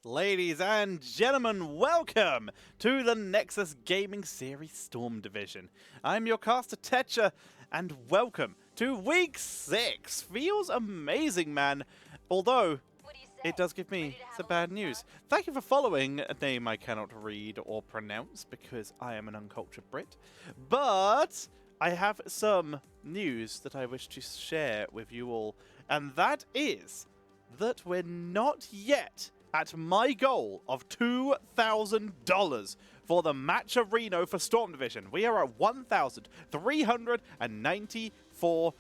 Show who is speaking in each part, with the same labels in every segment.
Speaker 1: Ladies and gentlemen, welcome to the Nexus Gaming Series Storm Division. I'm your caster Tetcher, and welcome to Week 6. Feels amazing, man. Although, it does give me some bad news. Thank you for following a name I cannot read or pronounce because I am an uncultured Brit. But I have some news that I wish to share with you all, and that is that we're not yet at my goal of $2,000 for the match of Reno for Storm Division. We are at $1,394,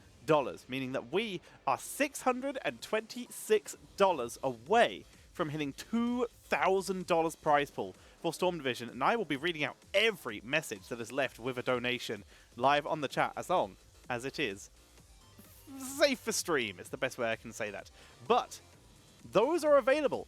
Speaker 1: meaning that we are $626 away from hitting $2,000 prize pool for Storm Division, and I will be reading out every message that is left with a donation live on the chat, as long as it is safe for stream. It's the best way I can say that. But those are available.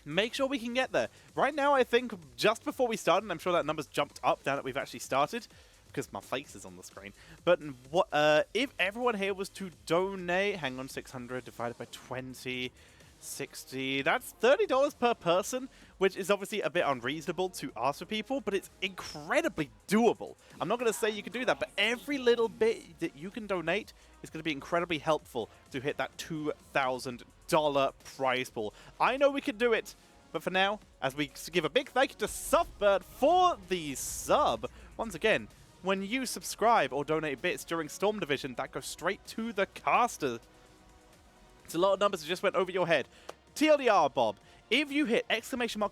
Speaker 1: Make sure we can get there. Right now, I think just before we started, and I'm sure that number's jumped up now that we've actually started, because my face is on the screen. But what if everyone here was to donate, hang on, 600 divided by 20, 60, that's $30 per person, which is obviously a bit unreasonable to ask for people, but it's incredibly doable. I'm not going to say you can do that, but every little bit that you can donate is going to be incredibly helpful to hit that $2,000 prize pool. I know we can do it, but for now, as we give a big thank you to Softbird for the sub, once again, when you subscribe or donate bits during Storm Division, that goes straight to the caster. It's a lot of numbers that just went over your head. TLDR, Bob. If you hit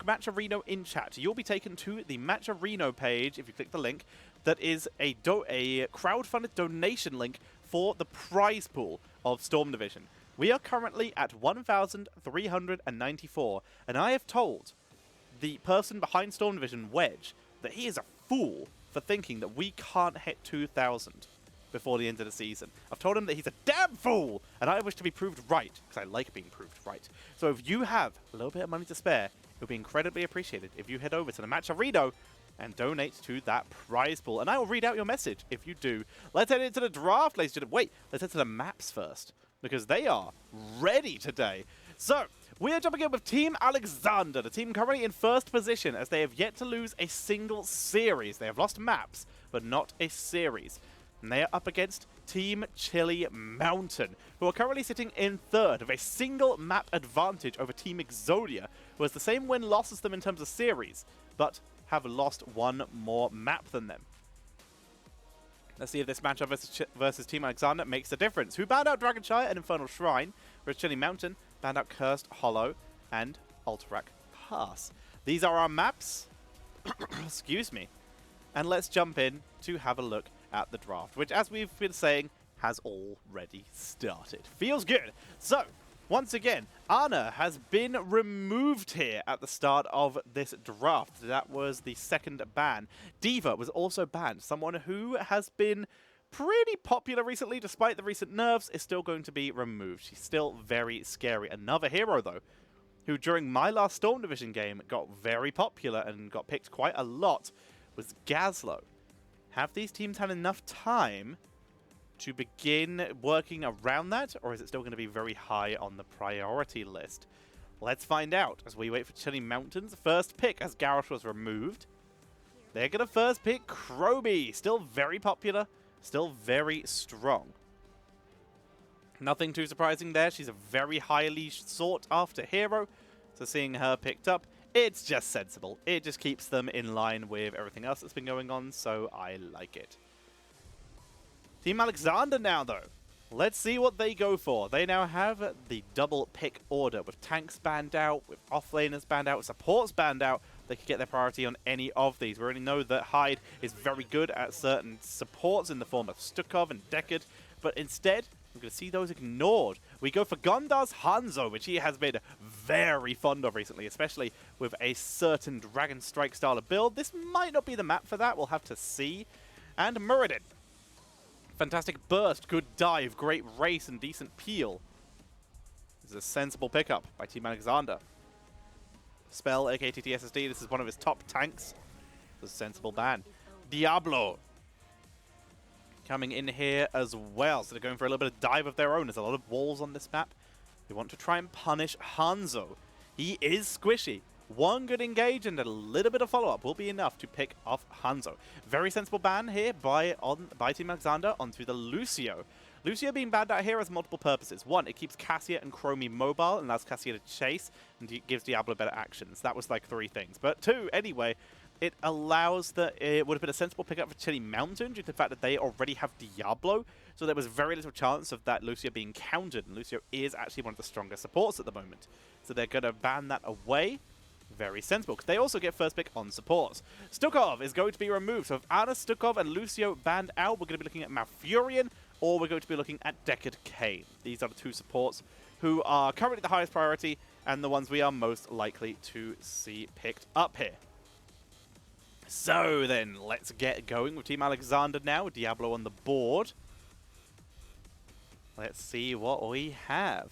Speaker 1: !match of Reno in chat, you'll be taken to the Match of Reno page, if you click the link, that is a crowdfunded donation link for the prize pool of Storm Division. We are currently at 1,394, and I have told the person behind Storm Division, Wedge, that he is a fool for thinking that we can't hit 2,000 before the end of the season. I've told him that he's a damn fool, and I wish to be proved right, because I like being proved right. So if you have a little bit of money to spare, it would be incredibly appreciated if you head over to the Match of Reno and donate to that prize pool. And I will read out your message if you do. Let's head into the draft, ladies and gentlemen. Wait, let's head to the maps first, because they are ready today. So, we are jumping in with Team Alexander, the team currently in first position, as they have yet to lose a single series. They have lost maps, but not a series. And they are up against Team Chili Mountain, who are currently sitting in third with a single map advantage over Team Exodia, who has the same win-loss as them in terms of series, but have lost one more map than them. Let's see if this matchup versus Team Alexander makes a difference. Who banned out Dragonshire and Infernal Shrine, whereas Chili Mountain banned out Cursed Hollow and Alterac Pass. These are our maps. Excuse me. And let's jump in to have a look at the draft, which, as we've been saying, has already started. Feels good. So, once again, Anna has been removed here at the start of this draft. That was the second ban. Diva was also banned. Someone who has been pretty popular recently, despite the recent nerfs, is still going to be removed. She's still very scary. Another hero, though, who during my last Storm Division game got very popular and got picked quite a lot, was Gazlo. Have these teams had enough time to begin working around that, or is it still going to be very high on the priority list? Let's find out as we wait for Chili Mountain's first pick, as Garrosh was removed. They're going to first pick Kroby. Still very popular, still very strong. Nothing too surprising there. She's a very highly sought after hero, so seeing her picked up, it's just sensible. It just keeps them in line with everything else that's been going on, so I like it. Team Alexander now, though. Let's see what they go for. They now have the double pick order, with tanks banned out, with offlaners banned out, with supports banned out. They could get their priority on any of these. We already know that Hyde is very good at certain supports in the form of Stukov and Deckard, but instead, we're going to see those ignored. We go for Gondar's Hanzo, which he has been very fond of recently, especially with a certain Dragon Strike style of build. This might not be the map for that. We'll have to see. And Muradin. Fantastic burst, good dive, great race, and decent peel. This is a sensible pickup by Team Alexander. Spell, AKTT SSD, this is one of his top tanks. This is a sensible ban. Diablo coming in here as well. So they're going for a little bit of dive of their own. There's a lot of walls on this map. They want to try and punish Hanzo. He is squishy. One good engage and a little bit of follow-up will be enough to pick off Hanzo. Very sensible ban here by Team Alexander onto the Lucio. Lucio being banned out here has multiple purposes. One, it keeps Cassia and Chromie mobile and allows Cassia to chase and gives Diablo better actions. That was like 3 things. But 2, anyway, it allows it would have been a sensible pickup for Chili Mountain due to the fact that they already have Diablo. So there was very little chance of that Lucio being countered. And Lucio is actually one of the strongest supports at the moment. So they're going to ban that away. Very sensible, because they also get first pick on supports. Stukov is going to be removed. So if Anna, Stukov, and Lucio banned out, we're going to be looking at Malfurion, or we're going to be looking at Deckard Cain. These are the 2 supports who are currently the highest priority, and the ones we are most likely to see picked up here. So then, let's get going with Team Alexander now. Diablo on the board. Let's see what we have.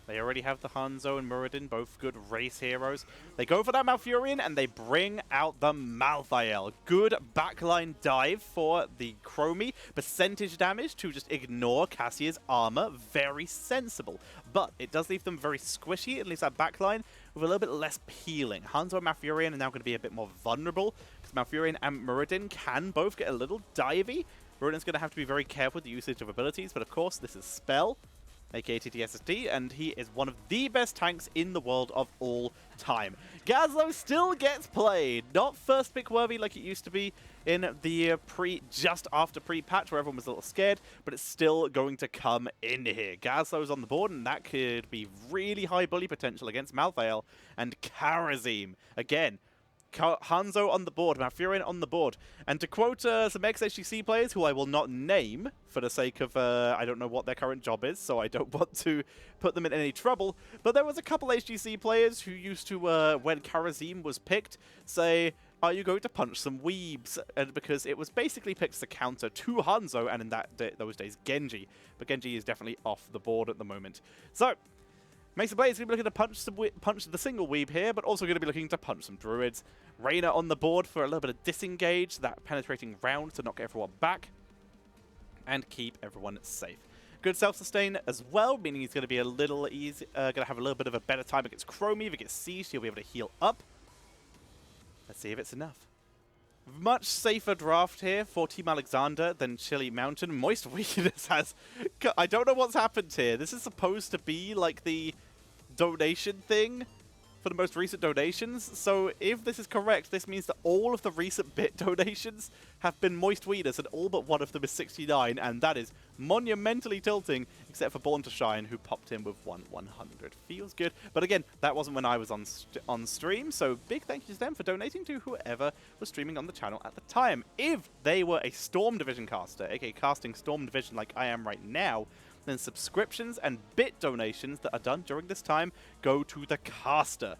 Speaker 1: They already have the Hanzo and Muradin, both good race heroes. They go for that Malfurion, and they bring out the Malthael. Good backline dive for the Chromie. Percentage damage to just ignore Cassia's armor. Very sensible. But it does leave them very squishy. It leaves that backline with a little bit less peeling. Hanzo and Malfurion are now going to be a bit more vulnerable, because Malfurion and Muradin can both get a little divey. Muradin's going to have to be very careful with the usage of abilities, but of course, this is Spell, aka TTSSD, and he is one of the best tanks in the world of all time. Gazlo still gets played, not first pick worthy like it used to be in the just after pre-patch where everyone was a little scared, but it's still going to come in here. Gazlo's on the board, and that could be really high bully potential against Malthael and Kharazim. Again, Hanzo on the board, Malfurion on the board. And to quote some ex-HGC players, who I will not name for the sake of, I don't know what their current job is, so I don't want to put them in any trouble, but there was a couple HGC players who used to, when Kharazim was picked, say, are you going to punch some weebs? And because it was basically picked as a counter to Hanzo, and in those days, Genji. But Genji is definitely off the board at the moment. So, Mesa Blade is going to be looking to punch the single weeb here, but also going to be looking to punch some druids. Reyna on the board for a little bit of disengage, that penetrating round to knock everyone back, and keep everyone safe. Good self-sustain as well, meaning he's going to be a little easy, going to have a little bit of a better time against Chromie. If it gets sieged, he'll be able to heal up. Let's see if it's enough. Much safer draft here for Team Alexander than Chili Mountain. Moist Weakness has... I don't know what's happened here. This is supposed to be like the donation thing for the most recent donations. So if this is correct, this means that all of the recent bit donations have been Moist Weakness, and all but one of them is 69, and that is monumentally tilting, except for Born to Shine, who popped in with 100. Feels good. But again, that wasn't when I was on stream, so big thank you to them for donating to whoever was streaming on the channel at the time. If they were a Storm Division caster, aka casting Storm Division like I am right now, then subscriptions and bit donations that are done during this time go to the caster.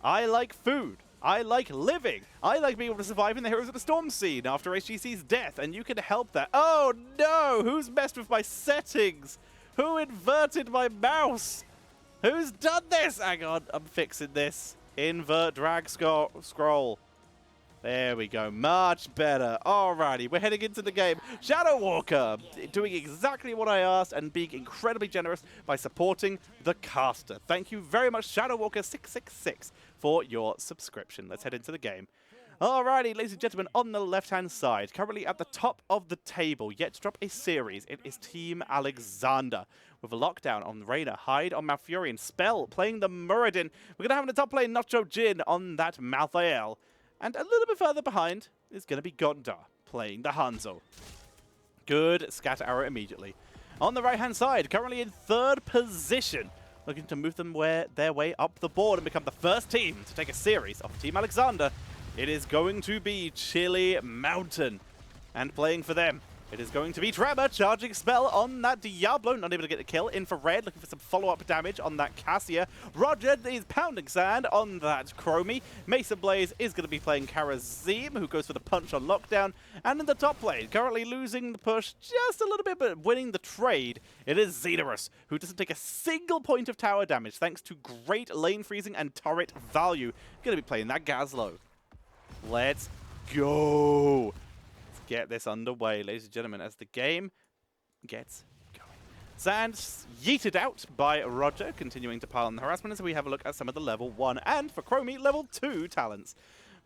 Speaker 1: I like food. I like living. I like being able to survive in the Heroes of the Storm scene after HGC's death, and you can help that. Oh no! Who's messed with my settings? Who inverted my mouse? Who's done this? Hang on, I'm fixing this. Invert drag scroll. There we go. Much better. Alrighty, we're heading into the game. Shadow Walker doing exactly what I asked and being incredibly generous by supporting the caster. Thank you very much, Shadow Walker 666, for your subscription. Let's head into the game. Alrighty, ladies and gentlemen, on the left-hand side, currently at the top of the table, yet to drop a series, it is Team Alexander. With a lockdown on Reyna, Hyde on Malfurion, Spell playing the Muradin. We're going to have in the top lane Nacho Jin on that Malthael. And a little bit further behind is going to be Gondar playing the Hanzo. Good scatter arrow immediately. On the right-hand side, currently in 3rd position, looking to move them their way up the board and become the first team to take a series off Team Alexander. It is going to be Chili Mountain. And playing for them, it is going to be Tremor, charging spell on that Diablo, not able to get the kill. Infrared, looking for some follow-up damage on that Cassia. Roger is pounding sand on that Chromie. Mesa Blaze is going to be playing Kharazim, who goes for the punch on lockdown. And in the top lane, currently losing the push just a little bit, but winning the trade, it is Xenorus, who doesn't take a single point of tower damage, thanks to great lane freezing and turret value. Going to be playing that Gazlo. Let's go. Get this underway, ladies and gentlemen, as the game gets going. Sand yeeted out by Roger, continuing to pile on the harassment as we have a look at some of the level 1 and, for Chromie, level 2 talents.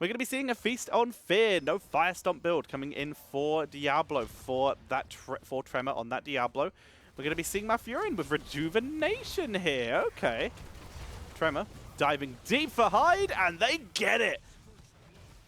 Speaker 1: We're going to be seeing a Feast on Fear. No Fire Stomp build coming in for Diablo, for that for Tremor on that Diablo. We're going to be seeing Malfurion with Rejuvenation here. Okay. Tremor diving deep for Hyde, and they get it.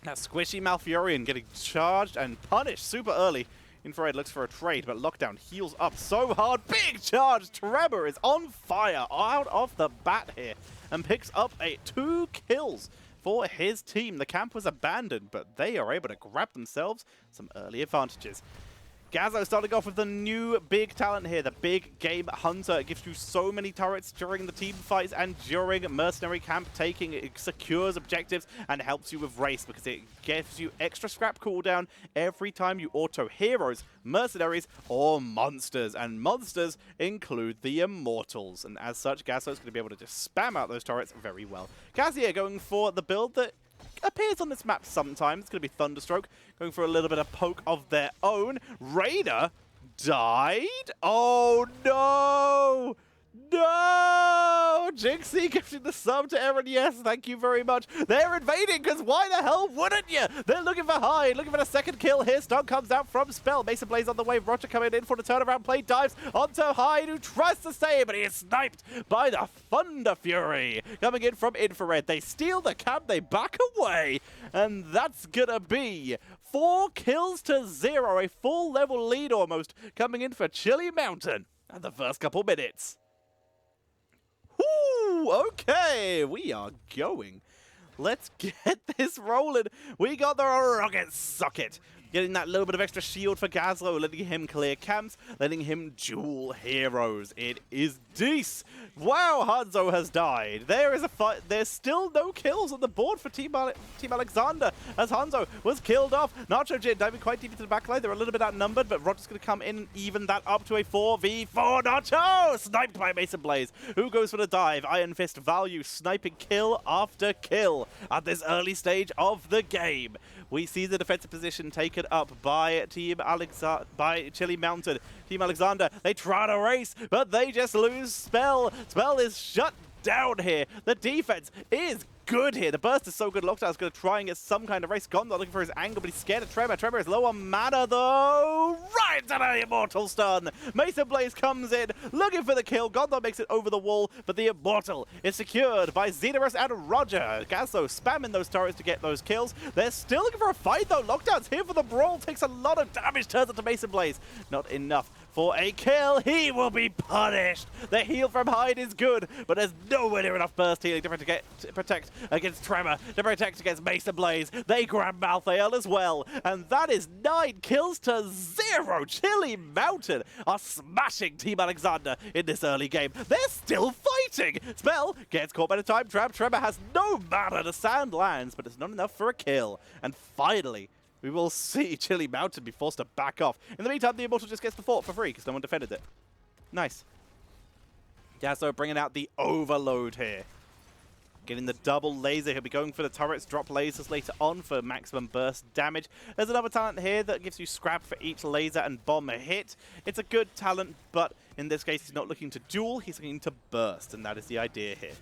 Speaker 1: That squishy Malfurion getting charged and punished super early. Infrared looks for a trade, but Lockdown heals up so hard. Big charge! Tremor is on fire out of the bat here and picks up 2 kills for his team. The camp was abandoned, but they are able to grab themselves some early advantages. Gazzo starting off with the new big talent here, the Big Game Hunter. It gives you so many turrets during the team fights and during mercenary camp taking. It secures objectives and helps you with race because it gives you extra scrap cooldown every time you auto heroes, mercenaries, or monsters. And monsters include the Immortals. And as such, Gazzo is going to be able to just spam out those turrets very well. Kazuya going for the build that appears on this map sometimes. It's going to be Thunderstroke, going for a little bit of poke of their own. Raider died? Oh no! No! Jinxie gifting the sub to Aaron. Yes, thank you very much. They're invading, because why the hell wouldn't you? They're looking for Hyde, looking for a second kill here. Stun comes out from Spell. Mason Blaze on the wave. Roger coming in for the turnaround play. Dives onto Hyde, who tries to stay, but he is sniped by the Thunder Fury. Coming in from Infrared. They steal the camp. They back away. And that's gonna be 4 kills to 0. A full level lead almost coming in for Chili Mountain at the first couple minutes. Ooh, okay, we are going. Let's get this rolling. We got the rocket socket. Getting that little bit of extra shield for Gazlo, letting him clear camps, letting him duel heroes. It is Deece. Wow, Hanzo has died. There is a fight. There's still no kills on the board for Team Alexander as Hanzo was killed off. Nacho Jin diving quite deep into the backline. They're a little bit outnumbered, but Roger's going to come in and even that up to a 4v4. Nacho sniped by Mason Blaze, who goes for the dive. Iron Fist value, sniping kill after kill at this early stage of the game. We see the defensive position taken up by Chili Mountain. Team Alexander, they try to race, but they just lose Spell. Spell is shut down here. The defense is good here. The burst is so good. Lockdown's going to try and get some kind of race. Gondor looking for his angle, but he's scared of Tremor. Tremor is low on mana, though. Right to the Immortal stun. Mason Blaze comes in, looking for the kill. Gondor makes it over the wall, but the Immortal is secured by Xenorus and Roger. Gazzo spamming those turrets to get those kills. They're still looking for a fight, though. Lockdown's here for the brawl. Takes a lot of damage, turns into Mason Blaze. Not enough for a kill. He will be punished. The heal from Hyde is good, but there's nowhere near enough burst healing to protect against Tremor, to protect against Mason Blaze. They grab Malthael as well, and that is 9 kills to 0. Chili Mountain are smashing Team Alexander in this early game. They're still fighting. Spell gets caught by the time trap. Tremor has no mana. The sand lands, but it's not enough for a kill. And finally, we will see Chili Mountain be forced to back off. In the meantime, the Immortal just gets the fort for free because no one defended it. Nice. Gazzo bringing out the overload here. Getting the double laser. He'll be going for the turrets, drop lasers later on for maximum burst damage. There's another talent here that gives you scrap for each laser and bomb hit. It's a good talent, but in this case, he's not looking to duel. He's looking to burst, and that is the idea here.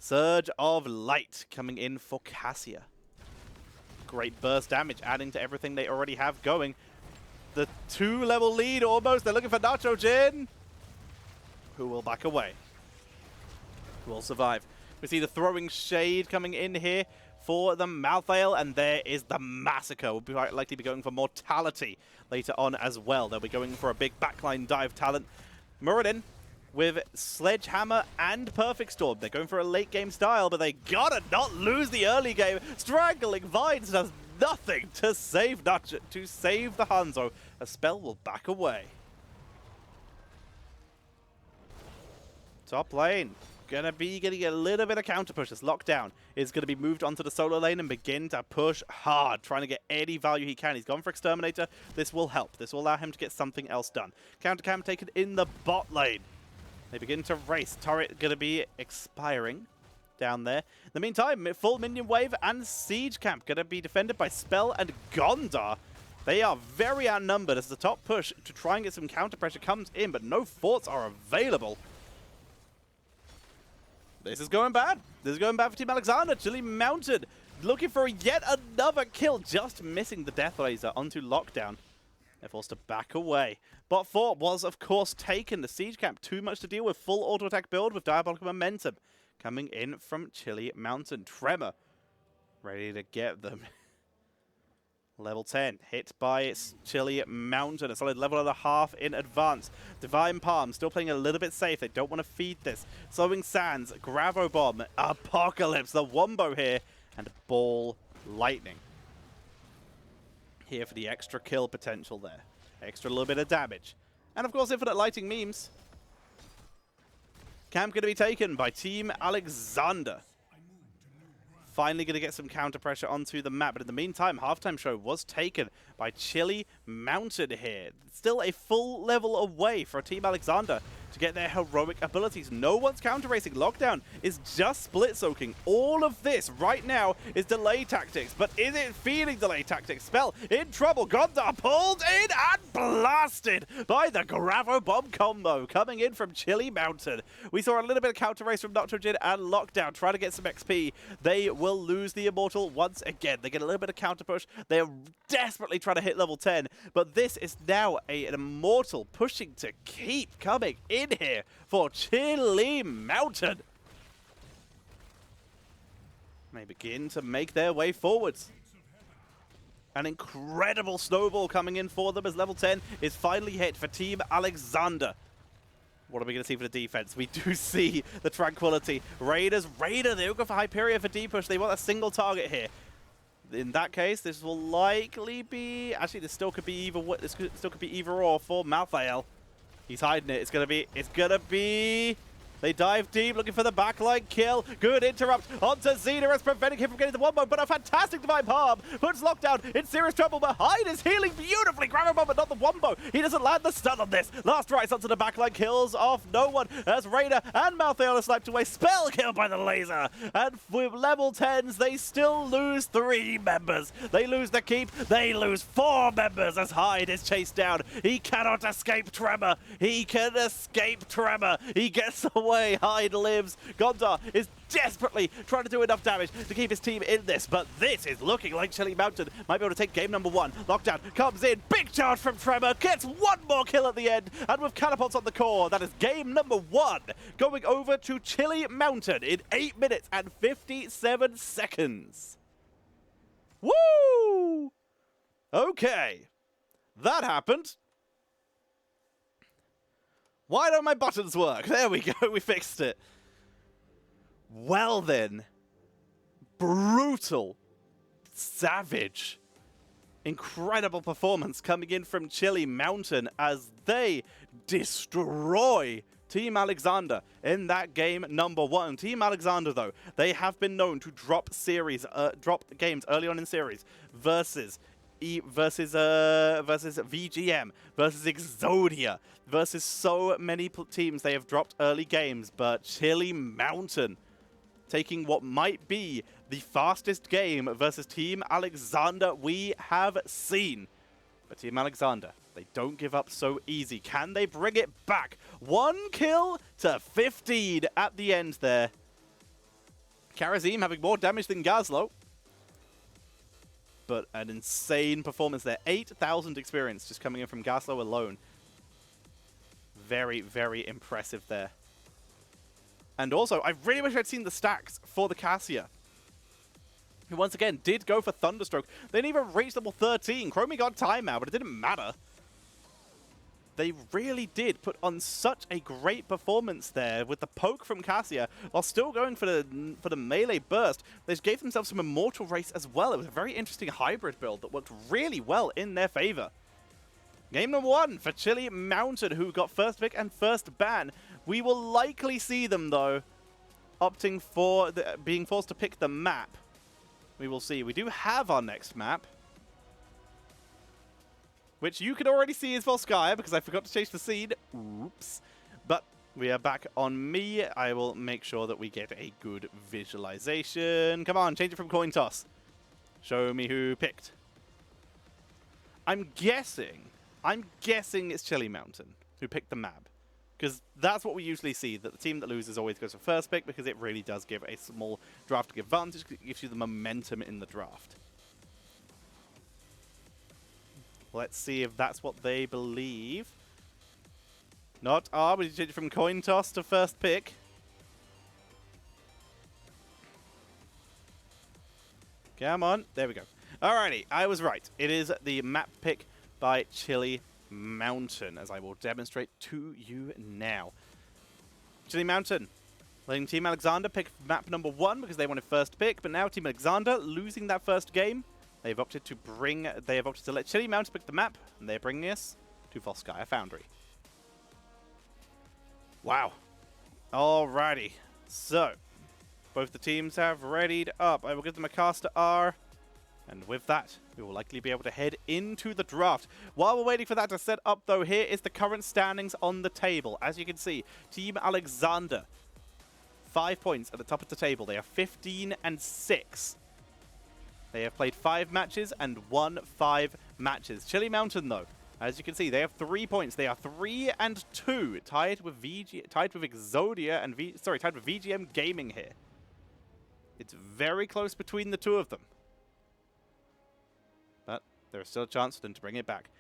Speaker 1: Surge of Light coming in for Cassia. Great burst damage, adding to everything they already have going. The 2-level lead almost. They're looking for Nacho Jin, who will back away. Who will survive. We see the throwing shade coming in here for the Malthael, and there is the Massacre. We'll be likely be going for Mortality later on as well. They'll be going for a big backline dive talent. Muradin with Sledgehammer and Perfect Storm. They're going for a late game style, but they gotta not lose the early game. Strangling Vines does nothing to save the Hanzo. A Spell will back away. Top lane. Gonna be getting a little bit of counter push. This Lockdown is gonna be moved onto the solo lane and begin to push hard, trying to get any value he can. He's gone for Exterminator. This will help. This will allow him to get something else done. Counter cam taken in the bot lane. They begin to race. Turret gonna be expiring down there. In the meantime, full minion wave and siege camp gonna be defended by Spell and Gondar. They are very outnumbered as the top push to try and get some counter pressure comes in, but no forts are available. This is going bad. This is going bad for Team Alexander. Chile Mounted looking for yet another kill, just missing the Death Laser onto Lockdown. They're forced to back away. Bot fort was, of course, taken. The siege camp, too much to deal with. Full auto attack build with Diabolical Momentum coming in from Chile Mountain. Tremor ready to get them. Level 10, hit by Chile Mountain. A solid level and a half in advance. Divine Palm still playing a little bit safe. They don't want to feed this. Sowing Sands, Gravo Bomb, Apocalypse, the Wombo here, and Ball Lightning. Here for the extra kill potential there. Extra little bit of damage. And of course, Infinite Lighting memes. Camp going to be taken by Team Alexander. Finally going to get some counter pressure onto the map. But in the meantime, Halftime Show was taken by Chile Mounted here. Still a full level away for Team Alexander to get their heroic abilities. No one's counter-racing. Lockdown is just split-soaking. All of this right now is delay tactics. But is it feeling delay tactics? Spell in trouble. Gondar pulled in and blasted by the Gravo Bomb combo coming in from Chile Mountain. We saw a little bit of counter-race from Noctrogid and Lockdown trying to get some XP. They will lose the Immortal once again. They get a little bit of counter-push. They're desperately trying to hit level 10. But this is now an Immortal pushing to keep coming in here for Chile Mountain. They begin to make their way forwards. An incredible snowball coming in for them as level 10 is finally hit for Team Alexander. What are we going to see for the defense? We do see the Tranquility. Raider, they'll go for Hyperia for D-push. They want a single target here. In that case, this will likely be... Actually, this still could be either or for Malthael. He's hiding it. It's gonna be... They dive deep, looking for the backline kill. Good interrupt onto Xena, preventing him from getting the Wombo, but a fantastic Divine Palm puts Lockdown in serious trouble. Behind is healing beautifully. Grab him, but not the Wombo. He doesn't land the stun on this. Last rights onto the backline, kills off no one as Raider and Malthael are sniped away. Spell kill by the laser. And with level 10s, they still lose 3 members. They lose the keep. They lose 4 members as Hyde is chased down. He cannot escape Tremor. He can escape Tremor. He gets away. Hyde lives. Gondar is desperately trying to do enough damage to keep his team in this, but this is looking like Chile Mountain might be able to take game number 1. Lockdown comes in. Big charge from Tremor. Gets one more kill at the end, and with catapults on the core, that is game number 1 going over to Chile Mountain in 8 minutes and 57 seconds. Woo! Okay. That happened. Why don't my buttons work? There we go, we fixed it. Well then, brutal, savage, incredible performance coming in from Chile Mountain as they destroy Team Alexander in that game number 1. Team Alexander, though, they have been known to drop games early on in series versus VGM, versus Exodia, versus so many teams they have dropped early games, but Chile Mountain taking what might be the fastest game versus Team Alexander we have seen. But Team Alexander, they don't give up so easy. Can they bring it back? 1 kill to 15 at the end there. Karazim having more damage than Gazlo. But an insane performance there. 8,000 experience just coming in from Gaslo alone. Very, very impressive there. And also, I really wish I'd seen the stacks for the Cassia, who once again did go for Thunderstroke. They didn't even reach level 13. Chromie got timeout, but it didn't matter. They really did put on such a great performance there with the poke from Cassia while still going for the melee burst. They gave themselves some Immortal Race as well. It was a very interesting hybrid build that worked really well in their favor. Game number 1 for Chile Mountain, who got first pick and first ban. We will likely see them, though, opting for being forced to pick the map. We will see. We do have our next map, which you can already see is Volskaya because I forgot to change the scene. Oops. But we are back on me. I will make sure that we get a good visualization. Come on, change it from coin toss. Show me who picked. I'm guessing it's Chili Mountain who picked the map. Because that's what we usually see, that the team that loses always goes for first pick, because it really does give a small drafting advantage. It gives you the momentum in the draft. Let's see if that's what they believe. Not. We changed it from coin toss to first pick. Come on. There we go. Alrighty, I was right. It is the map pick by Chili Mountain, as I will demonstrate to you now. Chili Mountain letting Team Alexander pick map number 1 because they wanted first pick, but now Team Alexander losing that first game. They have opted to let Chili Mountain pick the map, and they're bringing us to Volskaya Foundry. Wow. Alrighty. So, both the teams have readied up. I will give them a caster R. And with that, we will likely be able to head into the draft. While we're waiting for that to set up, though, here is the current standings on the table. As you can see, Team Alexander, 5 points at the top of the table. They are 15 and 6. They have played 5 matches and won 5 matches. Chili Mountain, though, as you can see, they have 3 points. They are 3 and 2, tied with Exodia and tied with VGM Gaming here. It's very close between the two of them. But there is still a chance for them to bring it back.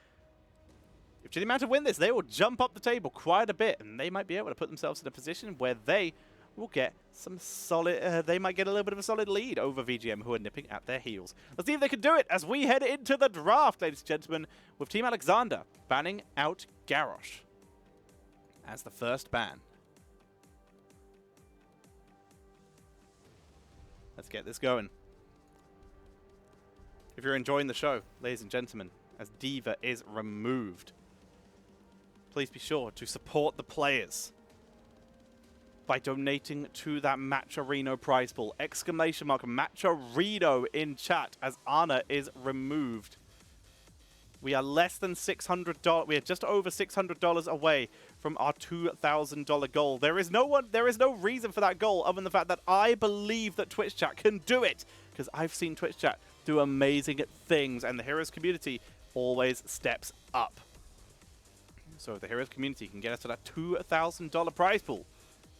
Speaker 1: If Chili Mountain win this, they will jump up the table quite a bit, and they might be able to put themselves in a position where they will get some solid... they might get a little bit of a solid lead over VGM, who are nipping at their heels. Let's see if they can do it as we head into the draft, ladies and gentlemen, with Team Alexander banning out Garrosh as the first ban. Let's get this going. If you're enjoying the show, ladies and gentlemen, as Diva is removed, please be sure to support the players by donating to that Matcherino prize pool. Exclamation mark Matcherino in chat as Anna is removed. We are less than $600. We are just over $600 away from our $2,000 goal. There is no reason for that goal other than the fact that I believe that Twitch chat can do it, because I've seen Twitch chat do amazing things, and the Heroes community always steps up. So if the Heroes community can get us to that $2,000 prize pool,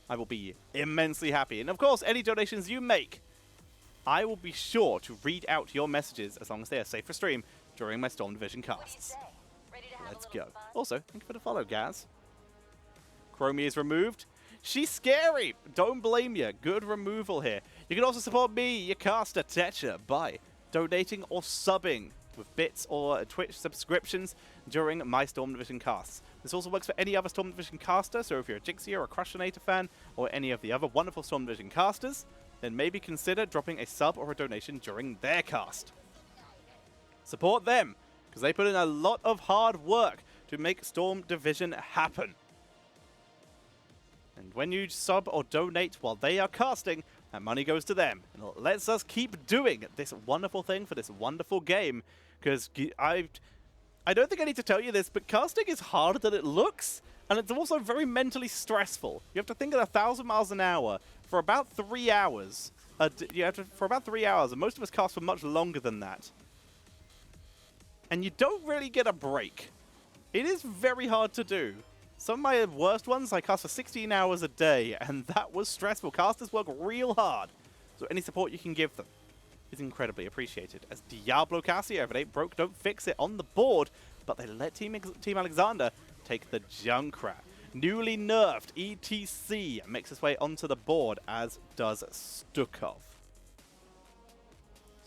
Speaker 1: I will be immensely happy. And of course, any donations you make, I will be sure to read out your messages as long as they are safe for stream during my Storm Division casts. Let's go. Also, thank you for the follow, Gaz. Chromie is removed. She's scary. Don't blame you. Good removal here. You can also support me, your caster Tetcher, by donating or subbing with bits or Twitch subscriptions during my Storm Division casts. This also works for any other Storm Division caster, so if you're a Jixia or a Crushinator fan, or any of the other wonderful Storm Division casters, then maybe consider dropping a sub or a donation during their cast. Support them, because they put in a lot of hard work to make Storm Division happen. And when you sub or donate while they are casting, that money goes to them. And it lets us keep doing this wonderful thing for this wonderful game. Because I don't think I need to tell you this, but casting is harder than it looks. And it's also very mentally stressful. You have to think at 1,000 miles an hour for about 3 hours. For about 3 hours, and most of us cast for much longer than that. And you don't really get a break. It is very hard to do. Some of my worst ones, I cast for 16 hours a day, and that was stressful. Casters work real hard, so any support you can give them is incredibly appreciated. As Diablo Cassia, if it ain't broke, don't fix it on the board, but they let Team Alexander take the Junkrat. Newly nerfed ETC makes its way onto the board, as does Stukov.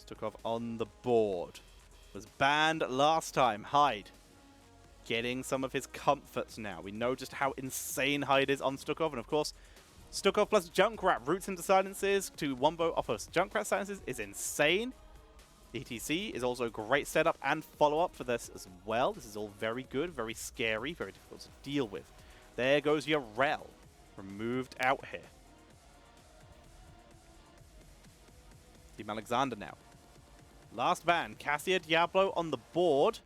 Speaker 1: Stukov on the board. Was banned last time. Hyde getting some of his comforts now. We know just how insane Hyde is on Stukov, and of course, Stukov plus Junkrat roots into silences to wombo off of Junkrat silences is insane. ETC is also a great setup and follow-up for this as well. This is all very good, very scary, very difficult to deal with. There goes your Rel, removed out here. Team Alexander now. Last ban, Cassia Diablo on the board.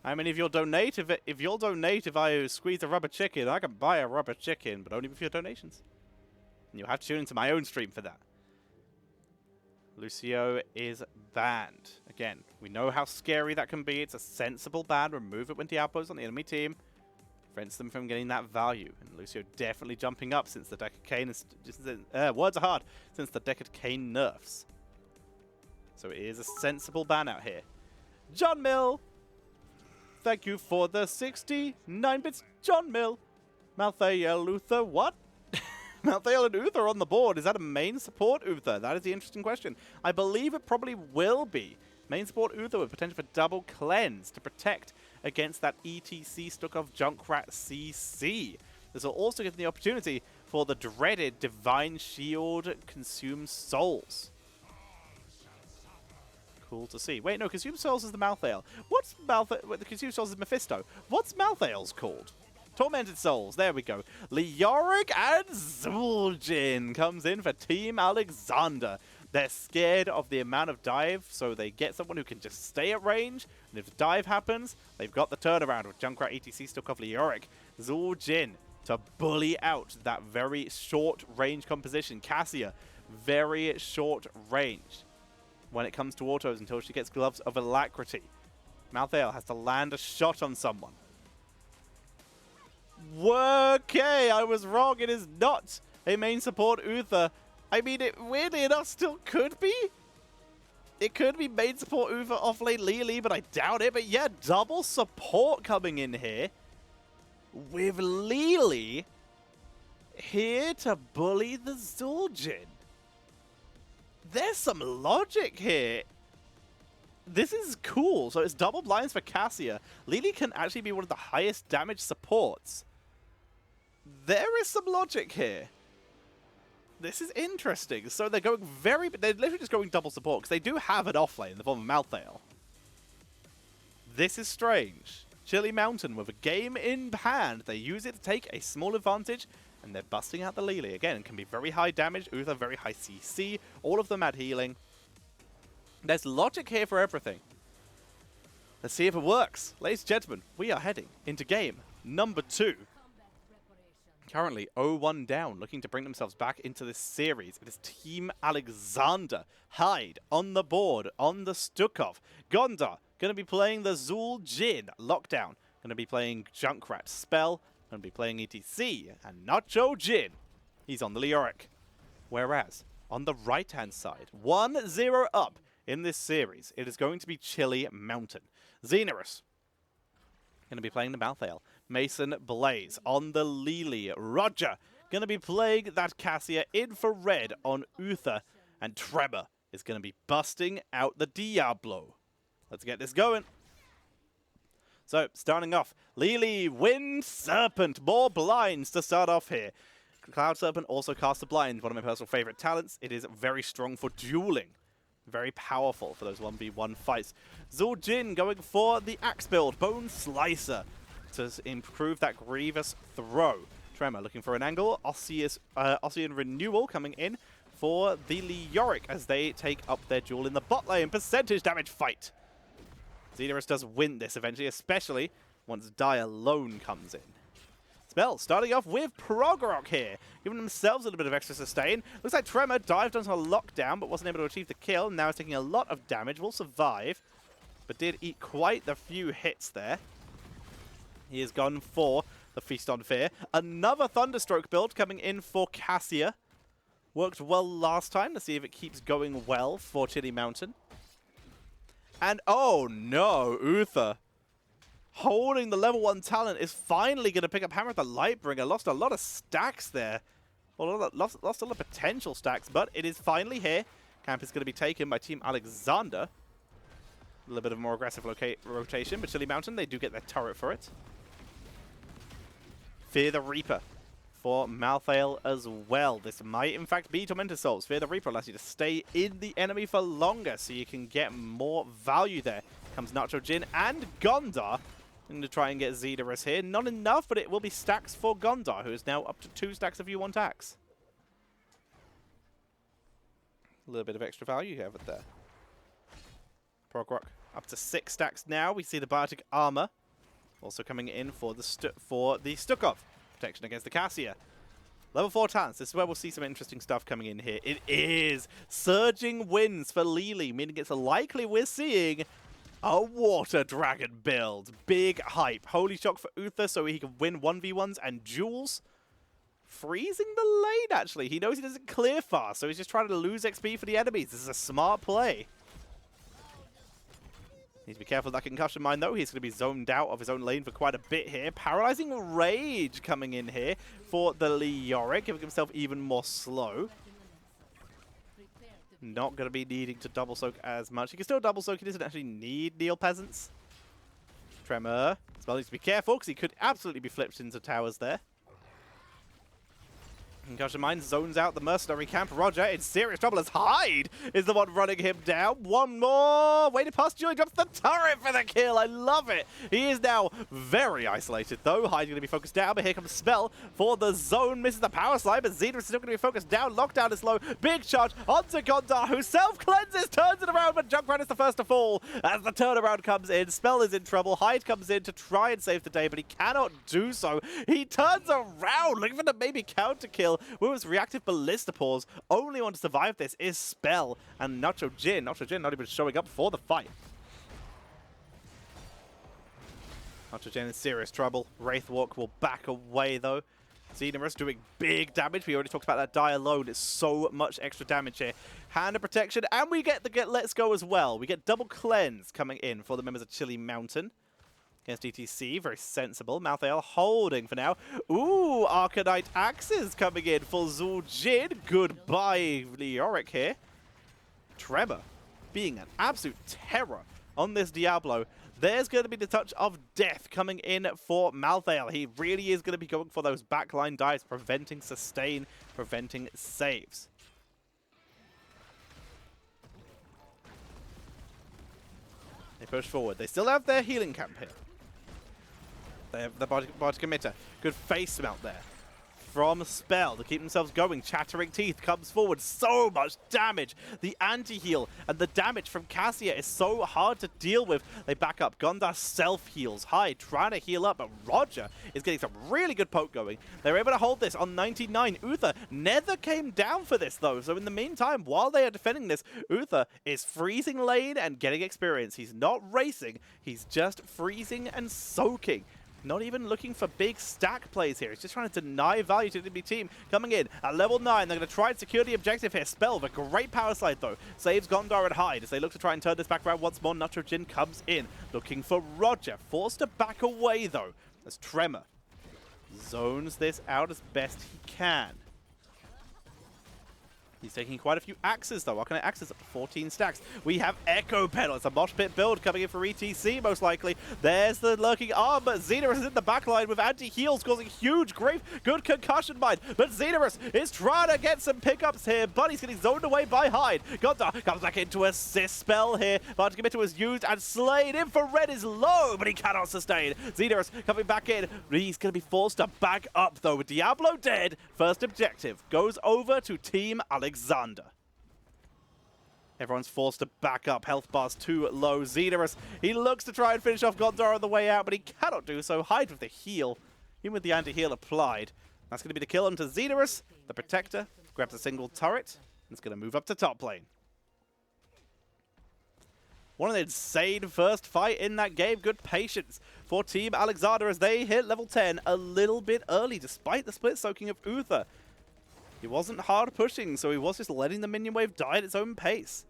Speaker 1: How many of you'll donate? If you'll donate, if I squeeze a rubber chicken, I can buy a rubber chicken, but only with your donations. And you'll have to tune into my own stream for that. Lucio is banned. Again, we know how scary that can be. It's a sensible ban. Remove it when Diablo's on the enemy team. Prevents them from getting that value. And Lucio definitely jumping up since the Deckard Cain is... words are hard. Since the Deckard Cain nerfs. So it is a sensible ban out here. John Mill! Thank you for the 69 bits, John Mill. Malthael Uther, what? Malthael and Uther on the board. Is that a main support Uther? That is the interesting question. I believe it probably will be. Main support Uther with potential for double cleanse to protect against that ETC Stukov Junkrat CC. This will also give them the opportunity for the dreaded Divine Shield Consume Souls. Cool to see. Wait, no, Consume Souls is the Malthael. What's Malthael? The Consume Souls is Mephisto. What's Malthael's called? Tormented Souls. There we go. Leoric and Zul'jin comes in for Team Alexander. They're scared of the amount of dive, so they get someone who can just stay at range. And if the dive happens, they've got the turnaround with Junkrat ETC Stukov Leoric. Zul'jin to bully out that very short range composition. Cassia, very short range when it comes to autos until she gets Gloves of Alacrity. Malthael has to land a shot on someone. Okay, I was wrong. It is not a main support Uther. I mean, it weirdly enough still could be. It could be main support Uther offlane Lily, but I doubt it. But yeah, double support coming in here with Lily here to bully the Zul'jin. There's some logic here. This is cool. So it's double blinds for Cassia. Lily can actually be one of the highest damage supports. There is some logic here. This is interesting. So they're going they're literally just going double support because they do have an offlane in the form of Malthael. This is strange. Chili Mountain with a game in hand. They use it to take a small advantage and they're busting out the Lily. Again, it can be very high damage. Uther, very high CC. All of them add healing. There's logic here for everything. Let's see if it works. Ladies and gentlemen, we are heading into game number 2. Currently 0-1 down, looking to bring themselves back into this series. It is Team Alexander. Hyde on the board, on the Stukov. Gondar going to be playing the Zul'jin. Lockdown going to be playing Junkrat. Spell going to be playing ETC. And Nacho Jin, he's on the Leoric. Whereas, on the right-hand side, 1-0 up in this series, it is going to be Chili Mountain. Xenorus going to be playing the Malthael. Mason Blaze on the Lily. Roger going to be playing that Cassia Infrared on Uther. And Tremor is going to be busting out the Diablo. Let's get this going. So, starting off, Lily, Wind Serpent. More blinds to start off here. Cloud Serpent also casts a blind, one of my personal favorite talents. It is very strong for dueling. Very powerful for those 1v1 fights. Zul'jin going for the axe build. Bone Slicer to improve that Grievous throw. Tremor looking for an angle. Ossian Renewal coming in for the Leoric as they take up their duel in the bot lane. Percentage damage fight. Xenorus does win this eventually, especially once Die Alone comes in. Spell starting off with Progrock here, giving themselves a little bit of extra sustain. Looks like Tremor dived onto a lockdown, but wasn't able to achieve the kill. Now he's taking a lot of damage, will survive, but did eat quite the few hits there. He has gone for the Feast on Fear. Another Thunderstroke build coming in for Cassia. Worked well last time. Let's see if it keeps going well for Chili Mountain. And oh no, Uther, holding the level 1 talent, is finally going to pick up Hammer of the Lightbringer. Lost a lot of stacks there. Well, lost a lot of potential stacks, but it is finally here. Camp is going to be taken by Team Alexander. A little bit of more aggressive rotation, but Chili Mountain, they do get their turret for it. Fear the Reaper for Malthael as well. This might, in fact, be Tormented Souls. Fear the Reaper allows you to stay in the enemy for longer, so you can get more value there. Comes Nacho Jin and Gondar. I'm going to try and get Xenorus here. Not enough, but it will be stacks for Gondar, who is now up to 2 stacks of U1 tax. A little bit of extra value you have it there. Progrock up to 6 stacks now. We see the Biotic Armor also coming in for the Stukov. Protection against the Cassia. Level 4 talents. This is where we'll see some interesting stuff coming in here. It is Surging Winds for Lili, meaning it's likely we're seeing a Water Dragon build. Big hype. Holy Shock for Uther so he can win 1v1s and duels. Freezing the lane, actually. He knows he doesn't clear fast, so he's just trying to lose XP for the enemies. This is a smart play. Needs to be careful of that concussion mine, though. He's going to be zoned out of his own lane for quite a bit here. Paralyzing Rage coming in here for the Leoric, giving himself even more slow. Not going to be needing to double soak as much. He can still double soak. He doesn't actually need Neil Peasants. Tremor. Spell needs to be careful because he could absolutely be flipped into towers there. Concussion Mine zones out the mercenary camp. Roger in serious trouble as Hyde is the one running him down. One more. Waited past Julie. Drops the turret for the kill. I love it. He is now very isolated, though. Hyde going to be focused down, but here comes Spell for the zone. Misses the power slide, but Xena is still going to be focused down. Lockdown is low. Big charge onto Gondar, who self-cleanses, turns it around, but Junkrat is the first to fall. As the turnaround comes in, Spell is in trouble. Hyde comes in to try and save the day, but he cannot do so. He turns around, looking for the maybe counter kill. With his reactive ballista pause, only one to survive this is Spell and Nacho Jin. Nacho Jin not even showing up for the fight. Nacho Jin in serious trouble. Wraithwalk will back away though. Xenorus doing big damage. We already talked about that die alone. It's so much extra damage here. Hand of protection, and we get the Let's Go as well. We get double cleanse coming in for the members of Chili Mountain. Against DTC, very sensible. Malthael holding for now. Ooh, Arcanite Axes coming in for Zul Jin. Goodbye, Leoric here. Tremor being an absolute terror on this Diablo. There's going to be the touch of death coming in for Malthael. He really is going to be going for those backline dives, preventing sustain, preventing saves. They push forward. They still have their healing camp here. They have the body committer. Good face melt there from Spell to keep themselves going. Chattering Teeth comes forward. So much damage. The anti-heal and the damage from Cassia is so hard to deal with. They back up. Gondar self-heals. Hyde trying to heal up, but Roger is getting some really good poke going. They're able to hold this on 99. Uther never came down for this, though. So in the meantime, while they are defending this, Uther is freezing lane and getting experience. He's not racing. He's just freezing and soaking. Not even looking for big stack plays here. He's just trying to deny value to the enemy team. Coming in at level 9. They're going to try and secure the objective here. Spell, a great power slide, though. Saves Gondar and Hyde as they look to try and turn this back around once more. Nacho Jin comes in, looking for Roger. Forced to back away, though, as Tremor zones this out as best he can. He's taking quite a few axes, though. Arcanite axes up to 14 stacks. We have Echo Pedal. It's a mosh pit build coming in for ETC, most likely. There's the lurking arm, but Xenorus is in the backline with anti-heals, causing huge grief. Good concussion mine, but Xenorus is trying to get some pickups here, but he's getting zoned away by Hyde. Gondar comes back into assist spell here. But Committer was used and slain. Infrared is low, but he cannot sustain. Xenorus coming back in. He's going to be forced to back up, though. With Diablo dead, first objective goes over to Team Alexander. Everyone's forced to back up. Health bar's too low. Xenorus, he looks to try and finish off Gondar on the way out, but he cannot do so. Hyde with the heal, even with the anti-heal applied. That's going to be the kill onto Xenorus. The Protector grabs a single turret, and it's going to move up to top lane. One of the insane first fight in that game. Good patience for Team Alexander as they hit level 10 a little bit early, despite the split soaking of Uther. He wasn't hard pushing, so he was just letting the minion wave die at its own pace.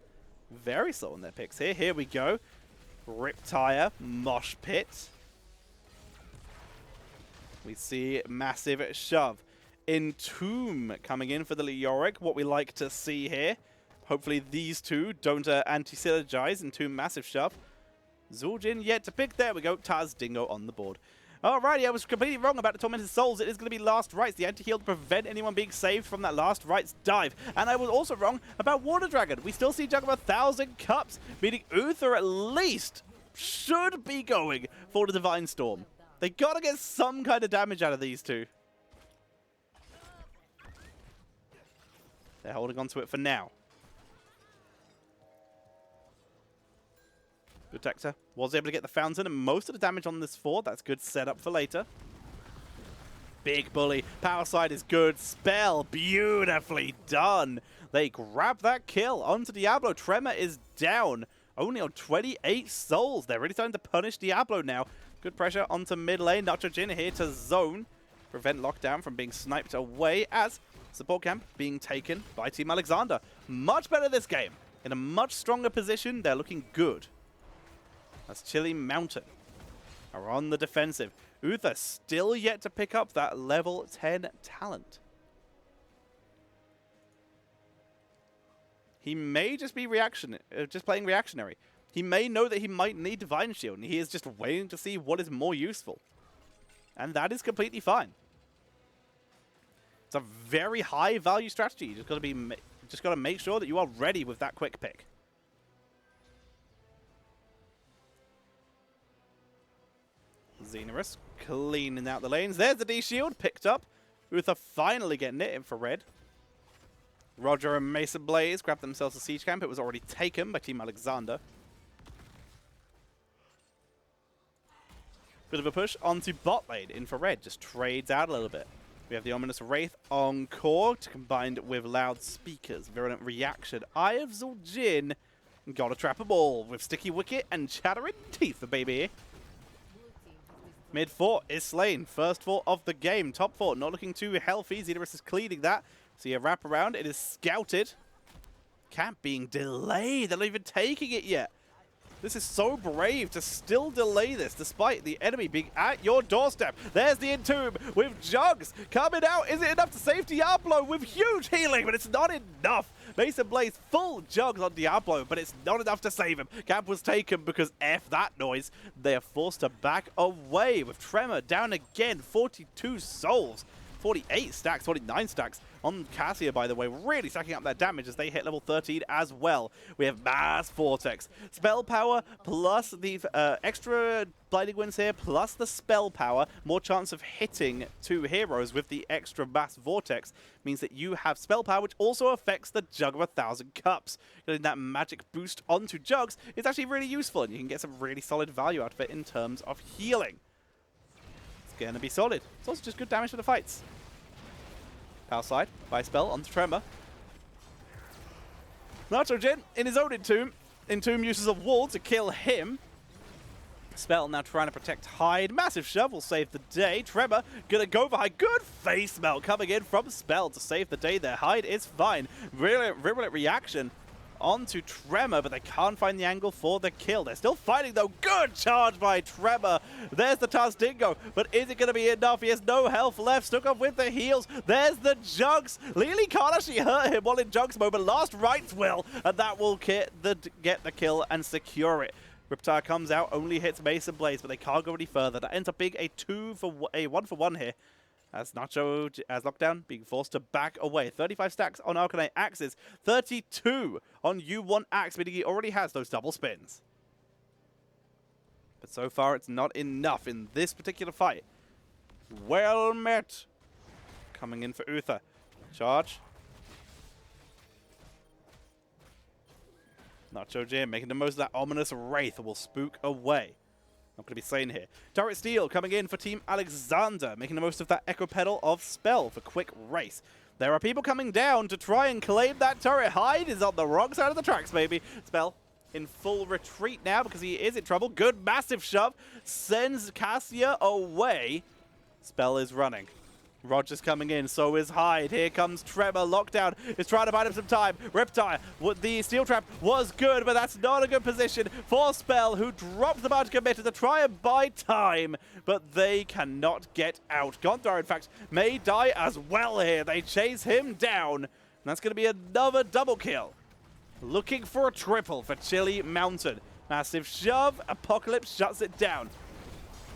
Speaker 1: Very slow on their picks here. Here we go. Riptire, Mosh Pit. We see massive shove. Entomb coming in for the Leoric. What we like to see here. Hopefully these two don't anti-synergize. Entomb, massive shove. Zuljin yet to pick. There we go. Taz Dingo on the board. Alrighty, I was completely wrong about the Tormented Souls. It is going to be Last Rites, the anti-heal to prevent anyone being saved from that Last Rites dive. And I was also wrong about Water Dragon. We still see Jug of 1,000 Cups, meaning Uther at least should be going for the Divine Storm. They got to get some kind of damage out of these two. They're holding on to it for now. Protector was able to get the fountain and most of the damage on this fort. That's good setup for later. big bully. Power side is good. Spell, beautifully done. They grab that kill onto Diablo. Tremor is down, only on 28 souls. They're really starting to punish Diablo now. Good pressure onto mid lane. Nacho Jin here to zone. Prevent lockdown from being sniped away as support camp being taken by Team Alexander. Much better this game. In a much stronger position. They're looking good. As Chili Mountain are on the defensive. Uther still yet to pick up that level 10 talent. He may just be just playing reactionary. He may know that he might need Divine Shield, and he is just waiting to see what is more useful. And that is completely fine. It's a very high value strategy. You just got to make sure that you are ready with that quick pick. Xenorus cleaning out the lanes. There's the D shield picked up. Uther finally getting it infrared. Roger and Mason Blaze grabbed themselves a siege camp. It was already taken by Team Alexander. Bit of a push onto bot lane. Infrared just trades out a little bit. We have the ominous Wraith on core combined with loud speakers. Virulent reaction. Eye of Zul'jin. Gotta trap 'em all with Sticky Wicket and Chattering Teeth, baby. Mid 4 is slain. First 4 of the game. Top 4 not looking too healthy. Xenorus is cleaning that. See a wrap around. It is scouted. Camp being delayed. They're not even taking it yet. This is so brave to still delay this despite the enemy being at your doorstep. There's the Entomb with Jugs coming out. Is it enough to save Diablo with huge healing? But it's not enough. Mason Blaze full Jugs on Diablo, but it's not enough to save him. Camp was taken because F that noise. They are forced to back away with Tremor down again. 42 souls. 48 stacks, 49 stacks on Cassia, by the way, really stacking up that damage as they hit level 13 as well. We have Mass Vortex. Spell power plus the extra Blinding Winds here, plus the spell power. More chance of hitting 2 heroes with the extra Mass Vortex means that you have spell power, which also affects the Jug of 1,000 Cups. Getting that magic boost onto Jugs is actually really useful, and you can get some really solid value out of it in terms of healing. Going to be solid. It's also just good damage for the fights. Power side by spell onto Tremor. Nacho Jin in his own Entomb. Entomb uses a wall to kill him. Spell now trying to protect Hyde. Massive shove will save the day. Tremor gonna go for Hyde. Good face melt coming in from Spell to save the day there. Hyde is fine. Virulent reaction onto Tremor, but they can't find the angle for the kill. They're still fighting though. Good charge by Tremor. There's the Tazdingo, but is it going to be enough? He has no health left. Stuck up with the heals. There's the Jugs. Lily can't actually hurt him while in Jugs mode, but last rites will, and that will get the kill and secure it. Riptide comes out, only hits Mason Blaze, but they can't go any further. That ends up being a 1-for-1 here. As Nacho, as Lockdown, being forced to back away. 35 stacks on Arcanite Axes. 32 on U1 Axe, meaning he already has those double spins. But so far, it's not enough in this particular fight. Well met. Coming in for Uther. Charge. Nacho Jim making the most of that ominous Wraith will spook away. Not going to be slain here. Turret Steel coming in for Team Alexander, making the most of that Echo Pedal of Spell for quick race. There are people coming down to try and claim that turret. Hyde is on the wrong side of the tracks, baby. Spell in full retreat now because he is in trouble. Good massive shove. Sends Cassia away. Spell is running. Roger's coming in, so is Hyde. Here comes Tremor. Lockdown is trying to buy him some time. Riptide, the steel trap was good, but that's not a good position for Spell, who dropped the magic emitter to try and buy time, but they cannot get out. Gondar, in fact, may die as well here. They chase him down, and that's going to be another double kill. Looking for a triple for Chili Mountain. Massive shove. Apocalypse shuts it down.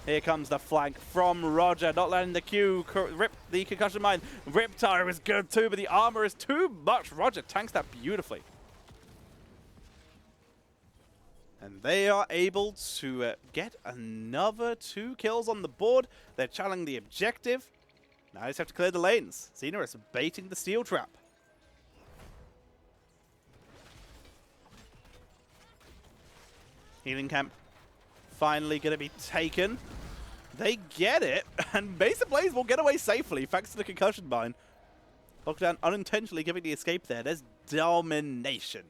Speaker 1: Here comes the flank from Roger, not landing the Q, rip the concussion mine. Riptire is good too, but the armor is too much. Roger tanks that beautifully. And they are able to get another 2 kills on the board. They're challenging the objective. Now they just have to clear the lanes. Xenorus baiting the steel trap. Healing camp finally going to be taken. They get it, and Mesa Blaze will get away safely thanks to the concussion mine. Lockdown unintentionally giving the escape there. There's domination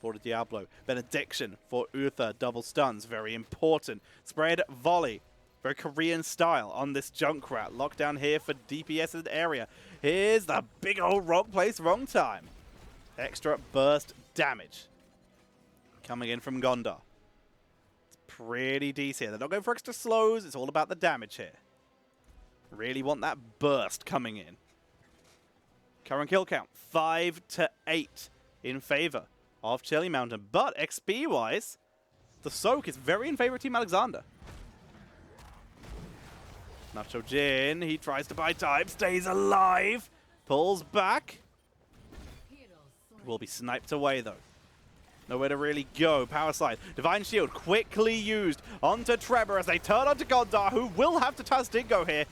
Speaker 1: for the Diablo. Benediction for Uther. Double stuns, very important. Spread volley, very Korean style on this Junkrat. Lockdown here for DPS in the area. Here's the big old wrong place, wrong time. Extra burst damage coming in from Gondar. It's pretty decent here. They're not going for extra slows. It's all about the damage here. Really want that burst coming in. Current kill count, 5 to 8 in favor of Chili Mountain. But XP-wise, the soak is very in favor of Team Alexander. Nacho Jin, he tries to buy time, stays alive, pulls back. Will be sniped away though. Nowhere to really go. Power slide. Divine Shield quickly used onto Trevor as they turn onto Gondar, who will have to Tastingo here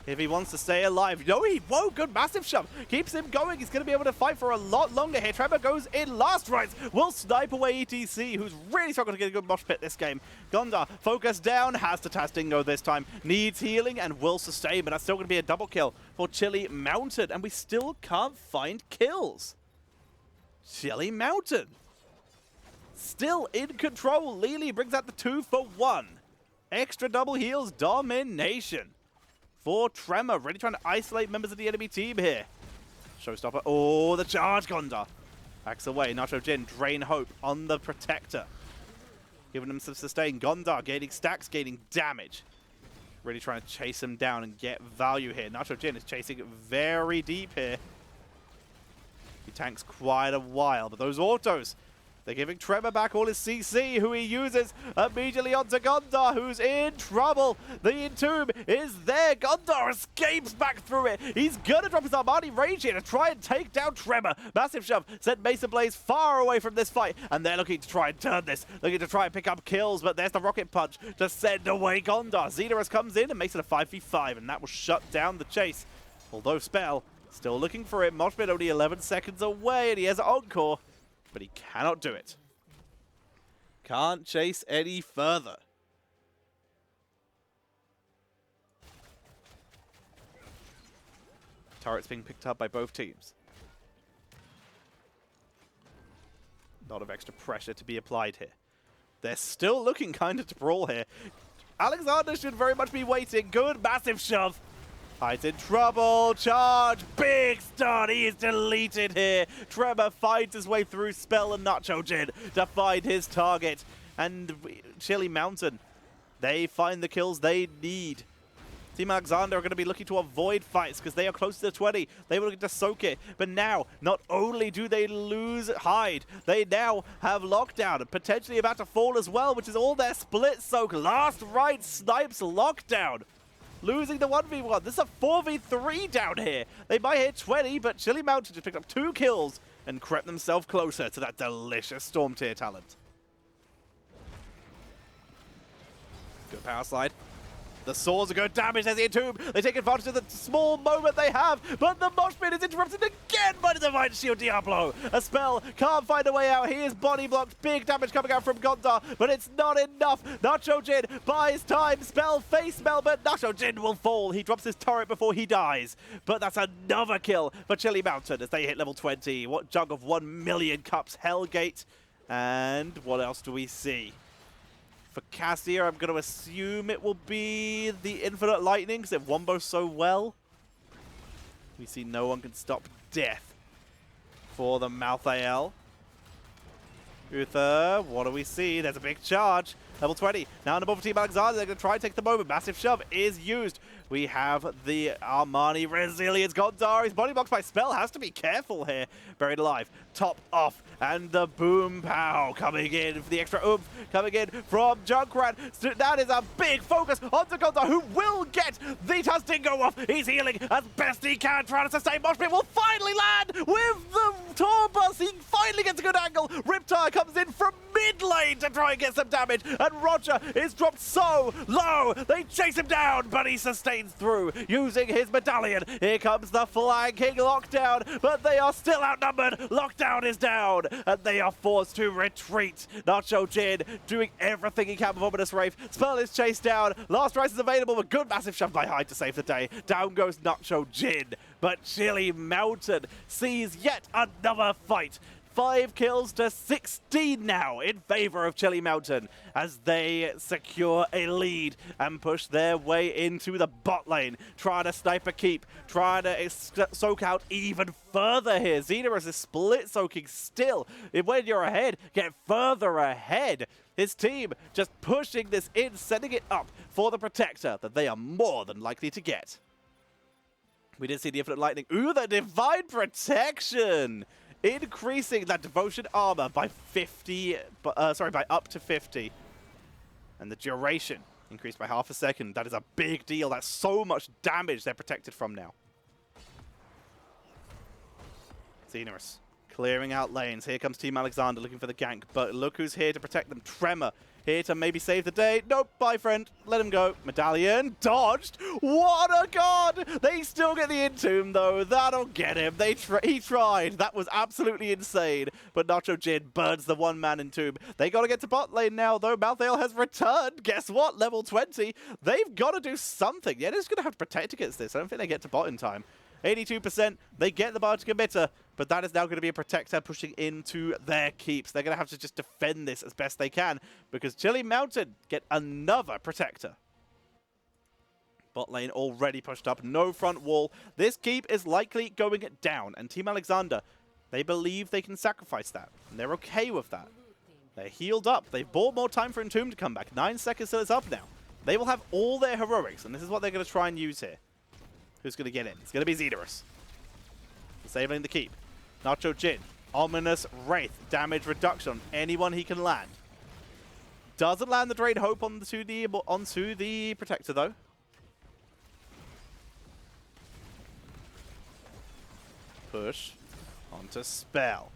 Speaker 1: if he wants to stay alive. No, he won't. Good massive shove. Keeps him going. He's going to be able to fight for a lot longer here. Trevor goes in last rights. Will snipe away ETC, who's really struggling to get a good mosh pit this game. Gondar, focus down. Has to Tastingo this time. Needs healing and will sustain, but that's still going to be a double kill for Chili Mountain. And we still can't find kills. Chili Mountain still in control. Lily brings out the 2 for 1. Extra double heals. Domination for Tremor, really trying to isolate members of the enemy team here. Showstopper. Oh, the charge, Gondar. Backs away. Nacho Jin, drain hope on the Protector. Giving him some sustain. Gondar gaining stacks, gaining damage. Really trying to chase him down and get value here. Nacho Jin is chasing very deep here. He tanks quite a while, but those autos, they're giving Tremor back all his CC, who he uses immediately onto Gondar, who's in trouble. The Entomb is there. Gondar escapes back through it. He's going to drop his Armani Rage here to try and take down Tremor. Massive shove sent Mesa Blaze far away from this fight, and they're looking to try and turn this. Looking to try and pick up kills, but there's the Rocket Punch to send away Gondar. Xenorus comes in and makes it a 5v5, and that will shut down the chase. Although Spell still looking for it. Moshpit only 11 seconds away, and he has Encore. But he cannot do it. Can't chase any further. Turrets being picked up by both teams. A lot of extra pressure to be applied here. They're still looking kind of to brawl here. Alexander should very much be waiting. Good massive shove. Hides in trouble, charge, big stun, he is deleted here. Tremor finds his way through Spell and Nacho Jin to find his target. And Chili Mountain, they find the kills they need. Team Alexander are going to be looking to avoid fights because they are close to the 20. They were looking to soak it. But now, not only do they lose Hyde, they now have Lockdown and potentially about to fall as well, which is all their split soak. Last right snipes Lockdown. Losing the 1v1. This is a 4v3 down here. They might hit 20, but Chili Mountain just picked up 2 kills and crept themselves closer to that delicious Storm tier talent. Good power slide. The swords are good damage as the Entomb. They take advantage of the small moment they have, but the mosh pit is interrupted again by the Divine Shield Diablo. A spell can't find a way out. He is body blocked. Big damage coming out from Gondar, but it's not enough. Nacho Jin buys time. Spell, face spell, but Nacho Jin will fall. He drops his turret before he dies. But that's another kill for Chili Mountain as they hit level 20. What jug of 1 million cups, Hellgate. And what else do we see? For Cassia, I'm going to assume it will be the Infinite Lightning because it wombos so well. We see no one can stop death for the Malthael. Uther, what do we see? There's a big charge. Level 20. Now on the ball for Team Alexander. They're going to try and take the moment. Massive shove is used. We have the Armani Resilience. Gondar is body blocked by Spell. Has to be careful here. Buried alive. Top off. And the boom pow coming in for the extra oomph. Coming in from Junkrat. That is a big focus onto Gondar, who will get the Tastingo off. He's healing as best he can. Trying to sustain. Moshpit will finally land with the Tour Bus. He finally gets a good angle. Riptide comes in from mid lane to try and get some damage. And Roger is dropped so low. They chase him down, but he sustains through using his medallion. Here comes the flanking Lockdown, but they are still outnumbered. Lockdown Lockdown is down, and they are forced to retreat. Nacho Jin doing everything he can with Ominous Wraith. Spell is chased down. Last Rise is available, but good massive shove by Hyde to save the day. Down goes Nacho Jin, but Chili Mountain sees yet another fight. 5 kills to 16 now in favor of Chili Mountain as they secure a lead and push their way into the bot lane, trying to snipe a keep, trying to soak out even further here. Xenorus is split soaking still. When you're ahead, get further ahead. His team just pushing this in, setting it up for the Protector that they are more than likely to get. We did see the Infinite Lightning. Ooh, the Divine Protection! Increasing that Devotion armor by by up to 50. And the duration increased by half a second. That is a big deal. That's so much damage they're protected from now. Xenorus clearing out lanes. Here comes Team Alexander looking for the gank. But look who's here to protect them. Tremor here to maybe save the day. Nope, bye friend. Let him go. Medallion dodged. What a god! They still get the Entomb though. That'll get him. He tried. That was absolutely insane. But Nacho Jin burns the one-man Entomb. They got to get to bot lane now though. Malthael has returned. Guess what? Level 20. They've got to do something. Yeah, they're just going to have to protect against this. I don't think they get to bot in time. 82%, they get the Bardic Emitter, but that is now going to be a Protector pushing into their keeps. They're going to have to just defend this as best they can, because Chili Mountain get another Protector. Bot lane already pushed up, no front wall. This keep is likely going down, and Team Alexander, they believe they can sacrifice that, and they're okay with that. They're healed up. They've bought more time for Entomb to come back. 9 seconds till it's up now. They will have all their heroics, and this is what they're going to try and use here. Who's going to get in? It's going to be Xenorus. Disabling the keep. Nacho Jin. Ominous Wraith. Damage reduction on anyone he can land. Doesn't land the Drain Hope onto the Protector, though. Push onto Spell.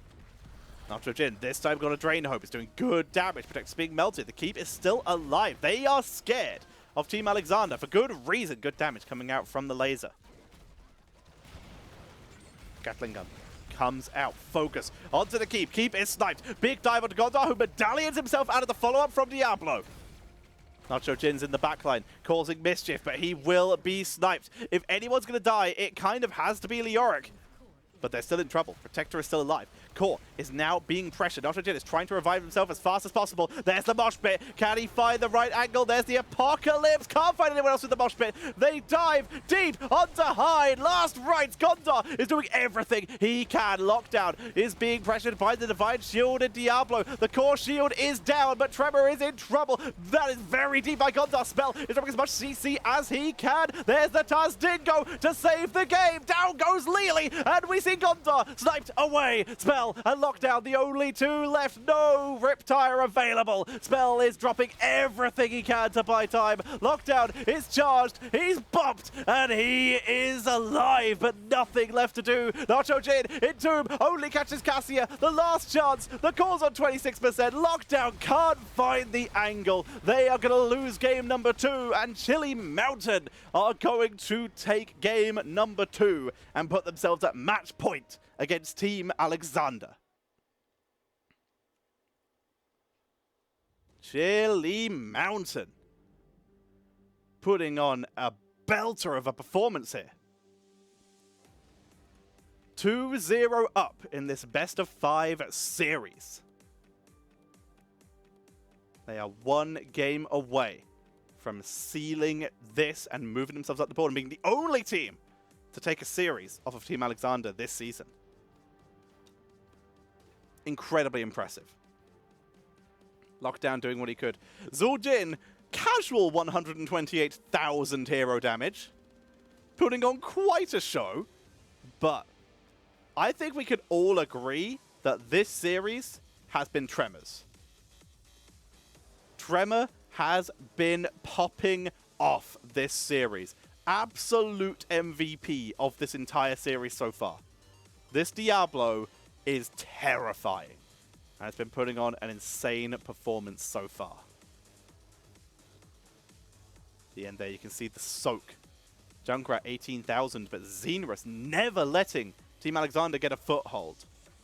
Speaker 1: Nacho Jin, this time got a Drain Hope. It's doing good damage. Protector's being melted. The keep is still alive. They are scared of Team Alexander for good reason. Good damage coming out from the laser. Gatling gun comes out. Focus onto the keep. Keep is sniped. Big dive onto Gondor, who medallions himself out of the follow-up from Diablo. Nacho Jin's in the backline, causing mischief, but he will be sniped. If anyone's going to die, it kind of has to be Leoric. But they're still in trouble. Protector is still alive. Core is now being pressured. Nacho Jin is trying to revive himself as fast as possible. There's the mosh pit. Can he find the right angle? There's the Apocalypse. Can't find anyone else with the mosh pit. They dive deep onto Hyde. Last rites. Gondor is doing everything he can. Lockdown is being pressured by the Divine Shield and Diablo. The core shield is down, but Tremor is in trouble. That is very deep by Gondor. Spell is dropping as much CC as he can. There's the Taz Dingo to save the game. Down goes Lily, and we see Gondor sniped away. Spell and Lockdown, the only two left. No Riptire available. Spell is dropping everything he can to buy time. Lockdown is charged. He's bumped, and he is alive, but nothing left to do. Nacho Jin, Entomb, only catches Cassia. The last chance. The call's on 26%. Lockdown can't find the angle. They are going to lose game number 2, and Chili Mountain are going to take game number 2 and put themselves at match point against Team Alexander. Chili Mountain putting on a belter of a performance here. 2-0 up in this best of 5 series. They are 1 game away from sealing this and moving themselves up the board and being the only team to take a series off of Team Alexander this season. Incredibly impressive. Lockdown doing what he could. Zuljin, casual 128,000 hero damage. Putting on quite a show. But I think we could all agree that this series has been Tremor's. Tremor has been popping off this series. Absolute MVP of this entire series so far. This Diablo is terrifying. And it's been putting on an insane performance so far. The end there, you can see the soak. Junkrat 18,000, but Xenorus never letting Team Alexander get a foothold.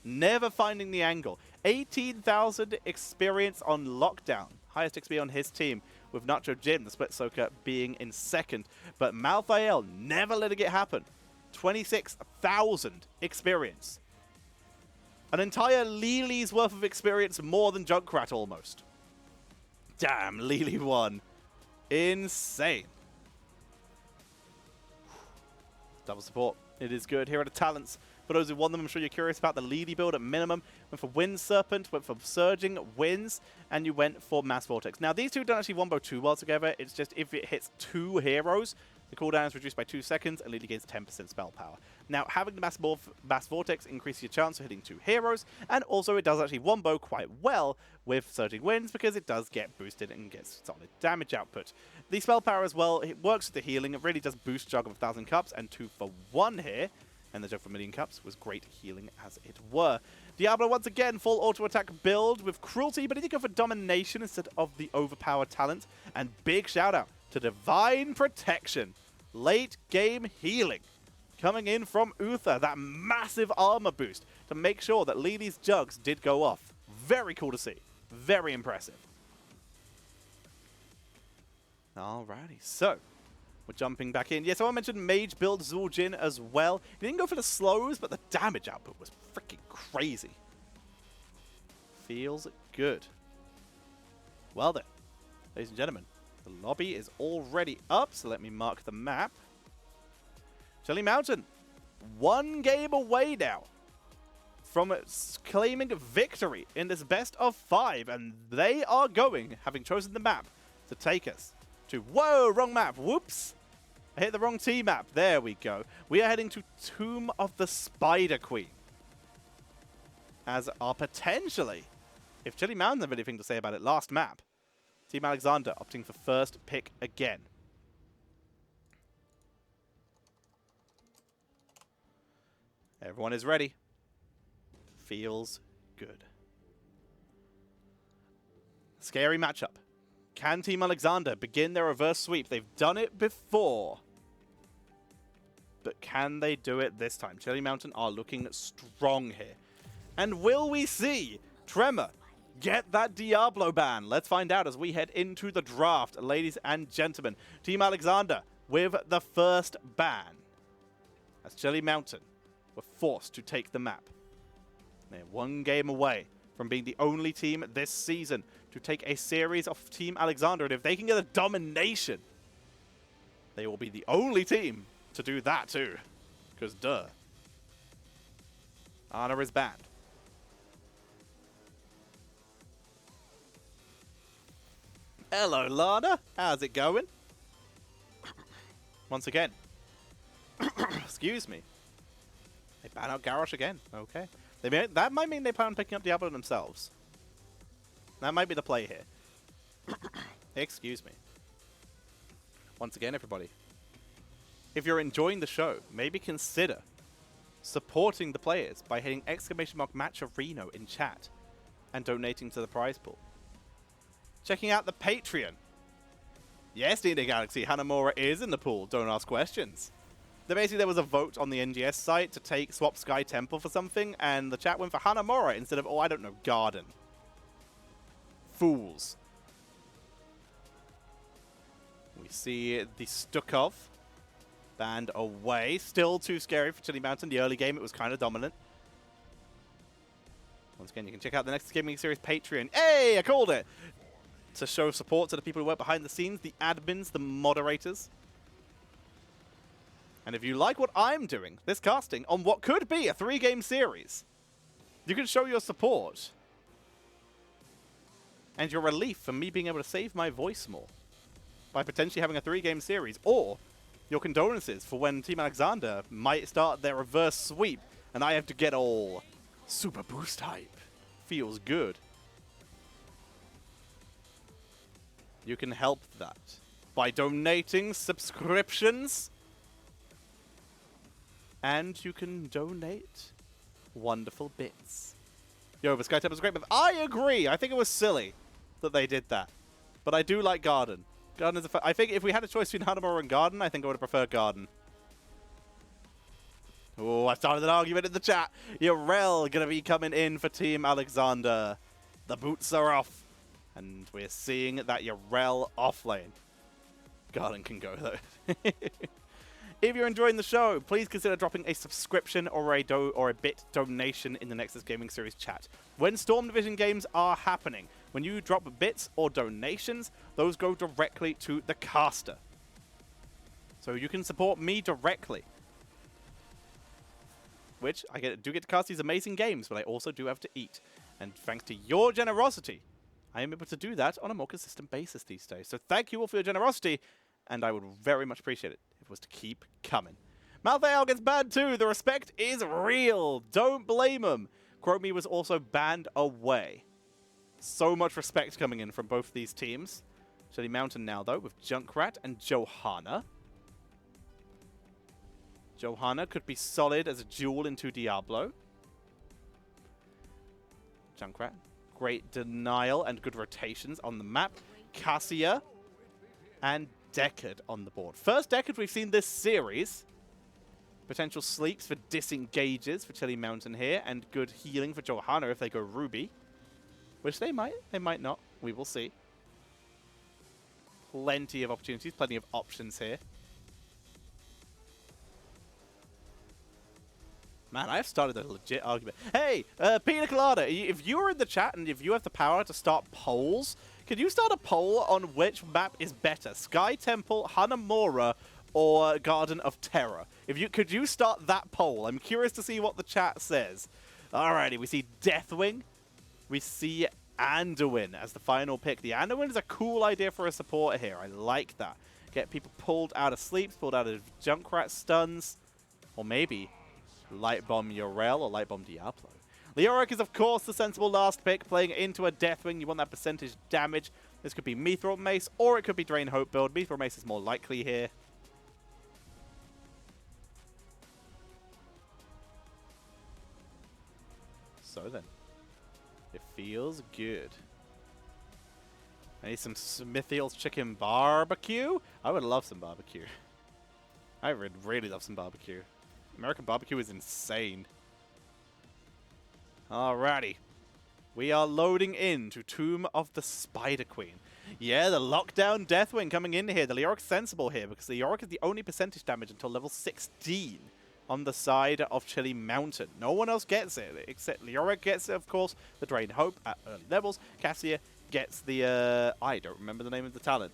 Speaker 1: Never finding the angle. 18,000 experience on lockdown. Highest XP on his team, with Nacho Jim, the Split Soaker, being in second. But Malthael never letting it happen. 26,000 experience. An entire Lili's worth of experience, more than Junkrat almost. Damn, Lili won. Insane. Double support. It is good. Here are the talents. For those who want them, I'm sure you're curious about the Lili build at minimum. Went for Wind Serpent, went for Surging Winds, and you went for Mass Vortex. Now, these two don't actually wombo too well together. It's just if it hits 2 heroes, the cooldown is reduced by 2 seconds, and Lili gains 10% spell power. Now, having the Mass Vortex increases your chance of hitting 2 heroes, and also it does actually wombo quite well with Surging Winds because it does get boosted and gets solid damage output. The spell power as well, it works with the healing. It really does boost Jug of 1,000 Cups and 2 for 1 here. And the Jug for 1,000,000 Cups was great healing as it were. Diablo once again, full auto-attack build with Cruelty, but he did go for Domination instead of the overpowered talent. And big shout out to Divine Protection. Late game healing. Coming in from Uther, that massive armor boost to make sure that Lili's Jugs did go off. Very cool to see. Very impressive. Alrighty, so we're jumping back in. Yes, I mentioned Mage build Zul'jin as well. He didn't go for the slows, but the damage output was freaking crazy. Feels good. Well then, ladies and gentlemen, the lobby is already up, so let me mark the map. Jelly Mountain, 1 game away now from claiming victory in this best of 5, and they are going, having chosen the map, to take us to... Whoa, wrong map. Whoops. I hit the wrong T map. There we go. We are heading to Tomb of the Spider Queen. As are potentially, if Chili Mountain have anything to say about it, last map. Team Alexander opting for first pick again. Everyone is ready. Feels good. Scary matchup. Can Team Alexander begin their reverse sweep? They've done it before. But can they do it this time? Jelly Mountain are looking strong here. And will we see Tremor get that Diablo ban? Let's find out as we head into the draft, ladies and gentlemen. Team Alexander with the first ban. As Jelly Mountain were forced to take the map. They're 1 game away from being the only team this season to take a series of Team Alexander. And if they can get a domination, they will be the only team to do that too. Because duh. Ana is banned. Hello, Lana. How's it going? Once again. Excuse me. They ban out Garrosh again. Okay. That might mean they plan on picking up Diablo themselves. That might be the play here. Excuse me. Once again, everybody. If you're enjoying the show, maybe consider supporting the players by hitting !Matcherino in chat and donating to the prize pool. Checking out the Patreon. Yes, D&D Galaxy, Hanamura is in the pool. Don't ask questions. Basically, there was a vote on the NGS site to swap Sky Temple for something, and the chat went for Hanamura instead of, oh, I don't know, Garden. Fools. We see the Stukov banned away. Still too scary for Chili Mountain. The early game, it was kind of dominant. Once again, you can check out the Nexus Gaming Series Patreon. Hey, I called it! To show support to the people who work behind the scenes, the admins, the moderators. And if you like what I'm doing, this casting, on what could be a 3-game series, you can show your support and your relief for me being able to save my voice more by potentially having a 3-game series, or your condolences for when Team Alexander might start their reverse sweep and I have to get all super boost hype. Feels good. You can help that by donating subscriptions. And you can donate wonderful bits. Yo, but Sky Temple was great, but I agree. I think it was silly that they did that. But I do like Garden. Garden is I think if we had a choice between Hanamura and Garden, I think I would have preferred Garden. Oh, I started an argument in the chat. Yrel going to be coming in for Team Alexander. The boots are off. And we're seeing that Yrel offlane. Garden can go, though. If you're enjoying the show, please consider dropping a subscription or a bit donation in the Nexus Gaming Series chat. When Storm Division games are happening, when you drop bits or donations, those go directly to the caster. So you can support me directly. Which, I do get to cast these amazing games, but I also do have to eat. And thanks to your generosity, I am able to do that on a more consistent basis these days. So thank you all for your generosity, and I would very much appreciate it if it was to keep coming. Malthael gets banned too. The respect is real. Don't blame him. Chromie was also banned away. So much respect coming in from both these teams. Shelly Mountain now, though, with Junkrat and Johanna. Johanna could be solid as a duel into Diablo. Junkrat. Great denial and good rotations on the map. Cassia and Deckard on the board. First Deckard we've seen this series. Potential sleeps for disengages for Chili Mountain here, and good healing for Johanna if they go Ruby. Which they might not. We will see. Plenty of opportunities, plenty of options here. Man, I have started a legit argument. Hey, Pina Colada, if you are in the chat and if you have the power to start polls, could you start a poll on which map is better? Sky Temple, Hanamura, or Garden of Terror? Could you start that poll? I'm curious to see what the chat says. Alrighty, we see Deathwing. We see Anduin as the final pick. The Anduin is a cool idea for a supporter here. I like that. Get people pulled out of sleeps, pulled out of Junkrat stuns, or maybe Light Bomb Yrel or Light Bomb Diablo. Leoric is, of course, the sensible last pick, playing into a Deathwing. You want that percentage damage. This could be Mithril Mace, or it could be Drain Hope build. Mithril Mace is more likely here. So then, it feels good. I need some Smithiel's Chicken Barbecue. I would love some barbecue. I would really love some barbecue. American barbecue is insane. Alrighty. We are loading into Tomb of the Spider Queen. Yeah, the lockdown Deathwing coming in here. The Leoric's sensible here because the Leoric is the only percentage damage until level 16 on the side of Chili Mountain. No one else gets it except Leoric gets it, of course. The Drain Hope at early levels. Cassia gets the, I don't remember the name of the talent.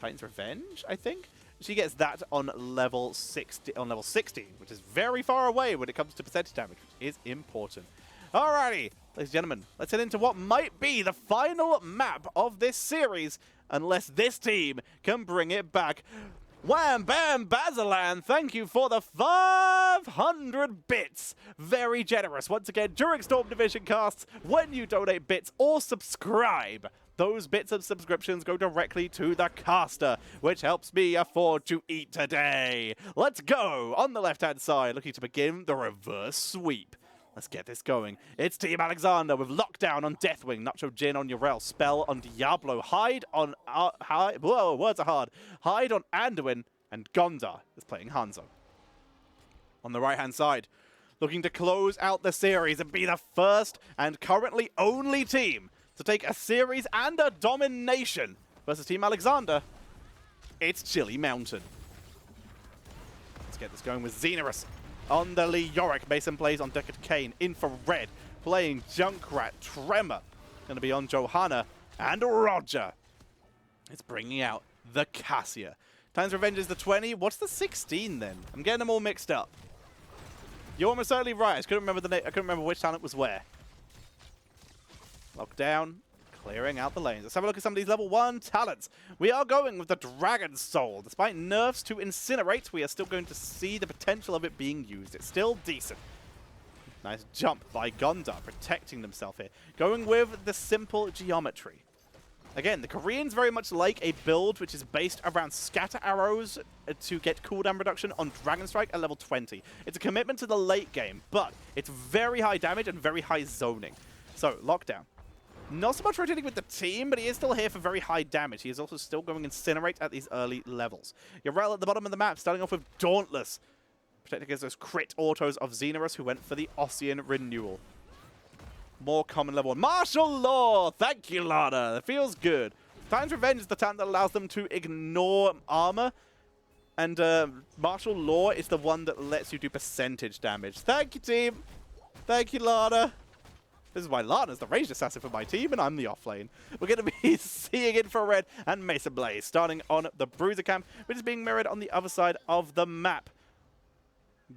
Speaker 1: Titan's Revenge, I think? She gets that on level 16, which is very far away when it comes to percentage damage, which is important. Alrighty, ladies and gentlemen, let's head into what might be the final map of this series, unless this team can bring it back. Wham Bam Bazilan, thank you for the 500 bits. Very generous. Once again, during Storm Division casts, when you donate bits or subscribe, those bits of subscriptions go directly to the caster, which helps me afford to eat today. Let's go! On the left-hand side, looking to begin the reverse sweep. Let's get this going. It's Team Alexander with Lockdown on Deathwing, Nacho Jin on Yrel, Spell on Diablo, Hide on... whoa, words are hard. Hide on Anduin, and Gondar is playing Hanzo. On the right-hand side, looking to close out the series and be the first and currently only team to take a series and a domination versus Team Alexander, it's Chili Mountain. Let's get this going with Xenorus on the Leoric. Mason plays on Deckard Cain. Infrared playing Junkrat. Tremor going to be on Johanna. And Roger is bringing out the Cassia. Titan's Revenge is the 20. What's the 16 then? I'm getting them all mixed up. You're almost certainly right. I couldn't remember the name. I couldn't remember which talent was where. Lockdown, clearing out the lanes. Let's have a look at some of these level 1 talents. We are going with the Dragon Soul. Despite nerfs to Incinerate, we are still going to see the potential of it being used. It's still decent. Nice jump by Gondar, protecting themselves here. Going with the simple geometry. Again, the Koreans very much like a build which is based around scatter arrows to get cooldown reduction on Dragon Strike at level 20. It's a commitment to the late game, but it's very high damage and very high zoning. So, Lockdown. Not so much rotating with the team, but he is still here for very high damage. He is also still going Incinerate at these early levels. Yrel at the bottom of the map, starting off with Dauntless. protecting against those crit autos of Xenorus, who went for the Ossian Renewal. More common level 1. Martial Law! Thank you, Lana. That feels good. Titan's Revenge is the talent that allows them to ignore armor. And Martial Law is the one that lets you do percentage damage. Thank you, team. Thank you, Lana. This is why Lana's the ranged assassin for my team, and I'm the offlane. We're going to be seeing Infrared and Mesa Blaze starting on the Bruiser camp, which is being mirrored on the other side of the map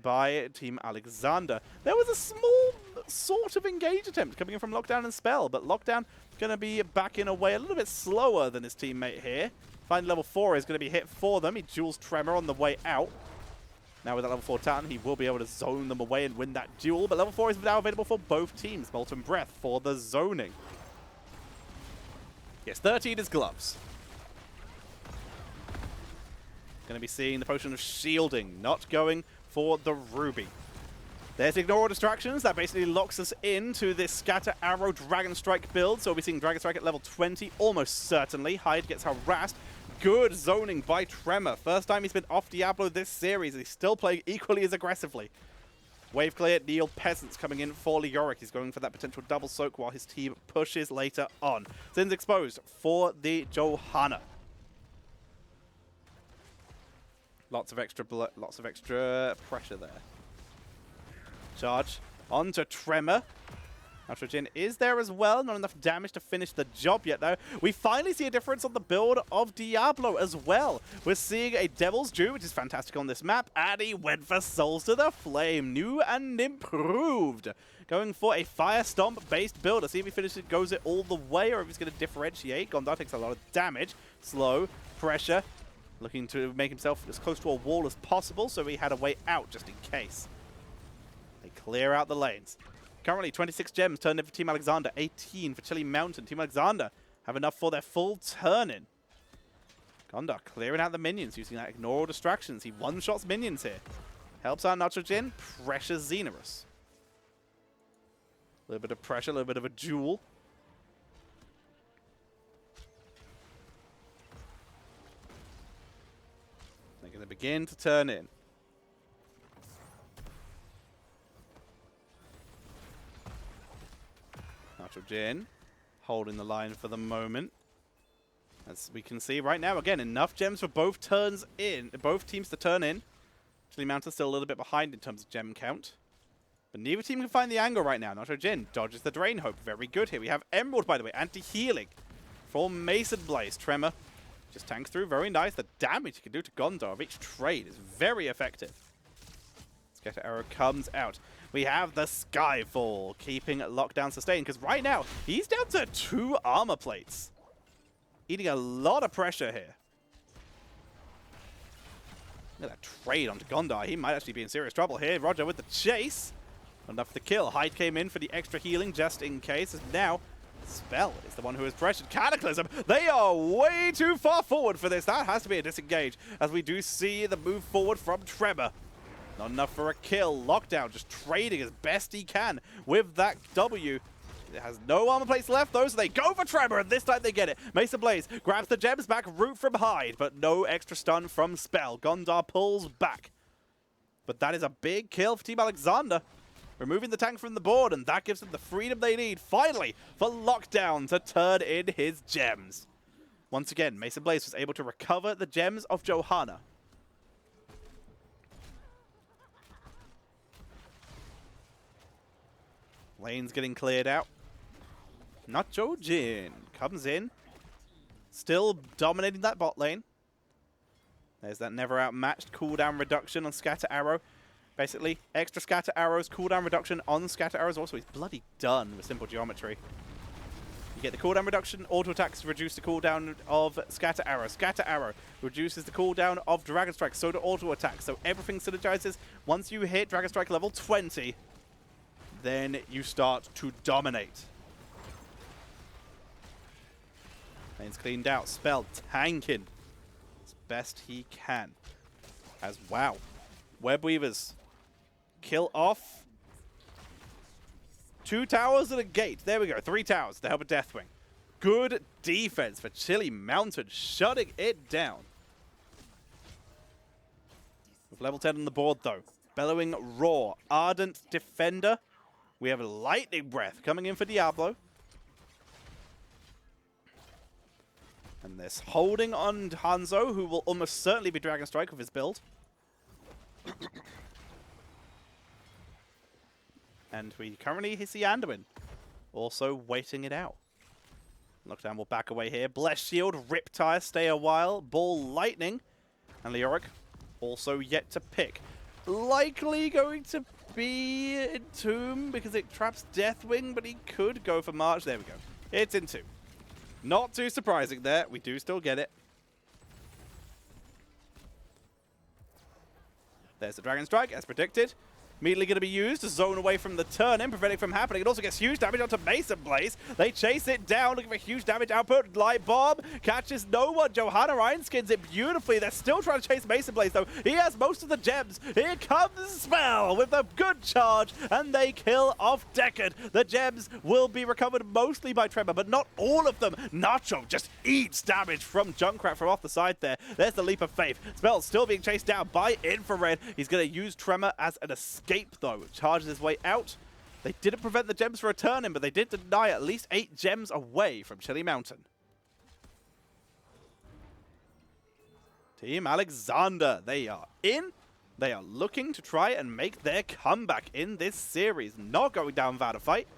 Speaker 1: by Team Alexander. There was a small sort of engage attempt coming in from Lockdown and Spell, but Lockdown going to be backing away a little bit slower than his teammate here. Find level 4 is going to be hit for them. He duels Tremor on the way out. Now with that level 4 talent, he will be able to zone them away and win that duel, but level 4 is now available for both teams. Molten Breath for the zoning. Yes, 13 is gloves. Going to be seeing the potion of shielding, not going for the ruby. There's Ignore All Distractions. That basically locks us into this Scatter Arrow Dragon Strike build. So we'll be seeing Dragon Strike at level 20, almost certainly. Hyde gets harassed. Good zoning by Tremor. First time he's been off Diablo this series. He's still playing equally as aggressively. Wave clear, Neil Peasants coming in for Leoric. He's going for that potential double soak while his team pushes later on. Sin's exposed for the Johanna. Lots of extra pressure there. Charge onto Tremor. Nitrogen is there as well. Not enough damage to finish the job yet, though. We finally see a difference on the build of Diablo as well. We're seeing a Devil's Due, which is fantastic on this map, and he went for Souls to the Flame. New and improved. Going for a Fire Stomp-based build. Let's see if he finishes, goes it all the way, or if he's going to differentiate. Gondar takes a lot of damage. Slow, pressure. Looking to make himself as close to a wall as possible, so he had a way out just in case. They clear out the lanes. Currently, 26 gems turned in for Team Alexander, 18 for Chili Mountain. Team Alexander have enough for their full turn-in. Gondar clearing out the minions, using that Ignore All Distractions. He one-shots minions here. Helps out Nitrogen, pressures Xenorus. A little bit of pressure, a little bit of a duel. They're going to begin to turn in. Nitrogen holding the line for the moment. As we can see right now, again, enough gems for both teams to turn in. Chili Mountain's still a little bit behind in terms of gem count. But neither team can find the angle right now. Nitrogen dodges the Drain Hope. Very good here. We have Emerald, by the way, anti-healing for Mason Blaze. Tremor just tanks through. Very nice. The damage he can do to Gondar of each trade is very effective. Scatter Arrow comes out. We have the Skyfall keeping Lockdown sustained, because right now he's down to 2 armor plates. Eating a lot of pressure here. Look at that trade onto Gondar. He might actually be in serious trouble here. Roger with the chase. Enough to kill. Hyde came in for the extra healing just in case. And now Spell is the one who is pressured. Cataclysm, they are way too far forward for this. That has to be a disengage, as we do see the move forward from Tremor. Not enough for a kill. Lockdown just trading as best he can with that W. It has no armor plates left, though, so they go for Tremor, and this time they get it. Mesa Blaze grabs the gems back, root from Hyde, but no extra stun from Spell. Gondar pulls back. But that is a big kill for Team Alexander. Removing the tank from the board, and that gives them the freedom they need, finally, for Lockdown to turn in his gems. Once again, Mesa Blaze was able to recover the gems of Johanna. Lane's getting cleared out. Nitrogen comes in. Still dominating that bot lane. There's that never outmatched cooldown reduction on Scatter Arrow. Basically, extra Scatter Arrows, cooldown reduction on Scatter Arrows. Also, he's bloody done with simple geometry. You get the cooldown reduction, auto attacks reduce the cooldown of Scatter Arrow. Scatter Arrow reduces the cooldown of Dragon Strike, so do auto attacks. So everything synergizes. Once you hit Dragon Strike level 20, then you start to dominate. Lane's cleaned out. Spell tanking as best he can. As wow. Web Weavers kill off 2 towers and a gate. There we go. 3 towers to help with Deathwing. Good defense for Chili Mountain, shutting it down. With level 10 on the board, though. Bellowing Roar, Ardent Defender. We have Lightning Breath coming in for Diablo. And this holding on Hanzo, who will almost certainly be Dragon Strike with his build. And we currently see Anduin also waiting it out. Lockdown will back away here. Bless Shield, Riptire, stay a while. Ball Lightning. And Leoric also yet to pick. Likely going to be Entomb because it traps Deathwing, but he could go for March. There we go. It's Entomb. Not too surprising there. We do still get it. There's the Dragon Strike, as predicted. Immediately going to be used to zone away from the turn-in, preventing it from happening. It also gets huge damage onto Mason Blaze. They chase it down, looking for huge damage output. Light Bomb catches no one. Johanna Ryan skins it beautifully. They're still trying to chase Mason Blaze, though. He has most of the gems. Here comes Spell with a good charge, and they kill off Deckard. The gems will be recovered mostly by Tremor, but not all of them. Nacho just eats damage from Junkrat from off the side there. There's the Leap of Faith. Spell still being chased down by Infrared. He's going to use Tremor as an escape, though. Charges his way out. They didn't prevent the gems from returning, but they did deny at least 8 gems away from Chilly Mountain. Team Alexander, they are in. They are looking to try and make their comeback in this series. Not going down without a fight.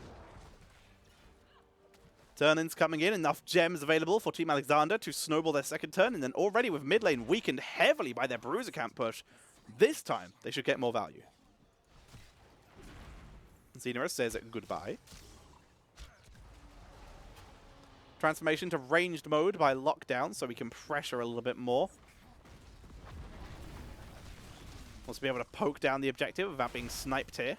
Speaker 1: Turn-ins coming in, enough gems available for Team Alexander to snowball their second turn, and then already with mid lane weakened heavily by their Bruiser Camp push, this time they should get more value. Xenorus says goodbye. Transformation to ranged mode by Lockdown, so we can pressure a little bit more. Wants to be able to poke down the objective without being sniped here.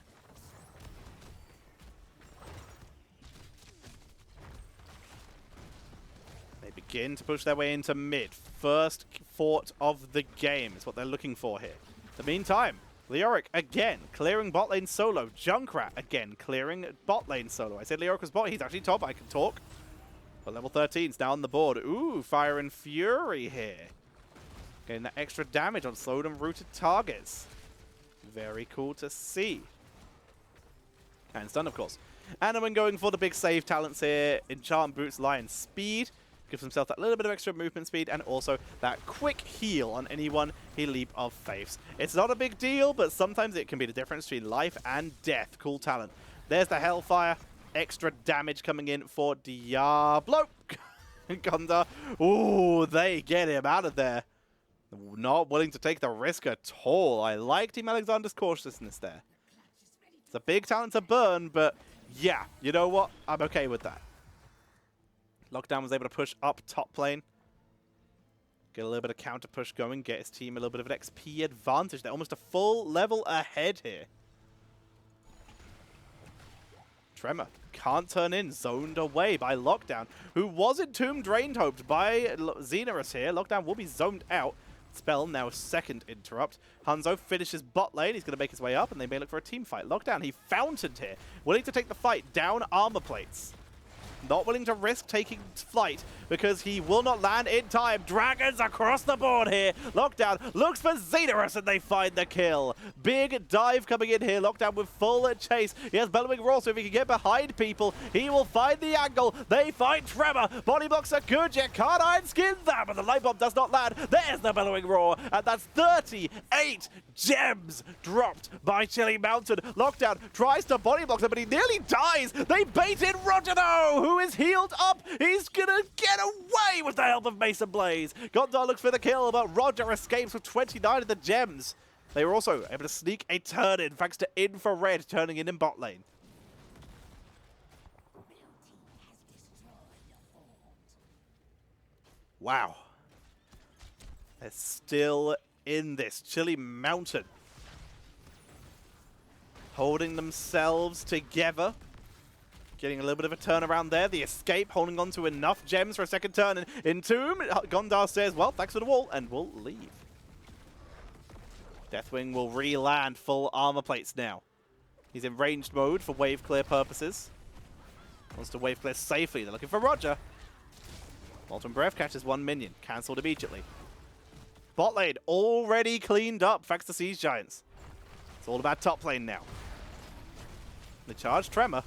Speaker 1: They begin to push their way into mid. First fort of the game is what they're looking for here. In the meantime, Leoric again clearing bot lane solo. Junkrat again clearing bot lane solo. I said Leoric was bot. He's actually top. I can talk. But level 13's now on the board. Ooh, Fire and Fury here. Getting that extra damage on slowed and rooted targets. Very cool to see. And stun, of course. Anduin going for the big save talents here. Enchant Boots, Lion Speed. Gives himself that little bit of extra movement speed and also that quick heal on anyone he Leap of Faiths. It's not a big deal, but sometimes it can be the difference between life and death. Cool talent. There's the Hellfire. Extra damage coming in for Diablo. Gondar. Ooh, they get him out of there. Not willing to take the risk at all. I like Team Alexander's cautiousness there. It's a big talent to burn, but yeah, you know what? I'm okay with that. Lockdown was able to push up top lane. Get a little bit of counter push going. Get his team a little bit of an XP advantage. They're almost a full level ahead here. Tremor can't turn in. Zoned away by Lockdown, who was entombed, drained, hoped by Xenorus here. Lockdown will be zoned out. Spell now second interrupt. Hanzo finishes bot lane. He's going to make his way up, and they may look for a team fight. Lockdown, he fountained here. Willing to take the fight down armor plates. Not willing to risk taking flight because he will not land in time. Dragons across the board here. Lockdown looks for Xenorus and they find the kill. Big dive coming in here. Lockdown with full chase. He has Bellowing Roar, so if he can get behind people, he will find the angle. They find Tremor. Body blocks are good. You can't iron skin that, but the light bomb does not land. There's the Bellowing Roar, and that's 38 gems dropped by Chilly Mountain. Lockdown tries to body block them, but he nearly dies. They bait in Roger, though, who is healed up. He's gonna get away with the help of Mason Blaze. Gondar looks for the kill, but Roger escapes with 29 of the gems. They were also able to sneak a turn in thanks to Infrared turning in bot lane. Wow. They're still in this. Chilly Mountain holding themselves together. Getting a little bit of a turnaround there. The escape holding on to enough gems for a second turn. And Entomb, Gondar says, well, thanks for the wall, and we'll leave. Deathwing will re-land full armor plates now. He's in ranged mode for wave clear purposes. Wants to wave clear safely. They're looking for Roger. Molten Breath catches one minion. Cancelled immediately. Bot lane already cleaned up thanks to Siege Giants. It's all about top lane now. The charge Tremor.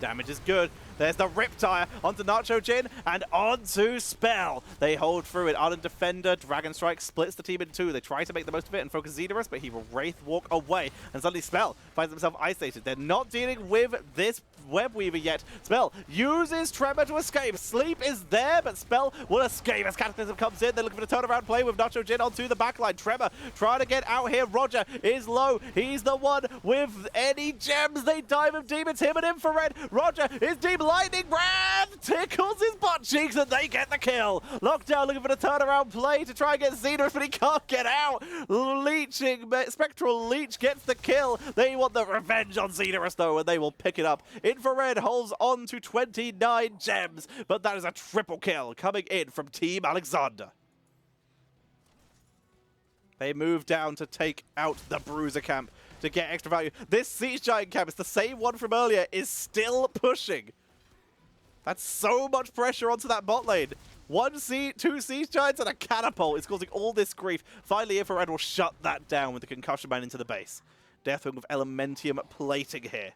Speaker 1: Damage is good. There's the Riptire onto Nacho Jin and onto Spell. They hold through it. Ardent Defender, Dragon Strike splits the team in two. They try to make the most of it and focus Xenorus, but he will Wraith Walk away. And suddenly Spell finds himself isolated. They're not dealing with this Web Weaver yet. Spell uses Tremor to escape. Sleep is there, but Spell will escape as Cataclysm comes in. They're looking for the turnaround play with Nacho Jin onto the backline. Tremor trying to get out here. Roger is low. He's the one with any gems. They dive him deep. It's him and Infrared. Roger is deep. Lightning Breath tickles his butt cheeks and they get the kill. Lockdown looking for the turnaround play to try and get Xenorus, but he can't get out. Leeching, Spectral Leech gets the kill. They want the revenge on Xenorus though, and they will pick it up. Infrared holds on to 29 gems, but that is a triple kill coming in from Team Alexander. They move down to take out the Bruiser camp to get extra value. This Siege Giant camp, it's the same one from earlier, is still pushing. That's so much pressure onto that bot lane. Two Siege Giants and a Catapult is causing all this grief. Finally, Infrared will shut that down with the Concussion Mine into the base. Deathwing with Elementium plating here,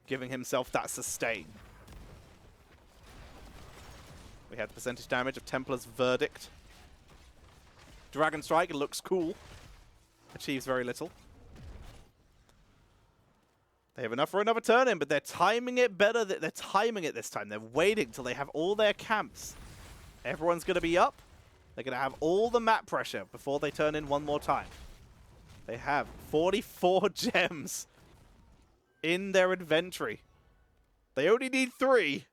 Speaker 1: giving himself that sustain. We have the percentage damage of Templar's Verdict. Dragon Strike, it looks cool. Achieves very little. They have enough for another turn in, but they're timing it better. They're timing it this time. They're waiting till they have all their camps. Everyone's going to be up. They're going to have all the map pressure before they turn in one more time. They have 44 gems in their inventory. They only need 3.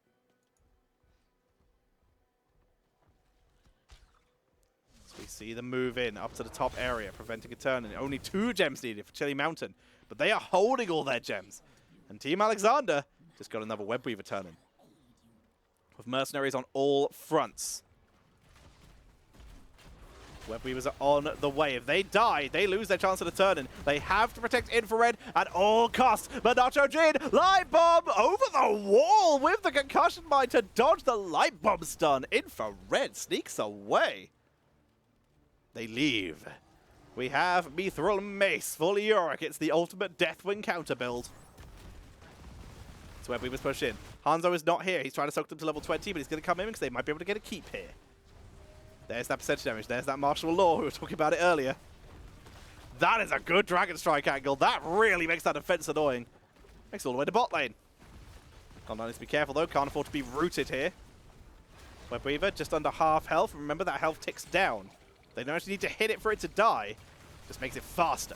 Speaker 1: So we see them move in up to the top area, preventing a turn in. Only 2 gems needed for Chili Mountain. But they are holding all their gems. And Team Alexander just got another Web Weaver turn in. With mercenaries on all fronts. Web Weavers are on the way. If they die, they lose their chance at a turn in. They have to protect Infrared at all costs. But Nacho Jin, Light Bomb over the wall with the Concussion Mine to dodge the Light Bomb stun. Infrared sneaks away. They leave. We have Mithril Mace for Leoric. It's the ultimate Deathwing counter build. So Web Weavers push in. Hanzo is not here. He's trying to soak them to level 20, but he's going to come in because they might be able to get a keep here. There's that percentage damage. There's that martial law. We were talking about it earlier. That is a good Dragon Strike angle. That really makes that defense annoying. Makes it all the way to bot lane. Gondor needs to be careful, though. Can't afford to be rooted here. Web Weaver just under half health. Remember, that health ticks down. They don't actually need to hit it for it to die. Just makes it faster.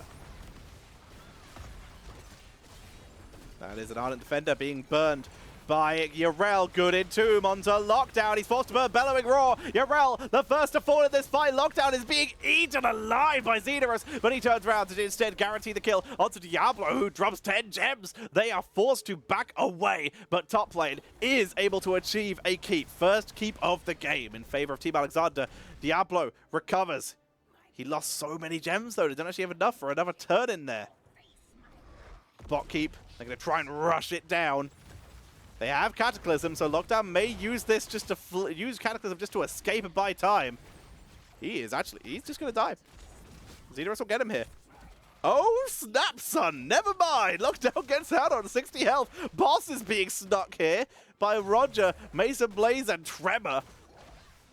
Speaker 1: That is an Ardent Defender being burned by Yrel. Good Entomb onto Lockdown. He's forced to burn Bellowing Roar. Yrel, the first to fall in this fight. Lockdown is being eaten alive by Xenorus, but he turns around to instead guarantee the kill onto Diablo, who drops 10 gems. They are forced to back away, but top lane is able to achieve a keep. First keep of the game in favor of Team Alexander. Diablo recovers. He lost so many gems, though. They don't actually have enough for another turn in there. Bot keep. They're going to try and rush it down. They have Cataclysm, so Lockdown may use this just to use Cataclysm just to escape and buy time. He's just going to die. Xenorus will get him here. Oh, snap, son. Never mind. Lockdown gets out on 60 health. Boss is being snuck here by Roger, Mason Blaze, and Tremor.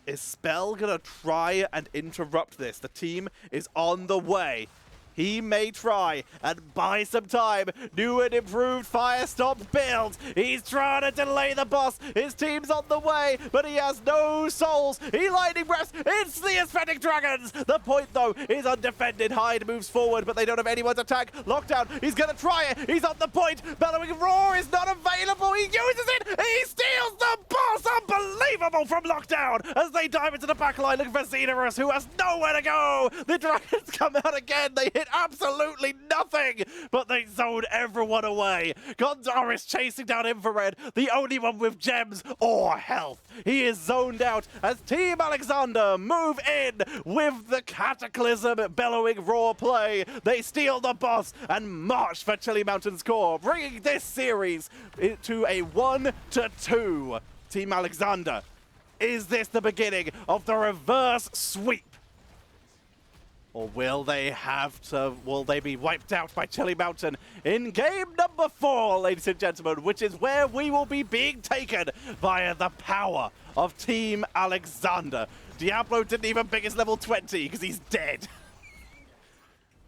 Speaker 1: Is Spell going to try and interrupt this? The team is on the way. He may try and buy some time. New and improved Firestorm build. He's trying to delay the boss. His team's on the way, but he has no souls. He lightning breaths. It's the Aesthetic Dragons. The point, though, is undefended. Hyde moves forward, but they don't have anyone to attack. Lockdown, he's going to try it. He's on the point. Bellowing Roar is not available. He uses it. He steals the boss. Unbelievable from Lockdown as they dive into the backline looking for Xenorus, who has nowhere to go. The Dragons come out again. They hit absolutely nothing, but they zone everyone away. Gondor is chasing down Infrared, the only one with gems or health. He is zoned out as Team Alexander move in with the Cataclysm Bellowing Roar play. They steal the boss and march for Chili Mountain's core, bringing this series to a 1-2. Team Alexander. Is this the beginning of the reverse sweep? Or will they will they be wiped out by Chili Mountain in game number 4, ladies and gentlemen, which is where we will be being taken via the power of Team Alexander. Diablo didn't even pick his level 20 because he's dead.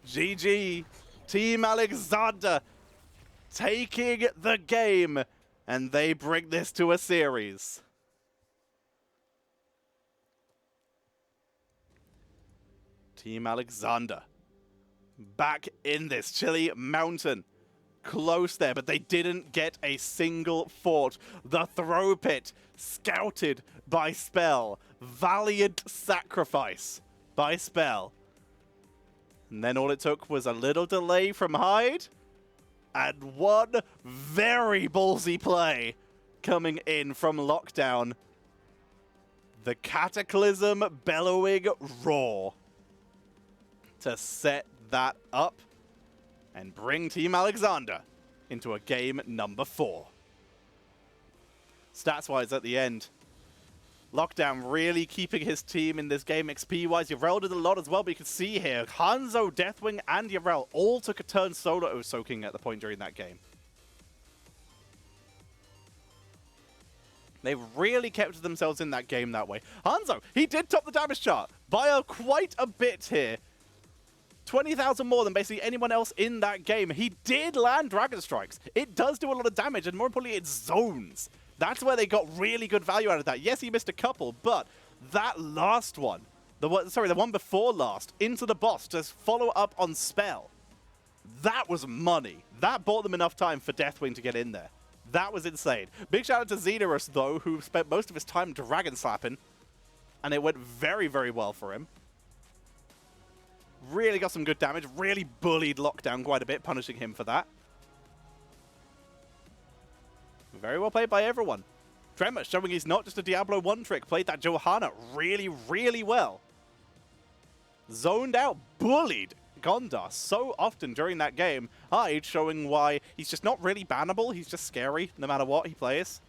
Speaker 1: GG, Team Alexander taking the game, and they bring this to a series. Team Alexander back in this. Chili Mountain close there, but they didn't get a single fort. The throw pit scouted by Spell. Valiant sacrifice by Spell. And then all it took was a little delay from Hyde and one very ballsy play coming in from Lockdown. The Cataclysm bellowing roar to set that up and bring Team Alexander into a game number 4. Stats-wise at the end, Lockdown really keeping his team in this game XP-wise. Yarel did a lot as well, but you can see here, Hanzo, Deathwing, and Yarel all took a turn solo soaking at the point during that game. They really kept themselves in that game that way. Hanzo, he did top the damage chart by quite a bit here. 20,000 more than basically anyone else in that game. He did land Dragon Strikes. It does do a lot of damage, and more importantly, it zones. That's where they got really good value out of that. Yes, he missed a couple, but that last one, the one before last, into the boss to follow up on Spell, that was money. That bought them enough time for Deathwing to get in there. That was insane. Big shout out to Xenorus, though, who spent most of his time Dragon Slapping, and it went very, very well for him. Really got some good damage, really bullied Lockdown quite a bit, punishing him for that. Very well played by everyone. Tremor showing he's not just a Diablo 1 trick, played that Johanna really, really well. Zoned out, bullied Gondar so often during that game. Hyde showing why he's just not really bannable, he's just scary no matter what he plays.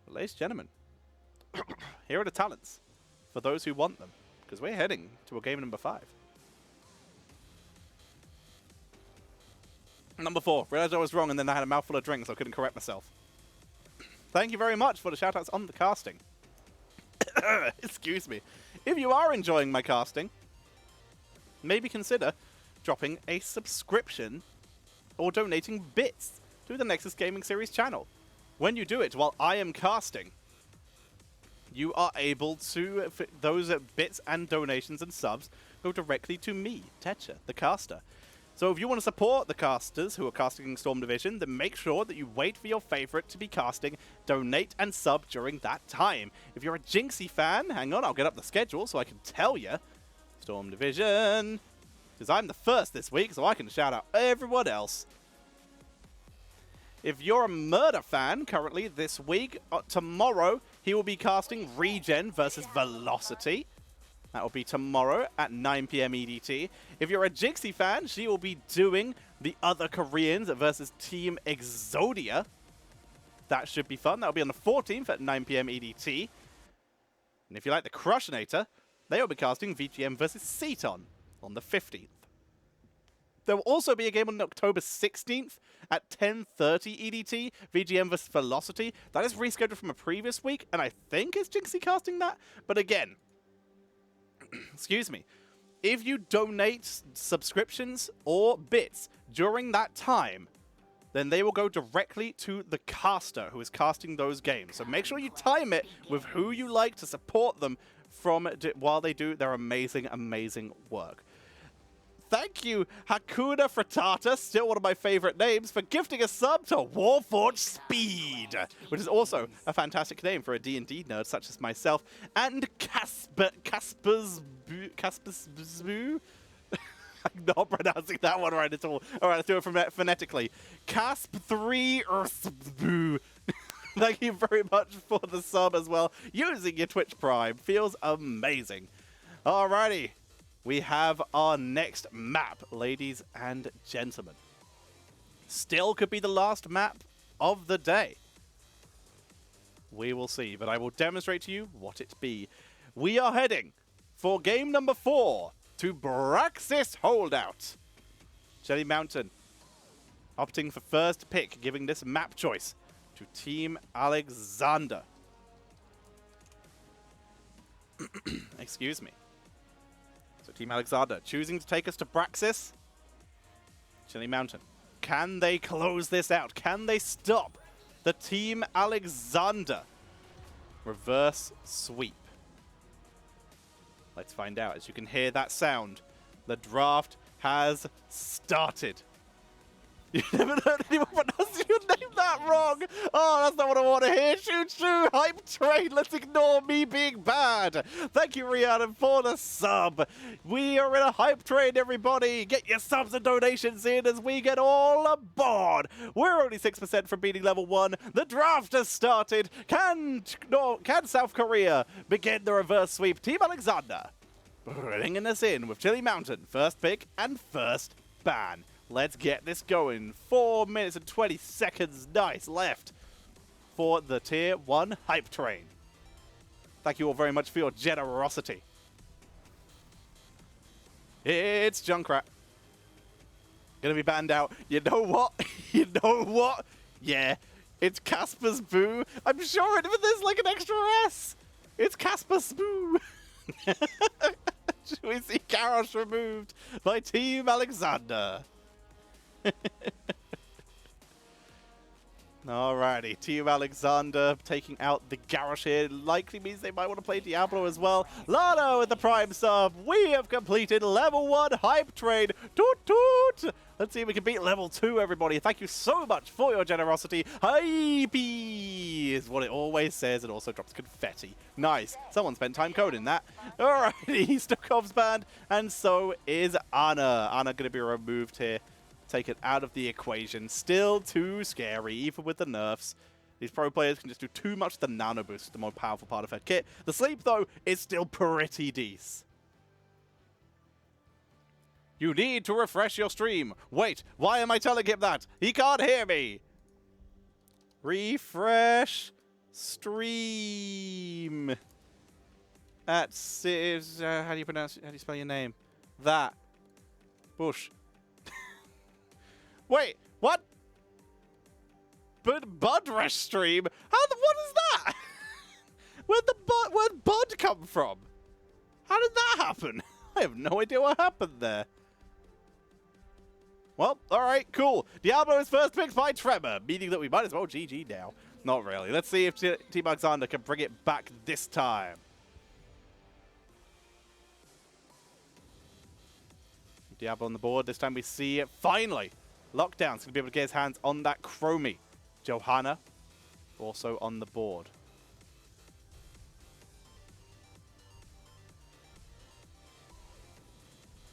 Speaker 1: But ladies and gentlemen, here are the talents for those who want them, because we're heading to a game number 5. Number 4. Realized I was wrong and then I had a mouthful of drink, so I couldn't correct myself. Thank you very much for the shoutouts on the casting. Excuse me. If you are enjoying my casting, maybe consider dropping a subscription or donating bits to the Nexus Gaming Series channel. When you do it while I am casting, you are able to, those bits and donations and subs go directly to me, Tetcher, the caster. So if you want to support the casters who are casting Storm Division, then make sure that you wait for your favorite to be casting, donate and sub during that time. If you're a Jinxie fan, hang on, I'll get up the schedule so I can tell you. Storm Division, because I'm the first this week, so I can shout out everyone else. If you're a Murder fan currently this week, tomorrow he will be casting Regen versus Velocity. That will be tomorrow at 9 PM EDT. If you're a Jixie fan, she will be doing the other Koreans versus Team Exodia. That should be fun. That will be on the 14th at 9 PM EDT. And if you like the Crushinator, they will be casting VGM versus Ceton on the 15th. There will also be a game on October 16th at 10:30 EDT, VGM versus Velocity. That is rescheduled from a previous week, and I think it's Jinxie casting that. But again, excuse me, if you donate subscriptions or bits during that time, then they will go directly to the caster who is casting those games. So make sure you time it with who you like to support them from while they do their amazing, amazing work. Thank you, Hakuna Frittata, still one of my favorite names, for gifting a sub to Warforged Speed, which is also a fantastic name for a D&D nerd such as myself, and Kaspersbu. I'm not pronouncing that one right at all. All right, let's do it phonetically. Casp3. Thank you very much for the sub as well. Using your Twitch Prime feels amazing. Alrighty. We have our next map, ladies and gentlemen. Still could be the last map of the day. We will see, but I will demonstrate to you what it be. We are heading for game number 4 to Braxis Holdout. Jelly Mountain opting for first pick, giving this map choice to Team Alexander. Excuse me. So Team Alexander choosing to take us to Braxis. Jelly Mountain. Can they close this out? Can they stop the Team Alexander reverse sweep? Let's find out. As you can hear that sound, the draft has started. You never heard anyone pronounce your name that wrong. Oh, that's not what I want to hear. Choo-choo, hype train. Let's ignore me being bad. Thank you, Rihanna, for the sub. We are in a hype train, everybody. Get your subs and donations in as we get all aboard. We're only 6% from beating level 1. The draft has started. Can South Korea begin the reverse sweep? Team Alexander bringing us in with Chili Mountain. First pick and first ban. Let's get this going. 4 minutes and 20 seconds. Nice left for the Tier 1 hype train. Thank you all very much for your generosity. It's Junkrat. Gonna be banned out. You know what? You know what? Yeah, it's Casper's Boo. I'm sure there's like an extra S. It's Casper's Boo. Should we see Garrosh removed by Team Alexander? Alrighty, Team Alexander taking out the Garrosh here. Likely means they might want to play Diablo as well. Lano with the Prime sub. We have completed level 1 hype trade. Toot toot! Let's see if we can beat level 2, everybody. Thank you so much for your generosity. Hypey is what it always says. It also drops confetti. Nice. Someone spent time coding that. Alrighty, Stokov's banned, and so is Anna. Anna going to be removed here. Taken out of the equation. Still too scary, even with the nerfs. These pro players can just do too much. The nano boost, the more powerful part of her kit. The sleep, though, is still pretty decent. You need to refresh your stream. Wait, why am I telling him that? He can't hear me. Refresh stream. That's how do you pronounce it? How do you spell your name? That. Bush. Wait, what? Budrush stream? What is that? Where'd Bud come from? How did that happen? I have no idea what happened there. Well, alright, cool. Diablo is first picked by Tremor, meaning that we might as well GG now. Not really. Let's see if Team Alexander can bring it back this time. Diablo on the board. This time we see it finally. Lockdown's going to be able to get his hands on that Chromie. Johanna also on the board.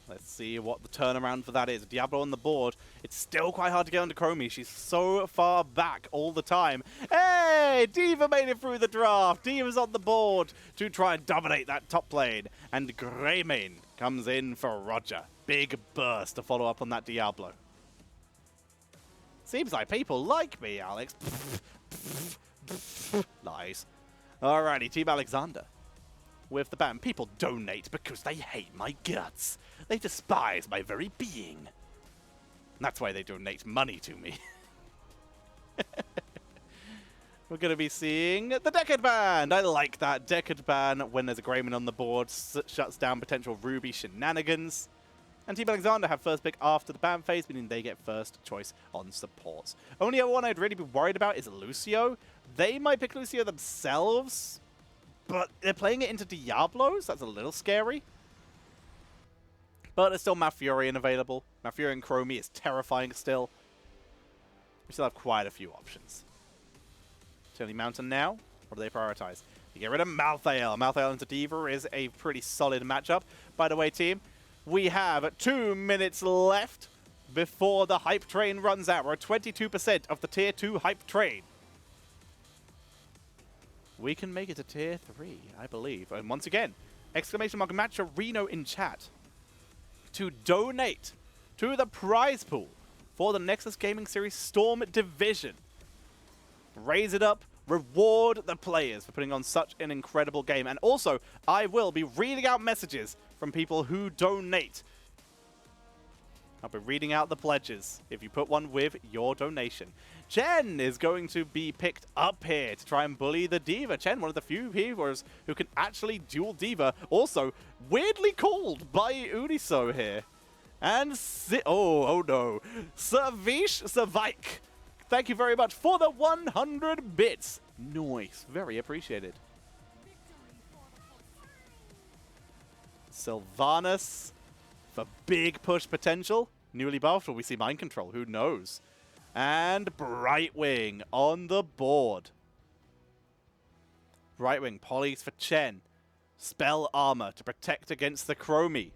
Speaker 1: Let's see what the turnaround for that is. Diablo on the board. It's still quite hard to get onto Chromie. She's so far back all the time. Hey! Diva made it through the draft. Diva's on the board to try and dominate that top lane. And Greymane comes in for Roger. Big burst to follow up on that Diablo. Seems like people like me, Alex. Lies. Alrighty, Team Alexander. With the ban, people donate because they hate my guts. They despise my very being. And that's why they donate money to me. We're going to be seeing the Decade Ban. I like that. Decade Ban, when there's a Greymane on the board, shuts down potential Ruby shenanigans. And Team Alexander have first pick after the ban phase, meaning they get first choice on supports. Only other one I'd really be worried about is Lucio. They might pick Lucio themselves, but they're playing it into Diablos. That's a little scary. But there's still Malfurion available. Malfurion Chromie is terrifying still. We still have quite a few options. Chili Mountain now. What do they prioritize? They get rid of Malthael. Malthael into Diva is a pretty solid matchup. By the way, team, we have 2 minutes left before the hype train runs out. We're at 22% of the tier 2 hype train. We can make it to tier 3, I believe. And once again, exclamation mark Matcherino in chat to donate to the prize pool for the Nexus Gaming Series Storm Division. Raise it up Reward the players for putting on such an incredible game. And also, I will be reading out messages from people who donate. I'll be reading out the pledges if you put one with your donation. Chen is going to be picked up here to try and bully the D.Va. Chen, one of the few heroes who can actually duel D.Va. Also, weirdly called by Uniso here. And oh no, Servish Savike. Thank you very much for the 100 bits. Nice, very appreciated. Sylvanas for big push potential. Newly buffed, will we see Mind Control? Who knows? And Brightwing on the board. Brightwing, polys for Chen. Spell armor to protect against the Chromie.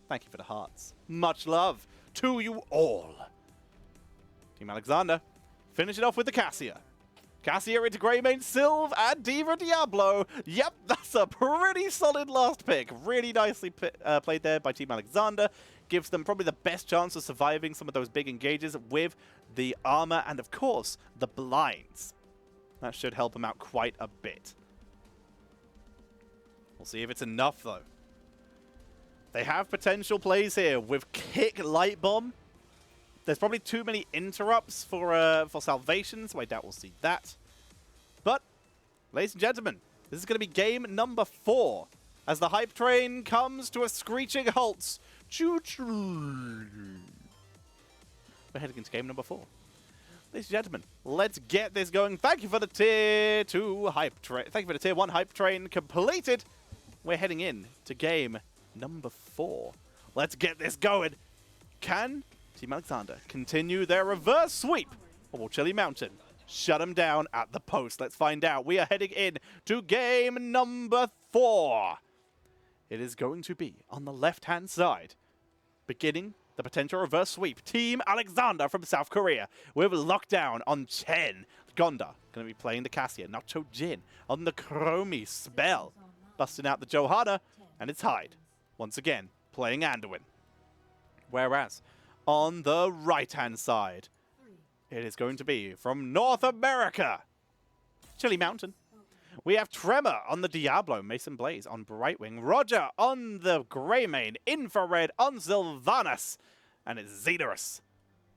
Speaker 1: Thank you for the hearts. Much love to you all. Team Alexander, finish it off with the Cassia. Cassia into Greymane, Sylve, and D.Va Diablo. Yep, that's a pretty solid last pick. Really nicely played there by Team Alexander. Gives them probably the best chance of surviving some of those big engages with the armor and, of course, the blinds. That should help them out quite a bit. We'll see if it's enough, though. They have potential plays here with Kick Light Bomb. There's probably too many interrupts for Salvation, so I doubt we'll see that. But, ladies and gentlemen, this is going to be game number 4 as the hype train comes to a screeching halt. Choo-choo. We're heading into game number 4. Ladies and gentlemen, let's get this going. Thank you for the tier 2 hype train. Thank you for the tier 1 hype train completed. We're heading in to game number 4. Let's get this going. Can Team Alexander continue their reverse sweep, or will Chili Mountain shut them down at the post? Let's find out. We are heading in to game number 4. It is going to be on the left-hand side, beginning the potential reverse sweep. Team Alexander from South Korea with lockdown on Chen. Gonda going to be playing the Cassia. Nacho Jin on the Chromie spell. Busting out the Johanna, and it's Hyde. Once again, playing Anduin. Whereas, on the right-hand side, it is going to be from North America, Chili Mountain. We have Tremor on the Diablo, Mason Blaze on Brightwing, Roger on the Greymane, Infrared on Sylvanas, and it's Xenorus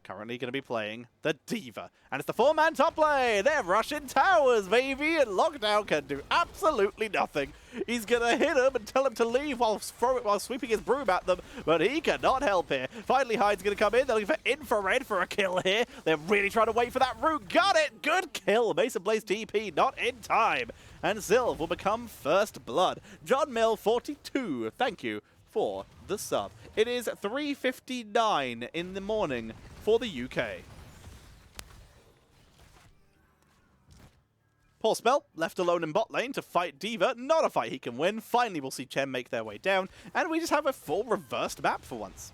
Speaker 1: currently going to be playing the D.Va. And it's the 4-man top lane. They're rushing towers, baby, and Lockdown can do absolutely nothing. He's going to hit him and tell him to leave while sweeping his broom at them, but he cannot help here. Finally, Hyde's going to come in. They're looking for Infrared for a kill here. They're really trying to wait for that root. Got it! Good kill. Mason Blaze TP, not in time. And Sylve will become first blood. John Mill, 42. Thank you for the sub. It is 3:59 in the morning for the UK. Poor Spell, left alone in bot lane to fight D.Va. Not a fight he can win. Finally, we'll see Chen make their way down. And we just have a full reversed map for once.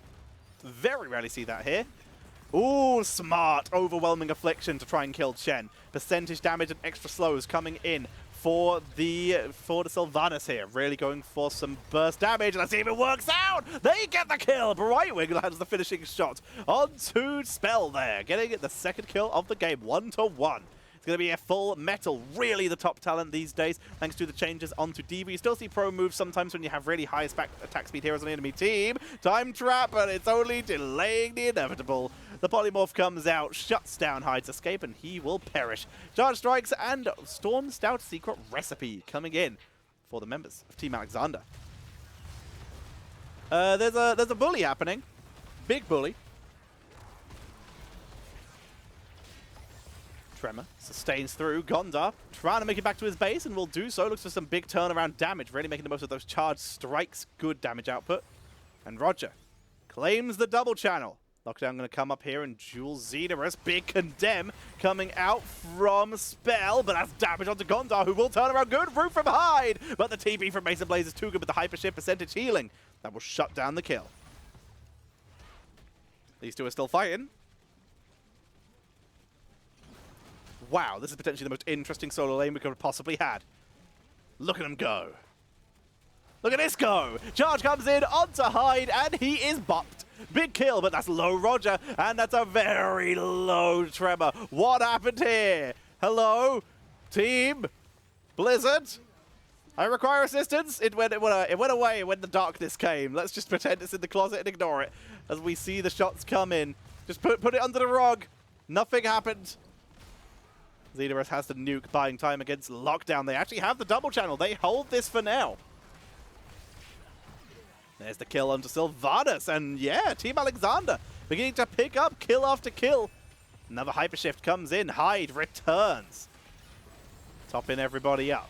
Speaker 1: Very rarely see that here. Ooh, smart. Overwhelming Affliction to try and kill Chen. Percentage damage and extra slows coming in for the Sylvanas here. Really going for some burst damage. Let's see if it works out. They get the kill. Brightwing lands the finishing shot onto Spell there. Getting the second kill of the game. 1-1. It's going to be a full metal. Really the top talent these days. Thanks to the changes onto D.Va. You still see pro moves sometimes when you have really high attack speed heroes on the enemy team. Time trap, but it's only delaying the inevitable. The polymorph comes out, shuts down Hyde's escape, and he will perish. Charge strikes and Storm Stout secret recipe coming in for the members of Team Alexander. There's a bully happening. Big bully. Tremor sustains through. Gondar trying to make it back to his base and will do so. Looks for some big turnaround damage. Really making the most of those charged strikes. Good damage output. And Roger claims the double channel. Lockdown going to come up here and duel Xenorus. Big condemn coming out from Spell, but that's damage onto Gondar, who will turn around. Good root from Hyde, but the TP from Mason Blaze is too good with the hyper shift percentage healing. That will shut down the kill. These two are still fighting. Wow, this is potentially the most interesting solo lane we could have possibly had. Look at him go. Look at this go. Charge comes in onto Hyde, and he is bopped. Big kill, but that's low Roger, and that's a very low Tremor. What happened here? Hello? Team? Blizzard? I require assistance. It went away when the darkness came. Let's just pretend it's in the closet and ignore it as we see the shots come in. Just put it under the rug. Nothing happened. Xenorus has the nuke, buying time against Lockdown. They actually have the double channel. They hold this for now. There's the kill onto Sylvanas. And yeah, Team Alexander beginning to pick up kill after kill. Another hyper shift comes in. Hyde returns. Topping everybody up.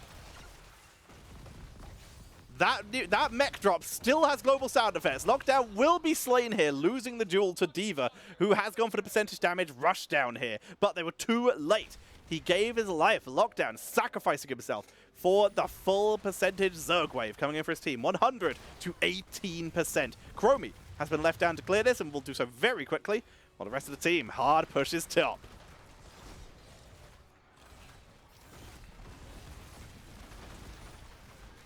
Speaker 1: That mech drop still has global sound effects. Lockdown will be slain here, losing the duel to D.Va, who has gone for the percentage damage rush down here. But they were too late. He gave his life, Lockdown, sacrificing himself for the full percentage Zerg wave coming in for his team. 100 to 18%. Chromie has been left down to clear this and will do so very quickly, while the rest of the team hard pushes top.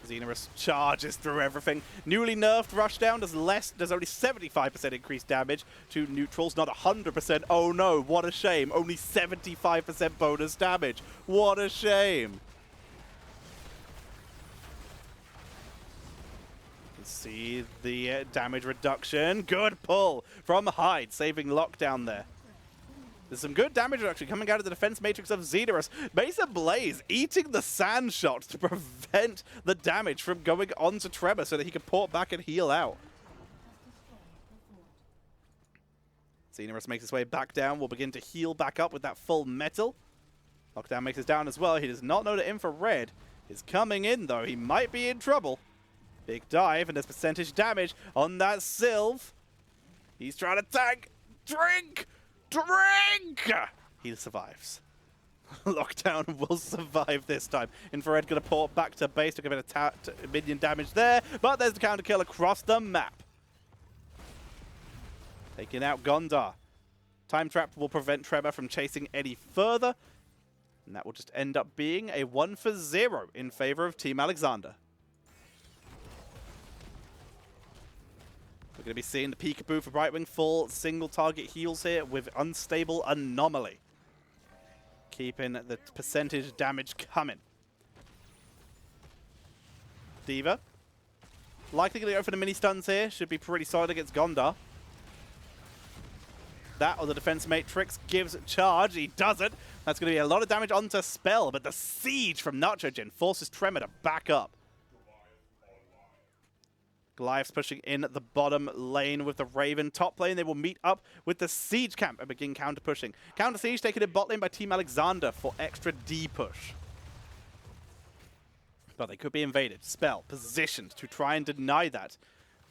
Speaker 1: Xenorus charges through everything. Newly nerfed Rushdown does only 75% increased damage to neutrals, not 100%. Oh no, what a shame. Only 75% bonus damage. What a shame. You can see the damage reduction. Good pull from Hyde, saving Lockdown there. There's some good damage reduction coming out of the defense matrix of Xenorus. Mesa Blaze eating the sand shot to prevent the damage from going onto Tremor so that he can port back and heal out. Xenorus makes his way back down. Will begin to heal back up with that full metal. Lockdown makes his down as well. He does not know that Infrared is coming in, though. He might be in trouble. Big dive, and there's percentage damage on that Sylv. He's trying to tank. Drink! Drink! He survives. Lockdown will survive this time. Infrared going to port back to base to give it a minion damage there, but there's the counter kill across the map. Taking out Gondar. Time Trap will prevent Tremor from chasing any further, and that will just end up being a 1-for-0 in favor of Team Alexander. We're going to be seeing the peekaboo for Brightwing, full single target heals here with Unstable Anomaly. Keeping the percentage damage coming. D.Va. Likely going to go for the mini stuns here. Should be pretty solid against Gondar. That or the defense matrix gives charge. He doesn't. That's going to be a lot of damage onto Spell, but the siege from Nitrogen forces Tremor to back up. Goliath's pushing in the bottom lane with the Raven. Top lane, they will meet up with the Siege camp and begin counter-pushing. Counter-Siege taken in bot lane by Team Alexander for extra D-push. But they could be invaded. Spell, positioned to try and deny that.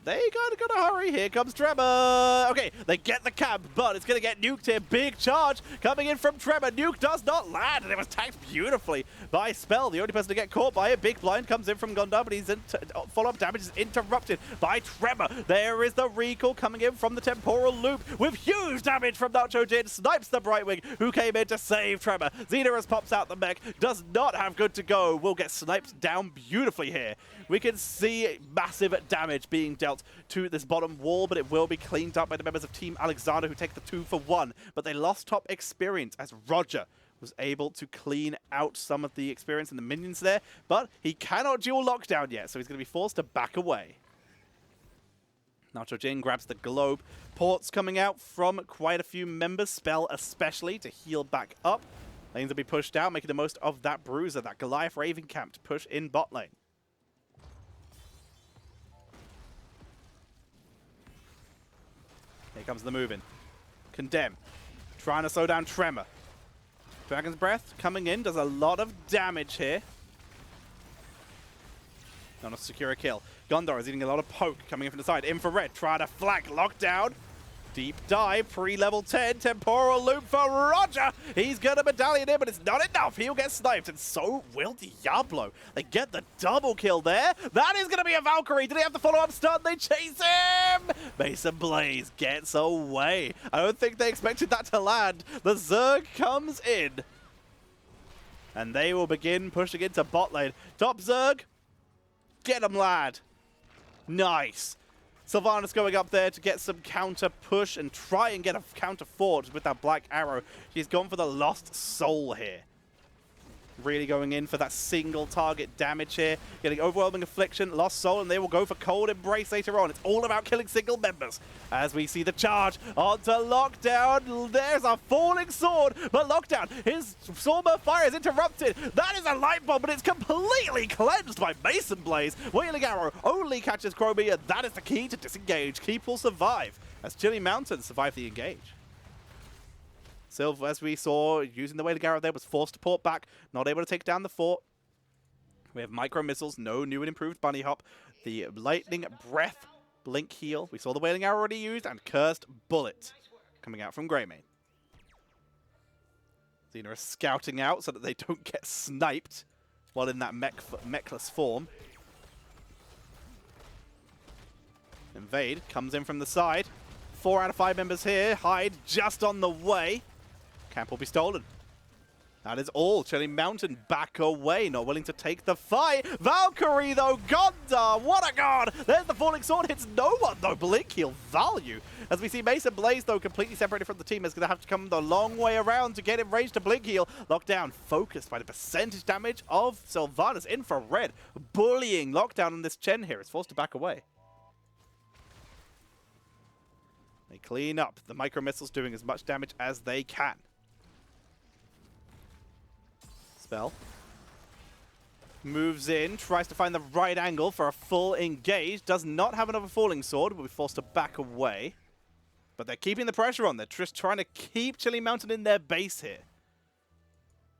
Speaker 1: They gotta hurry. Here comes Tremor. Okay, they get the camp, but it's gonna get nuked here. Big charge coming in from Tremor. Nuke does not land, and it was tanked beautifully by Spell. The only person to get caught by it. Big blind comes in from Gondar, but his follow-up damage is interrupted by Tremor. There is the recall coming in from the temporal loop with huge damage from Nacho Jin. Snipes the Brightwing, who came in to save Tremor. Xenorus pops out the mech. Does not have good to go. Will get sniped down beautifully here. We can see massive damage being dealt to this bottom wall, but it will be cleaned up by the members of Team Alexander, who take the 2-for-1. But they lost top experience as Roger was able to clean out some of the experience and the minions there, but he cannot dual Lockdown yet, so he's going to be forced to back away. Nacho Jin grabs the globe. Ports coming out from quite a few members, Spell especially, to heal back up. Lanes will be pushed out, making the most of that bruiser, that Goliath Raven camp to push in bot lane. Here comes the move-in. Condemn. Trying to slow down Tremor. Dragon's Breath coming in. Does a lot of damage here. Not enough to secure a kill. Gondar is eating a lot of poke coming in from the side. Infrared trying to flank. Lockdown. Deep dive. Pre-level 10. Temporal loop for Roger. He's got a medallion in, but it's not enough. He'll get sniped, and so will Diablo. They get the double kill there. That is going to be a Valkyrie. Do they have the follow-up stun? They chase him. Mesa Blaze gets away. I don't think they expected that to land. The Zerg comes in, and they will begin pushing into bot lane. Top Zerg. Get him, lad. Nice. Sylvanas going up there to get some counter push and try and get a counter forge with that Black Arrow. She's gone for the Lost Soul here. Really going in for that single target damage here. Getting Overwhelming Affliction, Lost Soul, and they will go for Cold Embrace later on. It's all about killing single members. As we see the charge onto Lockdown. There's a falling sword, but Lockdown, his Stormer fire is interrupted. That is a light bomb, but it's completely cleansed by Mason Blaze. Wailing Arrow only catches Chromie, and that is the key to disengage. Keep will survive as Chilly Mountain survive the engage. Sylv, as we saw, using the Wailing Arrow there, was forced to port back, not able to take down the fort. We have micro missiles, no new and improved bunny hop. The Lightning Breath blink heal. We saw the Wailing Arrow already used, and Cursed Bullet coming out from Greymane. Xena is scouting out so that they don't get sniped while in that mechless form. Invade comes in from the side. 4 out of 5 members here. Hyde just on the way. Camp will be stolen. That is all. Chilly Mountain back away, not willing to take the fight. Valkyrie, though, Gondar, what a god! There's the Falling Sword, hits no one, though. Blink heal value. As we see Mason Blaze, though, completely separated from the team, is going to have to come the long way around to get in range to blink heal. Lockdown, focused by the percentage damage of Sylvanas. Infrared, bullying Lockdown on this Chen here. It's forced to back away. They clean up. The micro missiles doing as much damage as they can. Spell. Moves in, tries to find the right angle for a full engage. Does not have another falling sword, will be forced to back away. But they're keeping the pressure on. They're just trying to keep Chilly Mountain in their base here.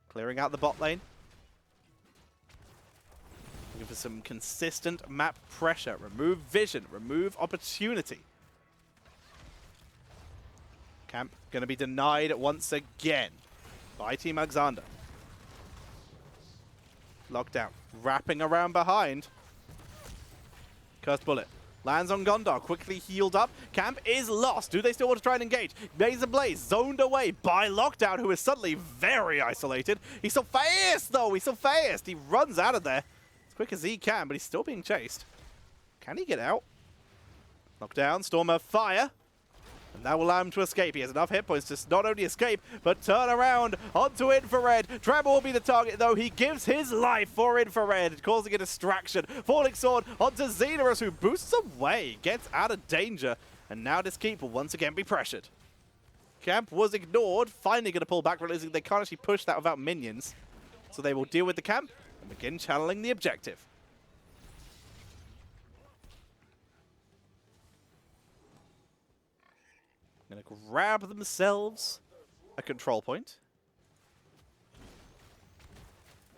Speaker 1: Clearing out the bot lane. Looking for some consistent map pressure. Remove vision, remove opportunity. Camp going to be denied once again by Team Alexander. Lockdown, wrapping around behind. Cursed Bullet lands on Gondar, quickly healed up. Camp is lost. Do they still want to try and engage? Mason Blaze zoned away by Lockdown, who is suddenly very isolated. He's so fast, though. He's so fast. He runs out of there as quick as he can, but he's still being chased. Can he get out? Lockdown, Stormer fire. And that will allow him to escape. He has enough hit points to not only escape, but turn around onto Infrared. Tremor will be the target, though. He gives his life for Infrared, causing a distraction. Falling Sword onto Xena, who boosts away, gets out of danger. And now this keep will once again be pressured. Camp was ignored, finally going to pull back, realizing they can't actually push that without minions. So they will deal with the camp and begin channeling the objective. Going to grab themselves a control point.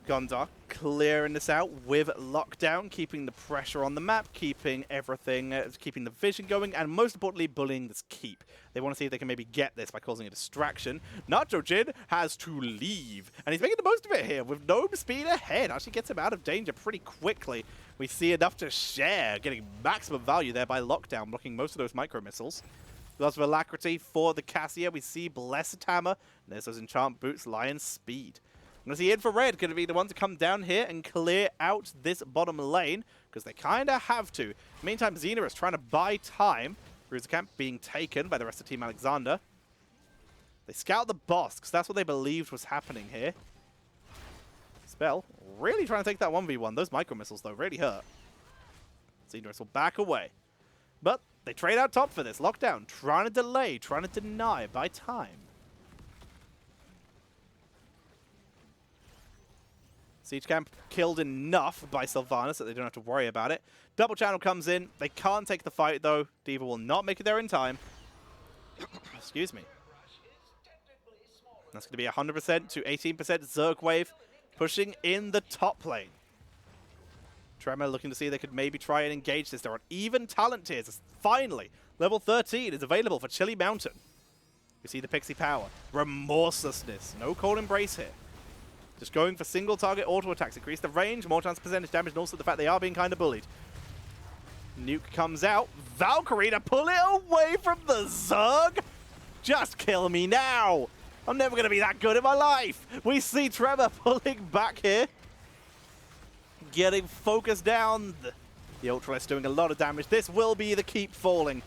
Speaker 1: Gondar clearing this out with Lockdown, keeping the pressure on the map, keeping everything, keeping the vision going, and most importantly, bullying this keep. They want to see if they can maybe get this by causing a distraction. Nacho Jin has to leave, and he's making the most of it here with Gnome speed ahead. Actually gets him out of danger pretty quickly. We see enough to share, getting maximum value there by Lockdown, blocking most of those micro missiles. Lots of alacrity for the Cassia. We see Blessed Hammer. There's those enchant boots, Lion Speed. I'm going to see Infrared going to be the one to come down here and clear out this bottom lane, because they kind of have to. Meantime, Xena is trying to buy time. Bruiser Camp being taken by the rest of Team Alexander. They scout the boss, because that's what they believed was happening here. Spell really trying to take that 1v1. Those micro missiles, though, really hurt. Xena will back away. But they trade out top for this. Lockdown, trying to delay, trying to deny by time. Siege Camp killed enough by Sylvanas that they don't have to worry about it. Double Channel comes in. They can't take the fight, though. D.Va will not make it there in time. Excuse me. That's going to be 100% to 18% Zerg Wave, pushing in the top lane. Tremor looking to see if they could maybe try and engage this. There are even talent tiers. Finally, level 13 is available for Chilly Mountain. You see the Pixie Power. Remorselessness. No Cold Embrace here. Just going for single target auto attacks. Increase the range, more chance percentage damage, and also the fact they are being kind of bullied. Nuke comes out. Valkyrie to pull it away from the Zerg. Just kill me now. I'm never going to be that good in my life. We see Tremor pulling back here. Getting focused down. The Ultralisk doing a lot of damage. This will be the keep falling.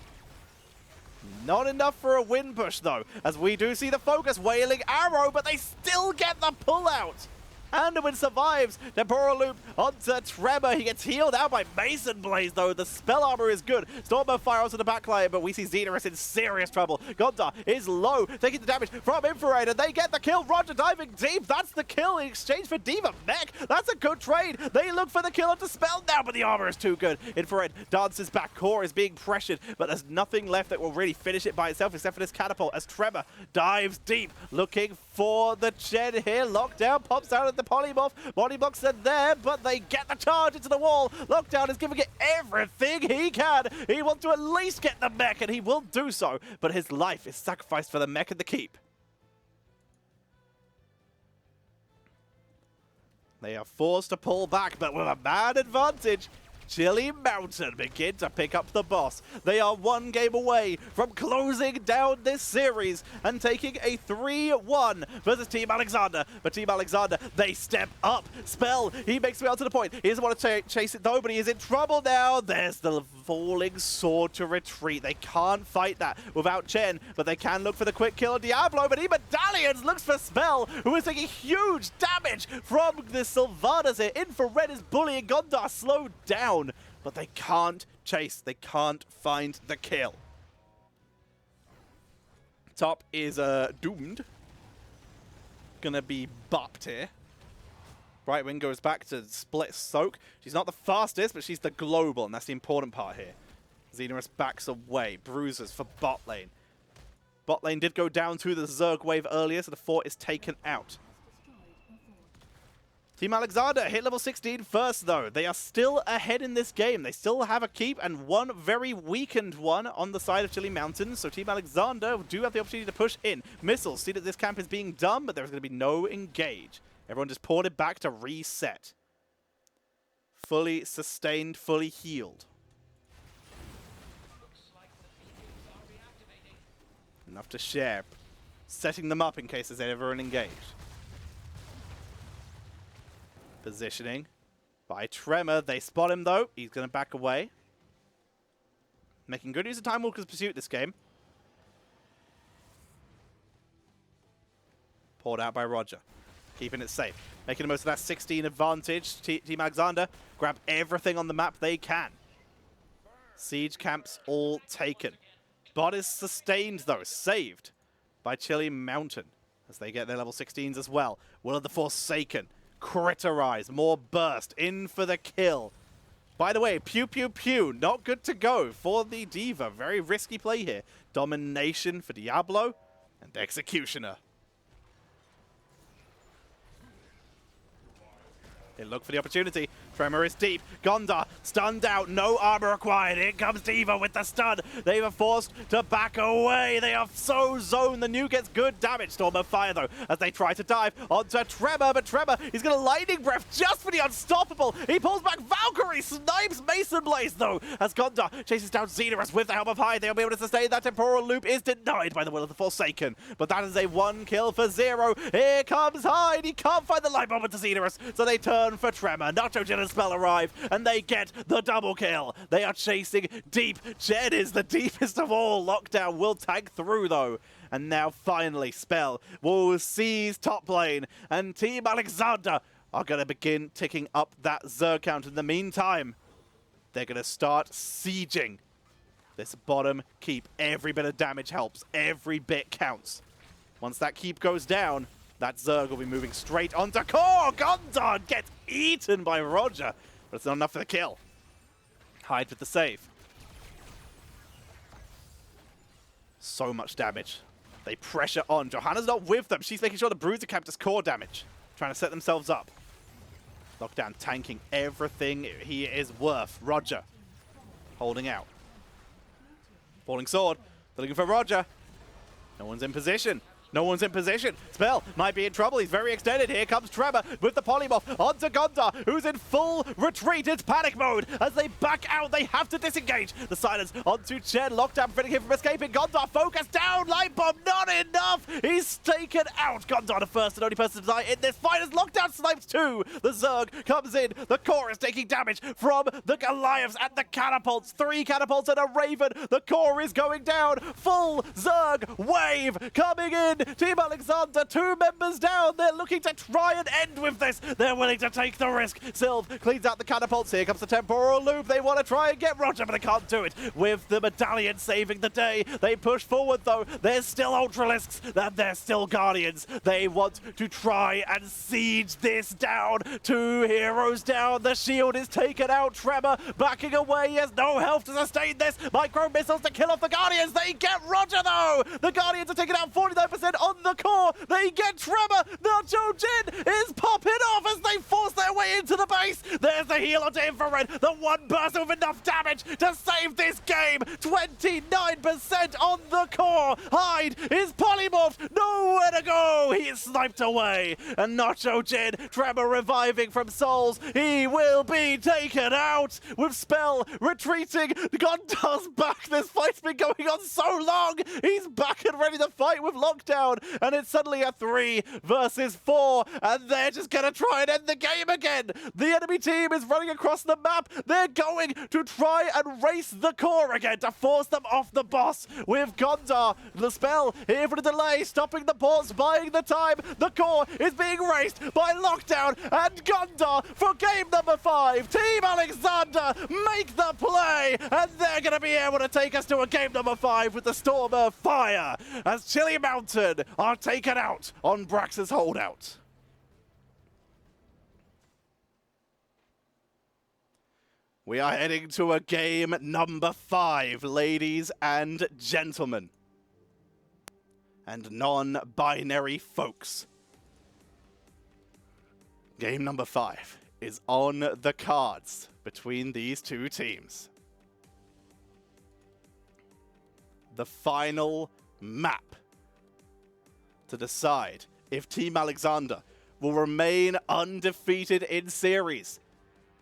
Speaker 1: Not enough for a win push, though, as we do see the focus wailing arrow, but they still get the pull out. Anduin survives. Temporal Loop onto Tremor. He gets healed out by Mason Blaze, though. The spell armor is good. Stormbow fire onto the backline, but we see Xenorus in serious trouble. Gondar is low, taking the damage from Infrared, and they get the kill. Roger diving deep. That's the kill in exchange for Diva Mech. That's a good trade. They look for the kill onto Spell now, but the armor is too good. Infrared dances back. Core is being pressured, but there's nothing left that will really finish it by itself except for this catapult as Tremor dives deep, looking for the Chen here. Lockdown pops out of the polymorph. Body blocks are there, but they get the charge into the wall. Lockdown is giving it everything he can. He wants to at least get the mech, and he will do so, but his life is sacrificed for the mech and the keep. They are forced to pull back, but with a man advantage, Chili Mountain begin to pick up the boss. They are one game away from closing down this series and taking a 3-1 versus Team Alexander. But Team Alexander, they step up. Spell, he makes me out to the point. He doesn't want to chase it though, but he is in trouble now. There's the falling sword to retreat. They can't fight that without Chen, but they can look for the quick kill on Diablo. But he Medallions looks for Spell, who is taking huge damage from the Sylvanas here. Infrared is bullying Gondar slowed down. But they can't chase. They can't find the kill. Top is doomed. Gonna be bopped here. Brightwing goes back to split soak. She's not the fastest, but she's the global, and that's the important part here. Xenorus backs away. Bruisers for bot lane. Bot lane did go down to the Zerg wave earlier, so the fort is taken out. Team Alexander hit level 16 first, though. They are still ahead in this game. They still have a keep and one very weakened one on the side of Chili Mountain. So Team Alexander do have the opportunity to push in. Missiles see that this camp is being done, but there's going to be no engage. Everyone just ported back to reset. Fully sustained, fully healed. Enough to share. Setting them up in case there's ever an engage. Positioning by Tremor. They spot him, though. He's going to back away. Making good use of Time Walker's Pursuit this game. Poured out by Roger. Keeping it safe. Making the most of that 16 advantage. Team Alexander grab everything on the map they can. Siege camps all taken. Bot is sustained, though. Saved by Chili Mountain as they get their level 16s as well. Will of the Forsaken. Critterize, more burst, in for the kill. By the way, pew pew pew, not good to go for the Diva. Very risky play here. Domination for Diablo and Executioner. They look for the opportunity. Tremor is deep. Gondar stunned out. No armor required. Here comes Diva with the stun. They were forced to back away. They are so zoned. The new gets good damage. Storm of Fire, though, as they try to dive onto Tremor. But Tremor, he's got a Lightning Breath just for the unstoppable. He pulls back Valkyrie. Snipes Mason Blaze, though, as Gondar chases down Xenorus with the Helm of High. They'll be able to sustain that. Temporal Loop is denied by the Will of the Forsaken. But that is a 1 kill for 0. Here comes Hyde. He can't find the light bomb into Xenorus, so they turn for Tremor. Nacho Jin and Spell arrive, and they get the double kill. They are chasing deep. Jed is the deepest of all. Lockdown will tag through, though. And now, finally, Spell will seize top lane, and Team Alexander are going to begin ticking up that Zerg count. In the meantime, they're going to start sieging this bottom keep. Every bit of damage helps. Every bit counts. Once that keep goes down, that Zerg will be moving straight onto core. Gondar gets eaten by Roger, but it's not enough for the kill. Hyde with the save. So much damage. They pressure on. Johanna's not with them. She's making sure the Bruiser camp does core damage. Trying to set themselves up. Lockdown tanking everything he is worth. Roger holding out. Falling sword. They're looking for Roger. No one's in position. No one's in position. Spell might be in trouble. He's very extended. Here comes Tremor with the polymorph onto Gondar, who's in full retreat. It's panic mode. As they back out, they have to disengage. The silence onto Chen. Lockdown preventing him from escaping. Gondar focused down. Light bomb not enough. He's taken out. Gondar, the first and only person to die in this fight, as Lockdown snipes too. The Zerg comes in. The core is taking damage from the Goliaths and the catapults. 3 catapults and a Raven. The core is going down. Full Zerg wave coming in. Team Alexander, 2 members down. They're looking to try and end with this. They're willing to take the risk. Sylve cleans out the catapults. Here comes the temporal loop. They want to try and get Roger, but they can't do it. With the medallion saving the day, they push forward though. There's still Ultralisks and there's still Guardians. They want to try and siege this down. 2 heroes down. The shield is taken out. Tremor backing away. He has no health to sustain this. Micro missiles to kill off the Guardians. They get Roger though. The Guardians are taking out 49% on the core. They get Tremor. Nacho Jin is popping off as they force their way into the base. There's the heal onto Infrared. The one burst with enough damage to save this game. 29% on the core. Hyde is polymorphed. Nowhere to go. He is sniped away. And Nacho Jin, Tremor reviving from souls. He will be taken out with Spell retreating. Gondar's back. This fight's been going on so long. He's back and ready to fight with Lockdown. And it's suddenly a 3 versus 4. And they're just going to try and end the game again. The enemy team is running across the map. They're going to try and race the core again to force them off the boss with Gondar. The Spell here for the delay, stopping the ports, buying the time. The core is being raced by Lockdown and Gondar for game number 5. Team Alexander make the play, and they're going to be able to take us to a game number 5 with the Storm of Fire as Chili Mountain are taken out on Brax's holdout. We are heading to a game number 5, ladies and gentlemen. And non-binary folks. Game number 5 is on the cards between these 2 teams. The final map to decide if Team Alexander will remain undefeated in series,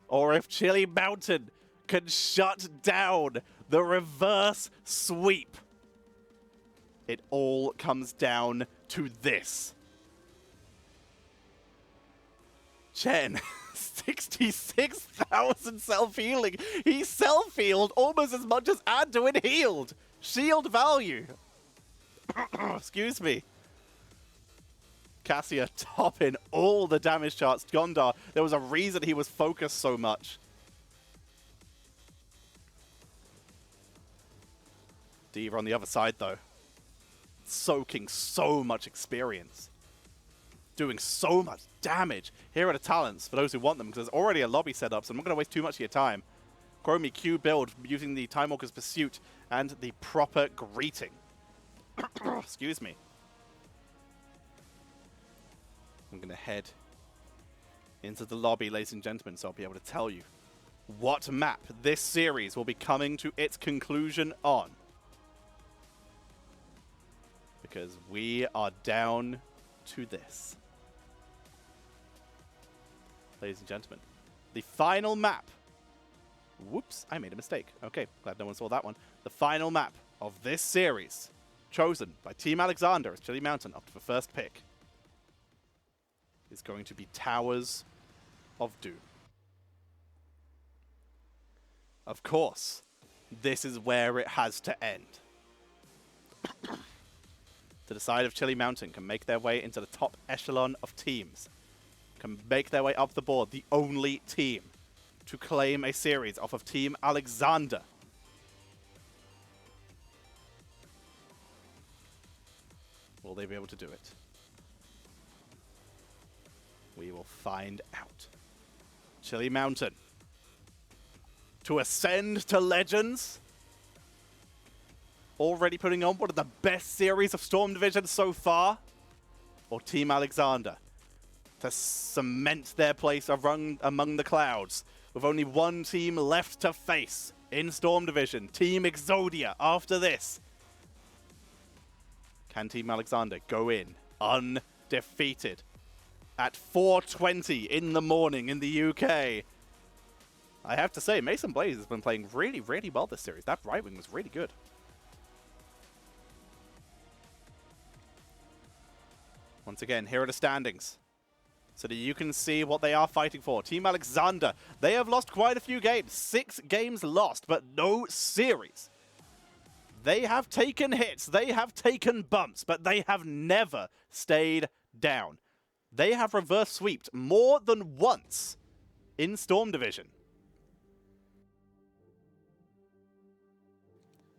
Speaker 1: or if Chili Mountain can shut down the reverse sweep. It all comes down to this. Chen, 66,000 self-healing. He self-healed almost as much as Anduin healed. Shield value. Excuse me. Cassia topping all the damage charts. Gondar, there was a reason he was focused so much. D.Va on the other side, though. Soaking so much experience. Doing so much damage. Here are the talents for those who want them, because there's already a lobby set up, so I'm not going to waste too much of your time. Chromie Q build using the Time Walker's Pursuit and the proper greeting. Excuse me. I'm going to head into the lobby, ladies and gentlemen, so I'll be able to tell you what map this series will be coming to its conclusion on. Because we are down to this. Ladies and gentlemen, the final map. Whoops, I made a mistake. Okay, glad no one saw that one. The final map of this series, chosen by Team Alexander as Chili Mountain up to the first pick, is going to be Towers of Doom. Of course, this is where it has to end. To decide if Chili Mountain can make their way into the top echelon of teams, can make their way up the board, the only team to claim a series off of Team Alexander. Will they be able to do it? We will find out. Chili Mountain to ascend to Legends. Already putting on one of the best series of Storm Division so far. Or Team Alexander to cement their place among the clouds with only one team left to face in Storm Division. Team Exodia after this. Can Team Alexander go in undefeated at 4:20 in the morning in the UK? I have to say, Mason Blaze has been playing really, really well this series. That right wing was really good. Once again, here are the standings, so that you can see what they are fighting for. Team Alexander, they have lost quite a few games. 6 games lost, but no series. They have taken hits, they have taken bumps, but they have never stayed down. They have reverse sweeped more than once in Storm Division.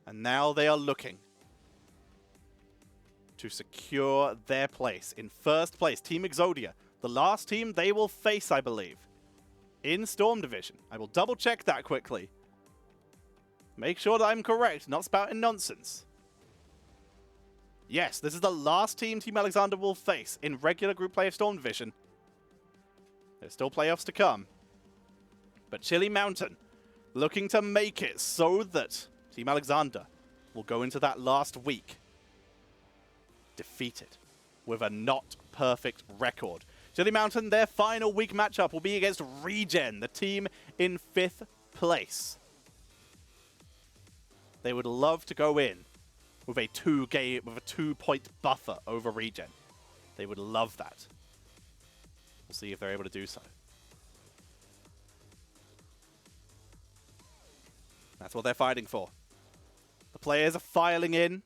Speaker 1: And now they are looking to secure their place in first place. Team Exodia, the last team they will face, I believe, in Storm Division. I will double check that quickly. Make sure that I'm correct, not spouting nonsense. Yes, this is the last team Team Alexander will face in regular group play of Storm Division. There's still playoffs to come. But Chili Mountain looking to make it so that Team Alexander will go into that last week defeated with a not perfect record. Chili Mountain, their final week matchup will be against Regen, the team in 5th place. They would love to go in with a 2-point buffer over Regen. They would love that. We'll see if they're able to do so. That's what they're fighting for. The players are filing in.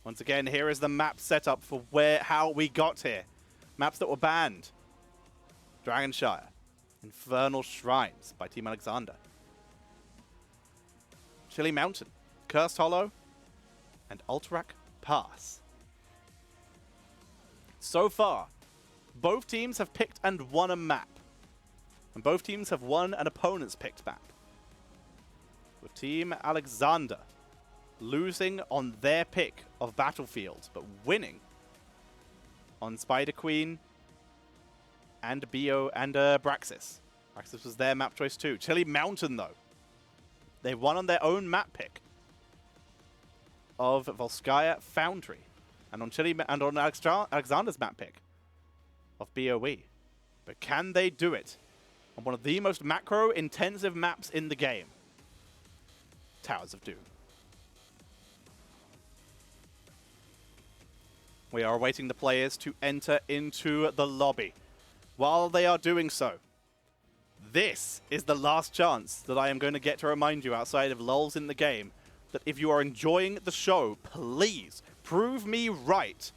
Speaker 1: Once again, here is the map setup for how we got here. Maps that were banned. Dragonshire. Infernal Shrines by Team Alexander. Chili Mountain. Cursed Hollow. And Alterac Pass. So far, both teams have picked and won a map. And both teams have won an opponent's picked map. With Team Alexander losing on their pick of Battlefield, but winning on Spider Queen and Bio and Braxis. Braxis was their map choice too. Chili Mountain, though, they won on their own map pick of Volskaya Foundry, and on Alexander's map pick of BOE. But can they do it on one of the most macro-intensive maps in the game? Towers of Doom. We are awaiting the players to enter into the lobby. While they are doing so, this is the last chance that I am going to get to remind you outside of lulls in the game that if you are enjoying the show, please prove me right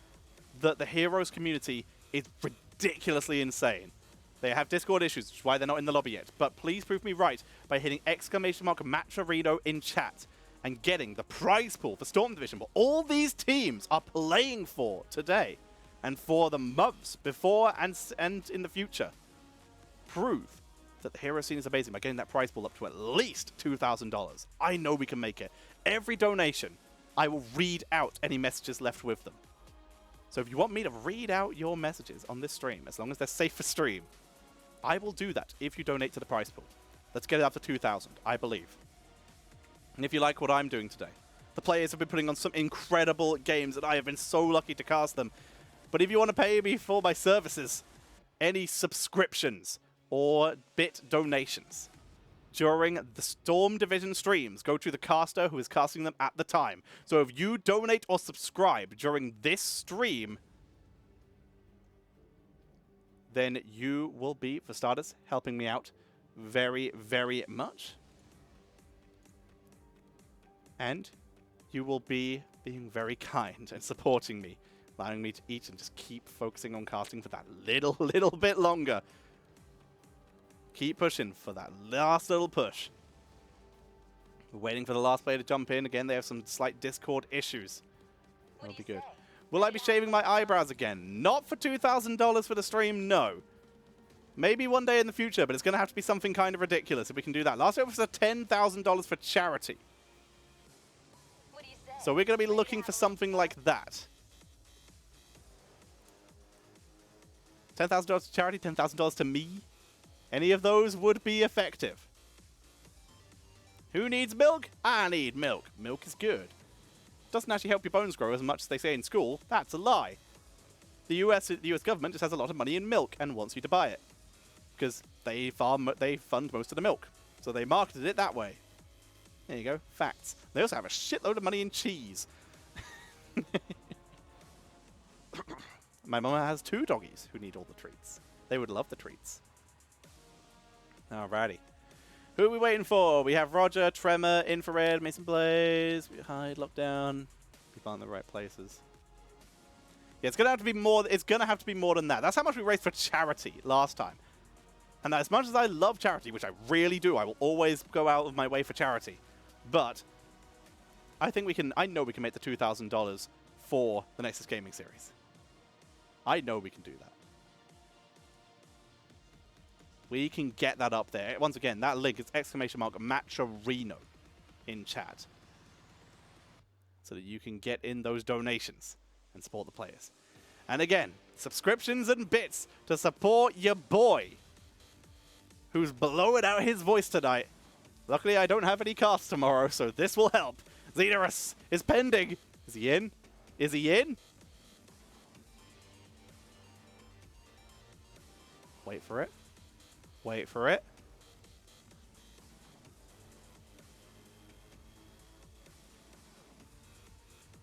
Speaker 1: that the Heroes community is ridiculously insane. They have Discord issues, which is why they're not in the lobby yet. But please prove me right by hitting !Matcherino in chat and getting the prize pool for Storm Division, what all these teams are playing for today and for the months before and in the future. Prove that the hero scene is amazing by getting that prize pool up to at least $2,000. I know we can make it. Every donation, I will read out any messages left with them. So if you want me to read out your messages on this stream, as long as they're safe for stream, I will do that if you donate to the prize pool. Let's get it up to 2,000, I believe. And if you like what I'm doing today, the players have been putting on some incredible games and I have been so lucky to cast them. But if you want to pay me for my services, any subscriptions or bit donations during the Storm Division streams go to the caster who is casting them at the time. So if you donate or subscribe during this stream, then you will be, for starters, helping me out very, very much. And you will be being very kind and supporting me, allowing me to eat and just keep focusing on casting for that little bit longer. Keep pushing for that last little push. We're waiting for the last player to jump in. Again, they have some slight Discord issues. That'll be good. Will I be shaving my eyebrows again? Not for $2,000 for the stream, no. Maybe one day in the future, but it's going to have to be something kind of ridiculous if we can do that. Last year was $10,000 for charity. So we're going to be looking for something like that. $10,000 to charity, $10,000 to me. Any of those would be effective. Who needs milk? I need milk. Milk is good. doesn't actually help your bones grow as much as they say in school. That's a lie. The US government just has a lot of money in milk and wants you to buy it. Because they fund most of the milk. So they marketed it that way. There you go. Facts. They also have a shitload of money in cheese. My mama has 2 doggies who need all the treats. They would love the treats. Alrighty. Who are we waiting for? We have Roger, Tremor, Infrared, Mason Blaze, Hide, Lockdown. People aren't in the right places. Yeah, it's gonna have to be more. It's gonna have to be more than that. That's how much we raised for charity last time. And as much as I love charity, which I really do, I will always go out of my way for charity. But I think we can. I know we can make the $2,000 for the Nexus Gaming Series. I know we can do that. We can get that up there. Once again, that link is !Matcherino in chat. So that you can get in those donations and support the players. And again, subscriptions and bits to support your boy, who's blowing out his voice tonight. Luckily, I don't have any casts tomorrow, so this will help. Xenorus is pending. Is he in? Is he in? Wait for it. Wait for it.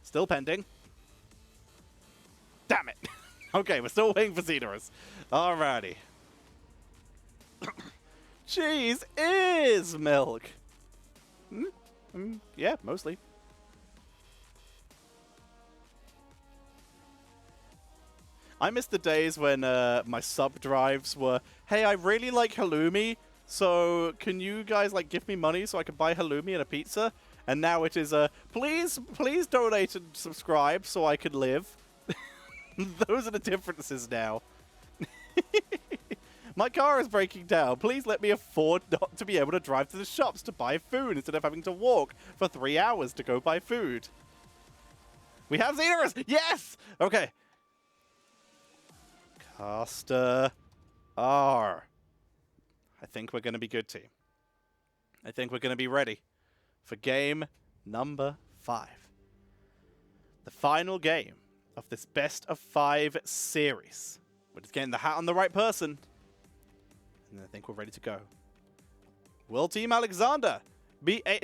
Speaker 1: Still pending. Damn it. Okay, we're still waiting for Xenorus. Alrighty. Cheese is milk. Yeah, mostly. I miss the days when my sub drives were, hey, I really like halloumi, so can you guys like give me money so I can buy halloumi and a pizza? And now it is, please donate and subscribe so I can live. Those are the differences now. My car is breaking down. Please let me afford not to be able to drive to the shops to buy food instead of having to walk for 3 hours to go buy food. We have Xenorus! Yes! Okay. Caster R. I think we're going to be good, team. I think we're going to be ready for game number 5. The final game of this best of 5 series. We're just getting the hat on the right person. And I think we're ready to go. Will Team Alexander be a...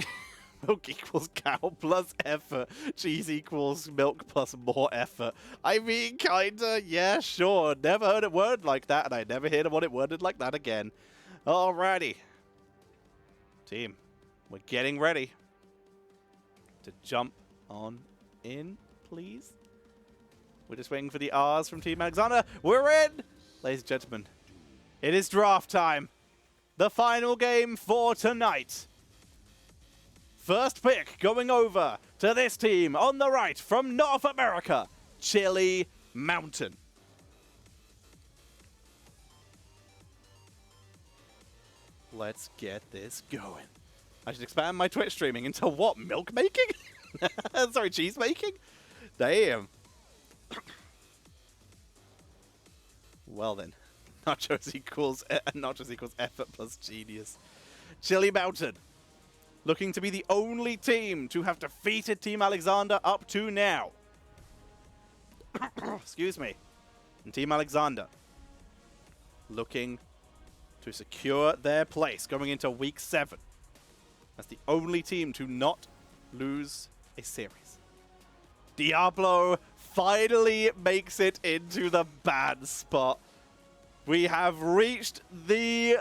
Speaker 1: Milk equals cow plus effort. Cheese equals milk plus more effort. I mean, kinda, yeah, sure. Never heard it worded like that, and I never hear want it worded like that again. Alrighty. Team, we're getting ready to jump on in, please. We're just waiting for the R's from Team Alexander. We're in! Ladies and gentlemen, it is draft time. The final game for tonight. First pick going over to this team on the right from North America, Chili Mountain. Let's get this going. I should expand my Twitch streaming into what? Milk making? Sorry, cheese making? Damn. Well then. Nachos equals effort plus genius. Chili Mountain. Looking to be the only team to have defeated Team Alexander up to now. Excuse me. And Team Alexander looking to secure their place going into week 7. That's the only team to not lose a series. Diablo finally makes it into the bad spot. We have reached the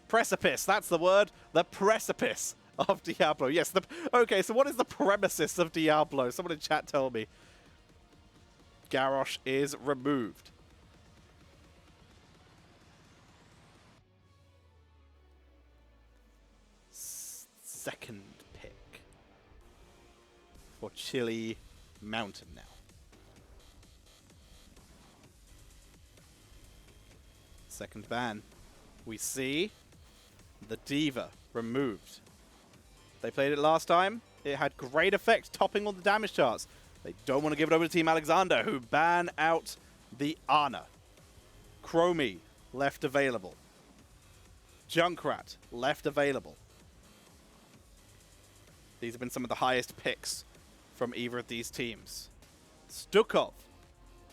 Speaker 1: precipice, that's the word. The precipice of Diablo. Yes, okay, so what is the premises of Diablo? Someone in chat tell me. Garrosh is removed. Second pick for Chili Mountain now. Second ban. We see the Diva removed. They played it last time. It had great effect, topping all the damage charts. They don't want to give it over to Team Alexander, who ban out the Ana. Chromie left available. Junkrat left available. These have been some of the highest picks from either of these teams. Stukov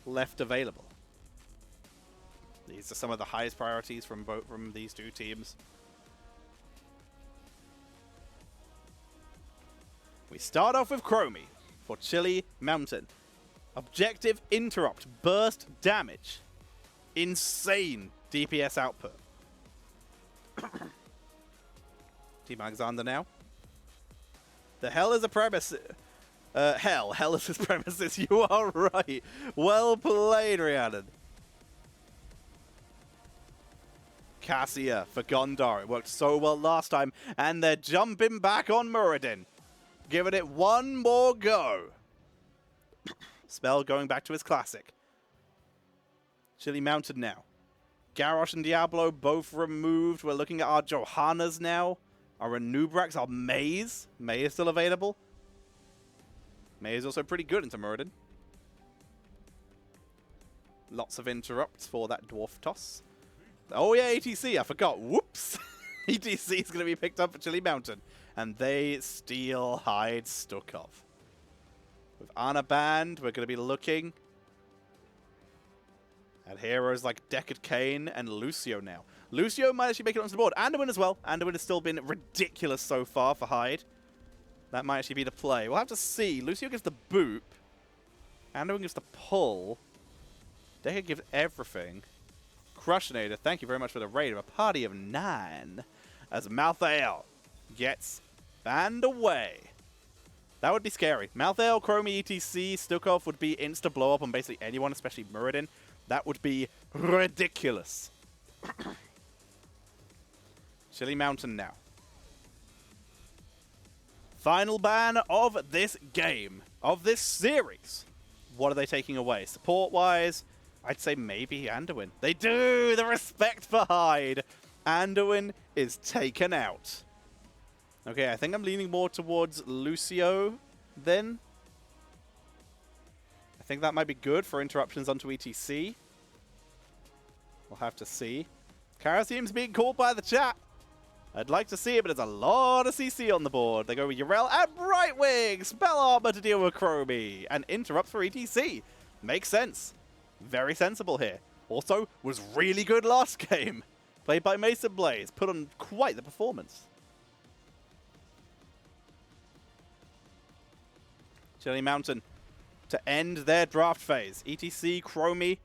Speaker 1: left available. These are some of the highest priorities from these two teams. We start off with Chromie for Chili Mountain. Objective interrupt, burst damage. Insane DPS output. Team Alexander now. The hell is a premise. Hell is his premises. You are right. Well played, Rhiannon. Cassia for Gondar. It worked so well last time, and they're jumping back on Muradin. Giving it one more go. Spell going back to his classic. Chili Mountain now. Garrosh and Diablo both removed. We're looking at our Johannas now. Our Anubrax, our Maze. May is still available. May is also pretty good into Muradin. Lots of interrupts for that Dwarf Toss. Oh yeah, ETC, I forgot. Whoops. ETC is going to be picked up for Chili Mountain. And they steal Hide Stukov. With Anna Band, we're going to be looking at heroes like Deckard Cain and Lucio now. Lucio might actually make it onto the board. Anduin as well. Anduin has still been ridiculous so far for Hyde. That might actually be the play. We'll have to see. Lucio gives the boop. Anduin gives the pull. Deckard gives everything. Crushinator, thank you very much for the raid of a party of 9. As Malthael gets banned away. That would be scary. Malthael, Chromie, ETC, Stukov would be insta blow up on basically anyone, especially Muradin. That would be ridiculous. Chili Mountain now. Final ban of this game, of this series. What are they taking away? Support-wise, I'd say maybe Anduin. They do! The respect for Hyde. Anduin is taken out. Okay, I think I'm leaning more towards Lucio then. I think that might be good for interruptions onto ETC. We'll have to see. Kara seems being called by the chat. I'd like to see it, but there's a lot of CC on the board. They go with Yrel and Brightwing. Spell Armor to deal with Chromie. And interrupt for ETC. Makes sense. Very sensible here. Also, was really good last game. Played by Mason Blaze. Put on quite the performance. Chili Mountain to end their draft phase. ETC, Chromie.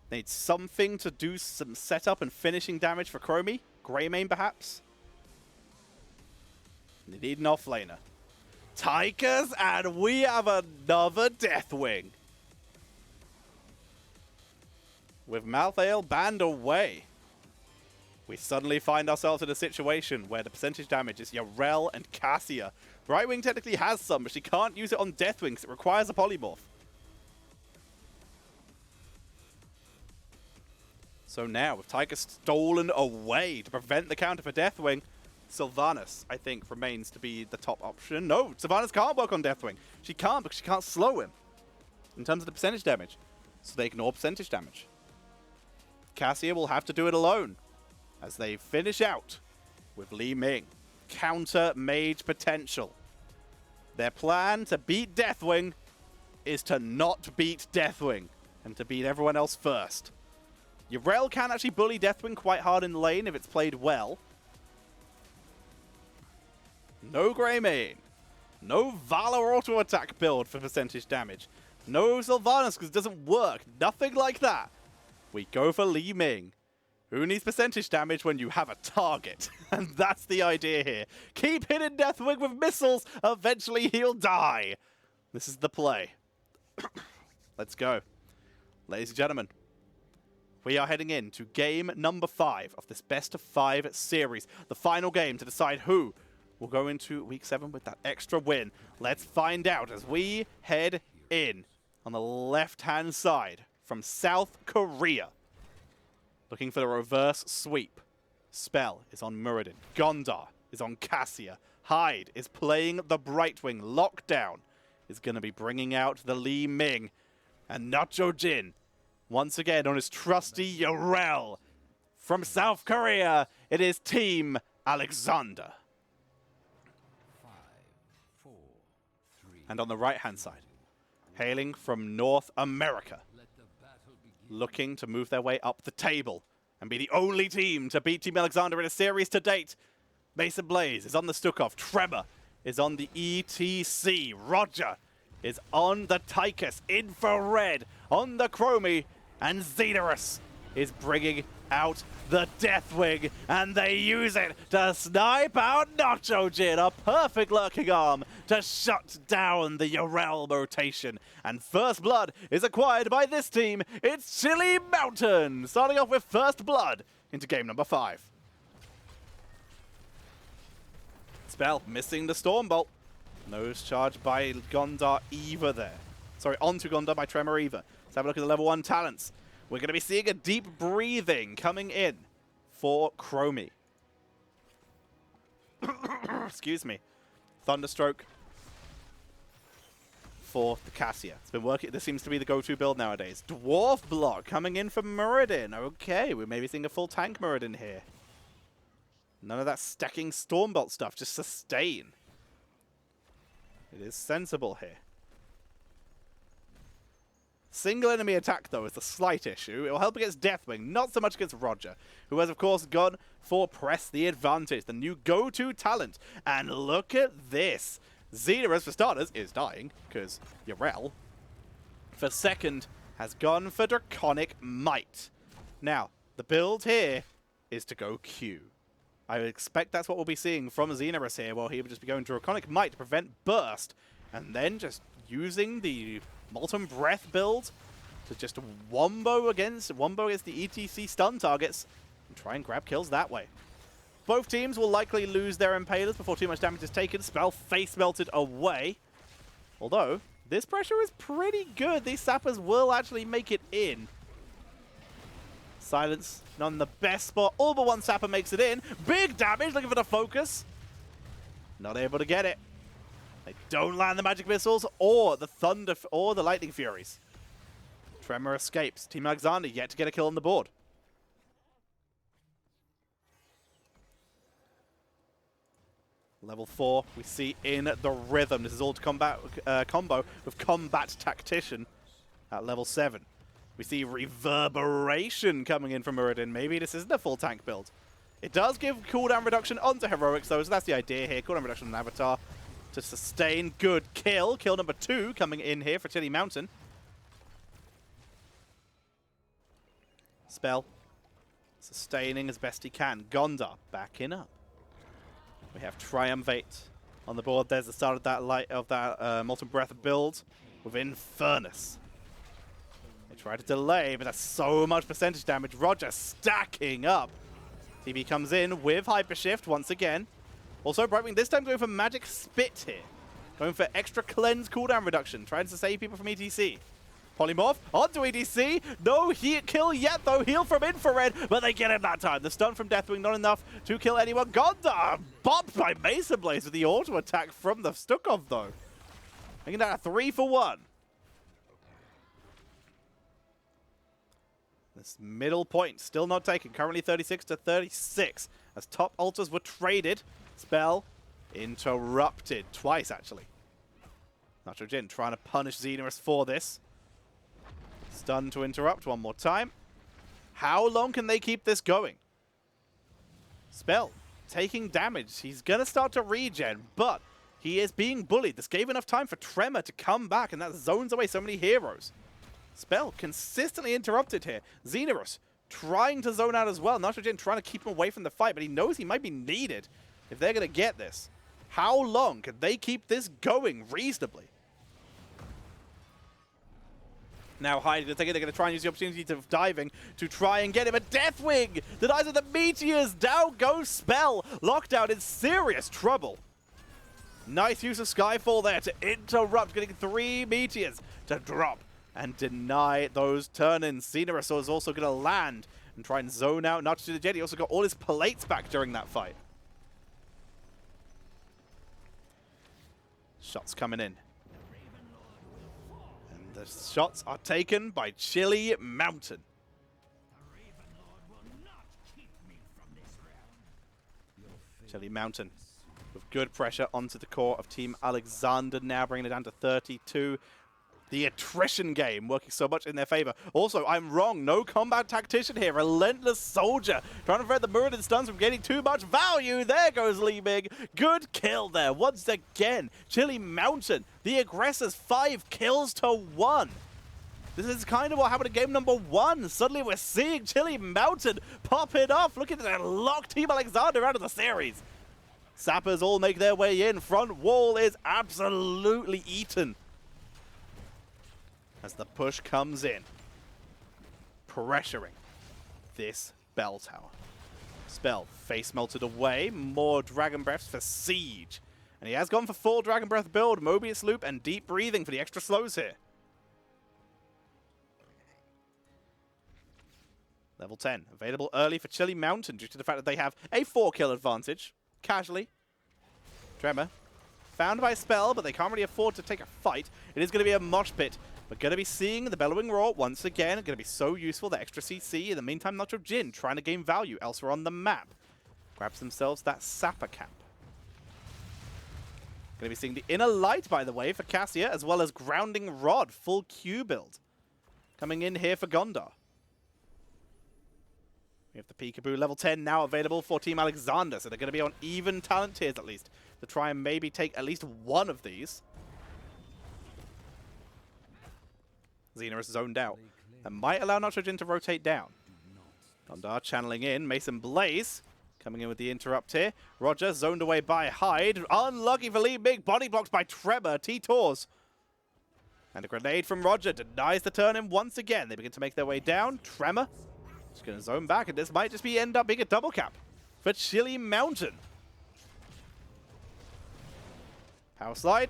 Speaker 1: Need something to do some setup and finishing damage for Chromie. Greymane, perhaps. They need an offlaner. Tigers, and we have another Deathwing. With Malthael banned away, we suddenly find ourselves in a situation where the percentage damage is Yrel and Cassia. Brightwing technically has some, but she can't use it on Deathwing because it requires a polymorph. So now, with Tiger stolen away to prevent the counter for Deathwing, Sylvanas, I think, remains to be the top option. No, Sylvanas can't work on Deathwing. She can't because she can't slow him in terms of the percentage damage. So they ignore percentage damage. Cassia will have to do it alone as they finish out with Li Ming. Counter mage potential. Their plan to beat Deathwing is to not beat Deathwing and to beat everyone else first. Yrel can actually bully Deathwing quite hard in the lane if it's played well. No Greymane. No Valor auto attack build for percentage damage. No Sylvanas because it doesn't work. Nothing like that. We go for Li Ming. Who needs percentage damage when you have a target? And that's the idea here. Keep hitting Deathwing with missiles. Eventually he'll die. This is the play. Let's go. Ladies and gentlemen, we are heading into game number 5 of this best of 5 series. The final game to decide who will go into week 7 with that extra win. Let's find out as we head in on the left-hand side from South Korea. Looking for the reverse sweep. Spell is on Muradin. Gondar is on Cassia. Hyde is playing the Brightwing. Lockdown is going to be bringing out the Li Ming. And Nacho Jin, once again on his trusty Yrel. From South Korea, it is Team Alexander. And on the right-hand side, hailing from North America, looking to move their way up the table and be the only team to beat Team Alexander in a series to date. Mason Blaze is on the Stukov. Tremor is on the ETC. Roger is on the Tychus. Infrared on the Chromie. And Xenorus is bringing out the Deathwing, and they use it to snipe out Nacho Jin, a perfect lurking arm to shut down the Yorel rotation. And first blood is acquired by this team. It's Chili Mountain, starting off with first blood into game number 5. Spell missing the Stormbolt. Nose charge by Gondar Eva there. Sorry, onto Gondar by Tremor Eva. Let's have a look at the level 1 talents. We're going to be seeing a deep breathing coming in for Chromie. Excuse me. Thunderstroke for the Cassia. It's been working. This seems to be the go-to build nowadays. Dwarf Block coming in for Muradin. Okay, we're maybe seeing a full tank Muradin here. None of that stacking Stormbolt stuff, just sustain. It is sensible here. Single enemy attack, though, is the slight issue. It will help against Deathwing, not so much against Roger, who has, of course, gone for Press the Advantage, the new go-to talent. And look at this. Xenorus, for starters, is dying, because Yorel, for second, has gone for Draconic Might. Now, the build here is to go Q. I would expect that's what we'll be seeing from Xenorus here, where he will just be going Draconic Might to prevent Burst, and then just using the Molten Breath build to just wombo against the ETC stun targets and try and grab kills that way. Both teams will likely lose their Impalers before too much damage is taken. Spell face melted away. Although, this pressure is pretty good. These sappers will actually make it in. Silence, not in the best spot. All but one sapper makes it in. Big damage, looking for the focus. Not able to get it. They don't land the magic missiles or the thunder or the lightning furies. Tremor escapes. Team Alexander yet to get a kill on the board. Level 4, we see in the rhythm. This is all to combat combo with Combat Tactician at level 7. We see Reverberation coming in from Muradin. Maybe this isn't a full tank build. It does give cooldown reduction onto Heroics, though, so that's the idea here. Cooldown reduction on Avatar to sustain. Good kill. Kill number 2 coming in here for Chili Mountain. Spell sustaining as best he can. Gondar backing up. We have Triumphate on the board. There's the start of that Molten Breath build with Infernus. They try to delay, but that's so much percentage damage. Roger stacking up. TB comes in with Hyper Shift once again. Also, Brightwing this time going for Magic Spit here. Going for extra cleanse cooldown reduction. Trying to save people from ETC. Polymorph onto ETC. No kill yet, though. Heal from Infrared, but they get him that time. The stun from Deathwing not enough to kill anyone. Gondar bopped by Mason Blaze with the auto attack from the Stukov, though. Making that a 3 for 1. This middle point still not taken. Currently 36 to 36 as top altars were traded. Spell interrupted twice, actually. Nacho Jin trying to punish Xenorus for this. Stun to interrupt one more time. How long can they keep this going? Spell taking damage. He's going to start to regen, but he is being bullied. This gave enough time for Tremor to come back, and that zones away so many heroes. Spell consistently interrupted here. Xenorus trying to zone out as well. Nacho Jin trying to keep him away from the fight, but he knows he might be needed if they're going to get this. How long can they keep this going reasonably? Now hiding the ticket, they're going to try and use the opportunity to diving to try and get him. A Deathwing denies of the meteors. Down goes Spell. Lockdown in serious trouble. Nice use of Skyfall there to interrupt, getting 3 meteors to drop and deny those turn-ins. Xenorus is also going to land and try and zone out Nacho to the Jet. He also got all his plates back during that fight. Shots coming in. The shots are taken by Chili Mountain. Chili Mountain with good pressure onto the core of Team Alexander now, bringing it down to 32. The attrition game working so much in their favor. Also, I'm wrong. No combat tactician here. Relentless soldier trying to prevent the Muradin stuns from getting too much value. There goes Lee Big. Good kill there. Once again, Chili Mountain, the aggressors, 5 kills to 1. This is kind of what happened in game number 1. Suddenly we're seeing Chili Mountain pop it off. Look at that, lock Team Alexander out of the series. Sappers all make their way in. Front wall is absolutely eaten as the push comes in, pressuring this bell tower. Spell face melted away. More Dragon Breaths for Siege. And he has gone for full Dragon Breath build, Mobius Loop, and Deep Breathing for the extra slows here. Level 10, available early for Chili Mountain due to the fact that they have a 4-kill advantage. Casually. Tremor. Found by Spell, but they can't really afford to take a fight. It is going to be a mosh pit. We're going to be seeing the Bellowing Roar once again. Going to be so useful, the extra CC. In the meantime, Nacho Jin trying to gain value elsewhere on the map. Grabs themselves that Sapper camp. Going to be seeing the Inner Light, by the way, for Cassia, as well as Grounding Rod, full Q build. Coming in here for Gondar. We have the Peekaboo level 10 now available for Team Alexander, so they're going to be on even talent tiers at least, to try and maybe take at least one of these. Xena is zoned out. That might allow Nitrogen to rotate down. Gondar channeling in. Mason Blaze coming in with the interrupt here. Roger zoned away by Hyde. Unlucky for Lee Big. Body blocked by Trevor. T-Tors. And a grenade from Roger denies the turn in once again. They begin to make their way down. Tremor just going to zone back, and this might just end up being a double cap for Chili Mountain. Power slide.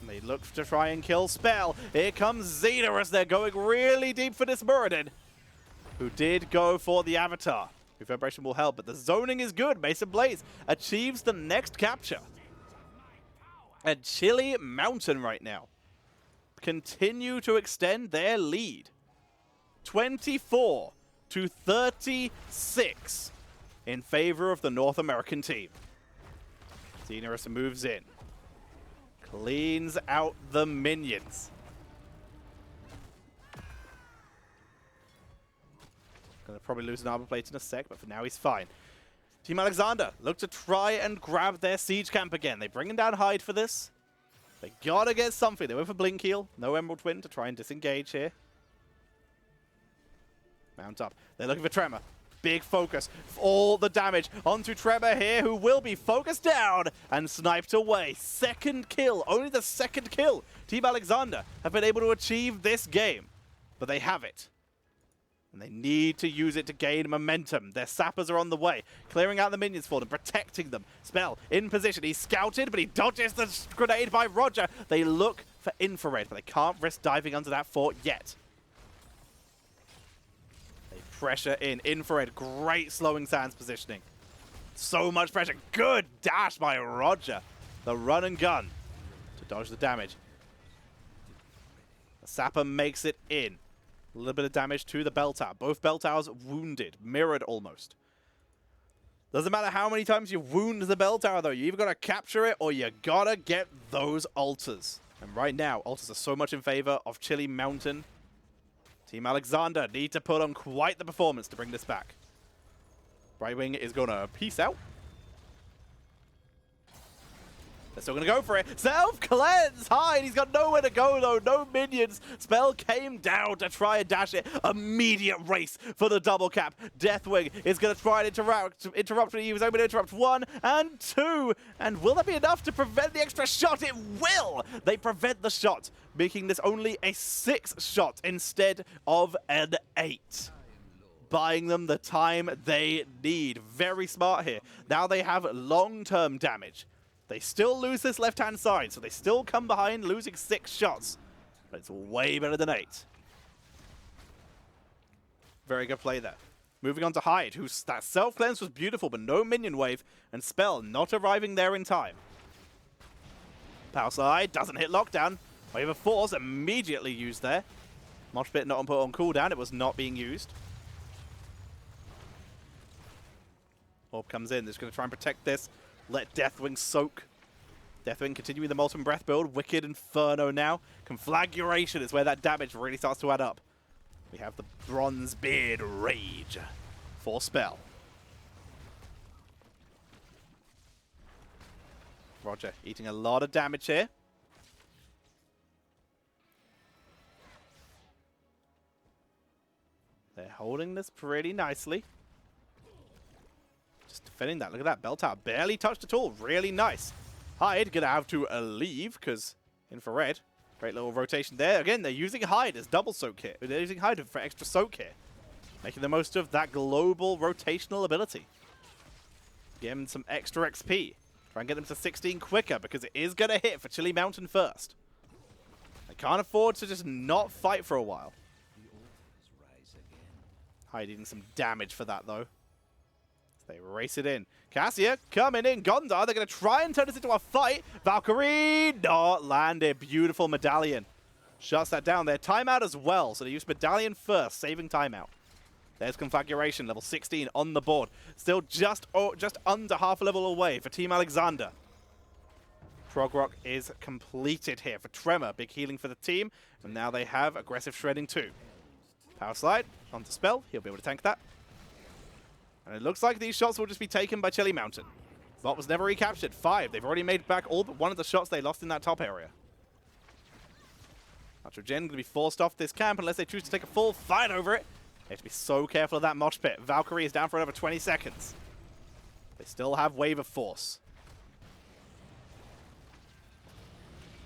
Speaker 1: And they look to try and kill Spell. Here comes Xena as they're going really deep for this Muradin, who did go for the Avatar. Reverberation will help, but the zoning is good. Mason Blaze achieves the next capture. And Chili Mountain right now continue to extend their lead. 24 to 36 in favor of the North American team. Xena moves in. Cleans out the minions. Gonna probably lose an armor plate in a sec, but for now he's fine. Team Alexander look to try and grab their siege camp again. They bring down Hyde for this. They gotta get something. They went for Blink Heal. No Emerald Twin to try and disengage here. Mount up. They're looking for Tremor. Big focus. All the damage onto Tremor here, who will be focused down and sniped away. Second kill. Only the second kill. Team Alexander have been able to achieve this game. But they have it. And they need to use it to gain momentum. Their sappers are on the way. Clearing out the minions for them. Protecting them. Spell in position. He's scouted, but he dodges the grenade by Roger. They look for infrared, but they can't risk diving under that fort yet. Pressure in. Infrared. Great slowing sands positioning. So much pressure. Good dash by Roger. The run and gun to dodge the damage. The Sapper makes it in. A little bit of damage to the bell tower. Both bell towers wounded. Mirrored almost. Doesn't matter how many times you wound the bell tower though. You either got to capture it or you got to get those altars. And right now, altars are so much in favor of Chili Mountain. Team Alexander need to put on quite the performance to bring this back. Brightwing is going to peace out. They're still going to go for it. Self-cleanse! Hyde, he's got nowhere to go though. No minions. Spell came down to try and dash it. Immediate race for the double cap. Deathwing is going to try and interrupt. He was able to interrupt 1 and 2. And will that be enough to prevent the extra shot? It will! They prevent the shot, making this only a 6 shot instead of an 8. Buying them the time they need. Very smart here. Now they have long-term damage. They still lose this left-hand side, so they still come behind, losing 6 shots. But it's way better than 8. Very good play there. Moving on to Hyde, whose that self-cleanse was beautiful, but no minion wave, and Spell not arriving there in time. Power slide doesn't hit lockdown. Wave of Force immediately used there. Mosh Pit not put on cooldown, it was not being used. Orb comes in, they're just going to try and protect this Let Deathwing soak. Deathwing continuing the Molten Breath build. Wicked Inferno now. Conflagration is where that damage really starts to add up. We have the Bronzebeard Rage for spell. Roger eating a lot of damage here. They're holding this pretty nicely. Just defending that. Look at that. Bell Tower barely touched at all. Really nice. Hyde gonna have to leave because infrared. Great little rotation there. Again, they're using Hyde as double soak here. They're using Hyde for extra soak here. Making the most of that global rotational ability. Give them some extra XP. Try and get them to 16 quicker because it is going to hit for Chili Mountain first. They can't afford to just not fight for a while. Hyde eating some damage for that though. They race it in. Cassia coming in. Gondar, they're going to try and turn this into a fight. Valkyrie not landed. Beautiful medallion. Shuts that down there. Timeout as well. So they use medallion first, saving timeout. There's Conflagration, level 16 on the board. Still just under half a level away for Team Alexander. Prog Rock is completed here for Tremor. Big healing for the team. And now they have aggressive shredding too. Power slide onto spell. He'll be able to tank that. And it looks like these shots will just be taken by Chili Mountain. Bot was never recaptured. 5. They've already made back all but one of the shots they lost in that top area. Nitrogen going to be forced off this camp unless they choose to take a full fight over it. They have to be so careful of that mosh pit. Valkyrie is down for another 20 seconds. They still have Wave of Force.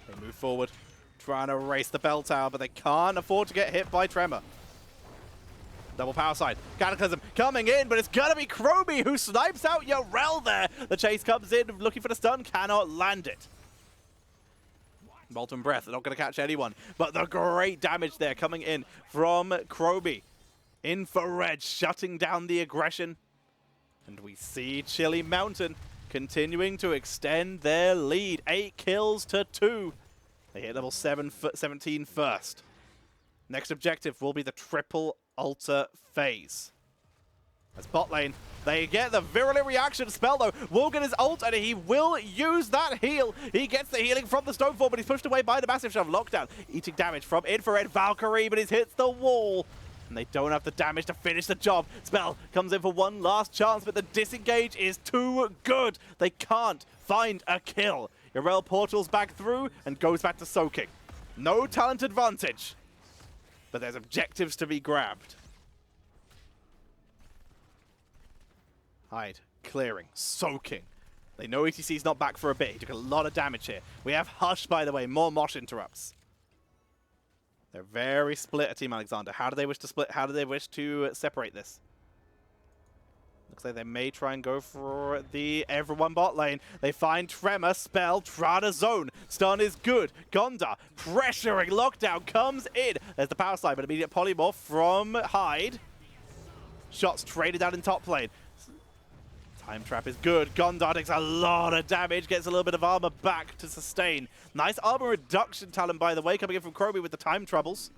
Speaker 1: They move forward, trying to race the bell tower, but they can't afford to get hit by Tremor. Double power side. Cataclysm coming in, but it's gonna be Kroby who snipes out Yarel there. The chase comes in, looking for the stun, cannot land it. Molten Breath, they're not gonna catch anyone, but the great damage there coming in from Kroby. Infrared shutting down the aggression. And we see Chili Mountain continuing to extend their lead. 8 kills to 2. They hit level 17 first. Next objective will be the triple altar phase. As bot lane, they get the virulent reaction spell though. Will get his ult and he will use that heal. He gets the healing from the Stonefall, but he's pushed away by the massive shove. Lockdown, eating damage from Infrared Valkyrie, but he hits the wall. And they don't have the damage to finish the job. Spell comes in for one last chance, but the disengage is too good. They can't find a kill. Yarel portals back through and goes back to soaking. No talent advantage, but there's objectives to be grabbed. Hyde, clearing, soaking. They know ETC's not back for a bit. He took a lot of damage here. We have Hush, by the way, more Mosh interrupts. They're very split at Team Alexander. How do they wish to split? How do they wish to separate this? Looks like they may try and go for the everyone bot lane. They find Tremor, Spell, Trada Zone. Stun is good. Gondar pressuring. Lockdown comes in. There's the power slide, but immediate polymorph from Hyde. Shots traded out in top lane. Time Trap is good. Gondar takes a lot of damage, gets a little bit of armor back to sustain. Nice armor reduction talent, by the way, coming in from Kroby with the time troubles.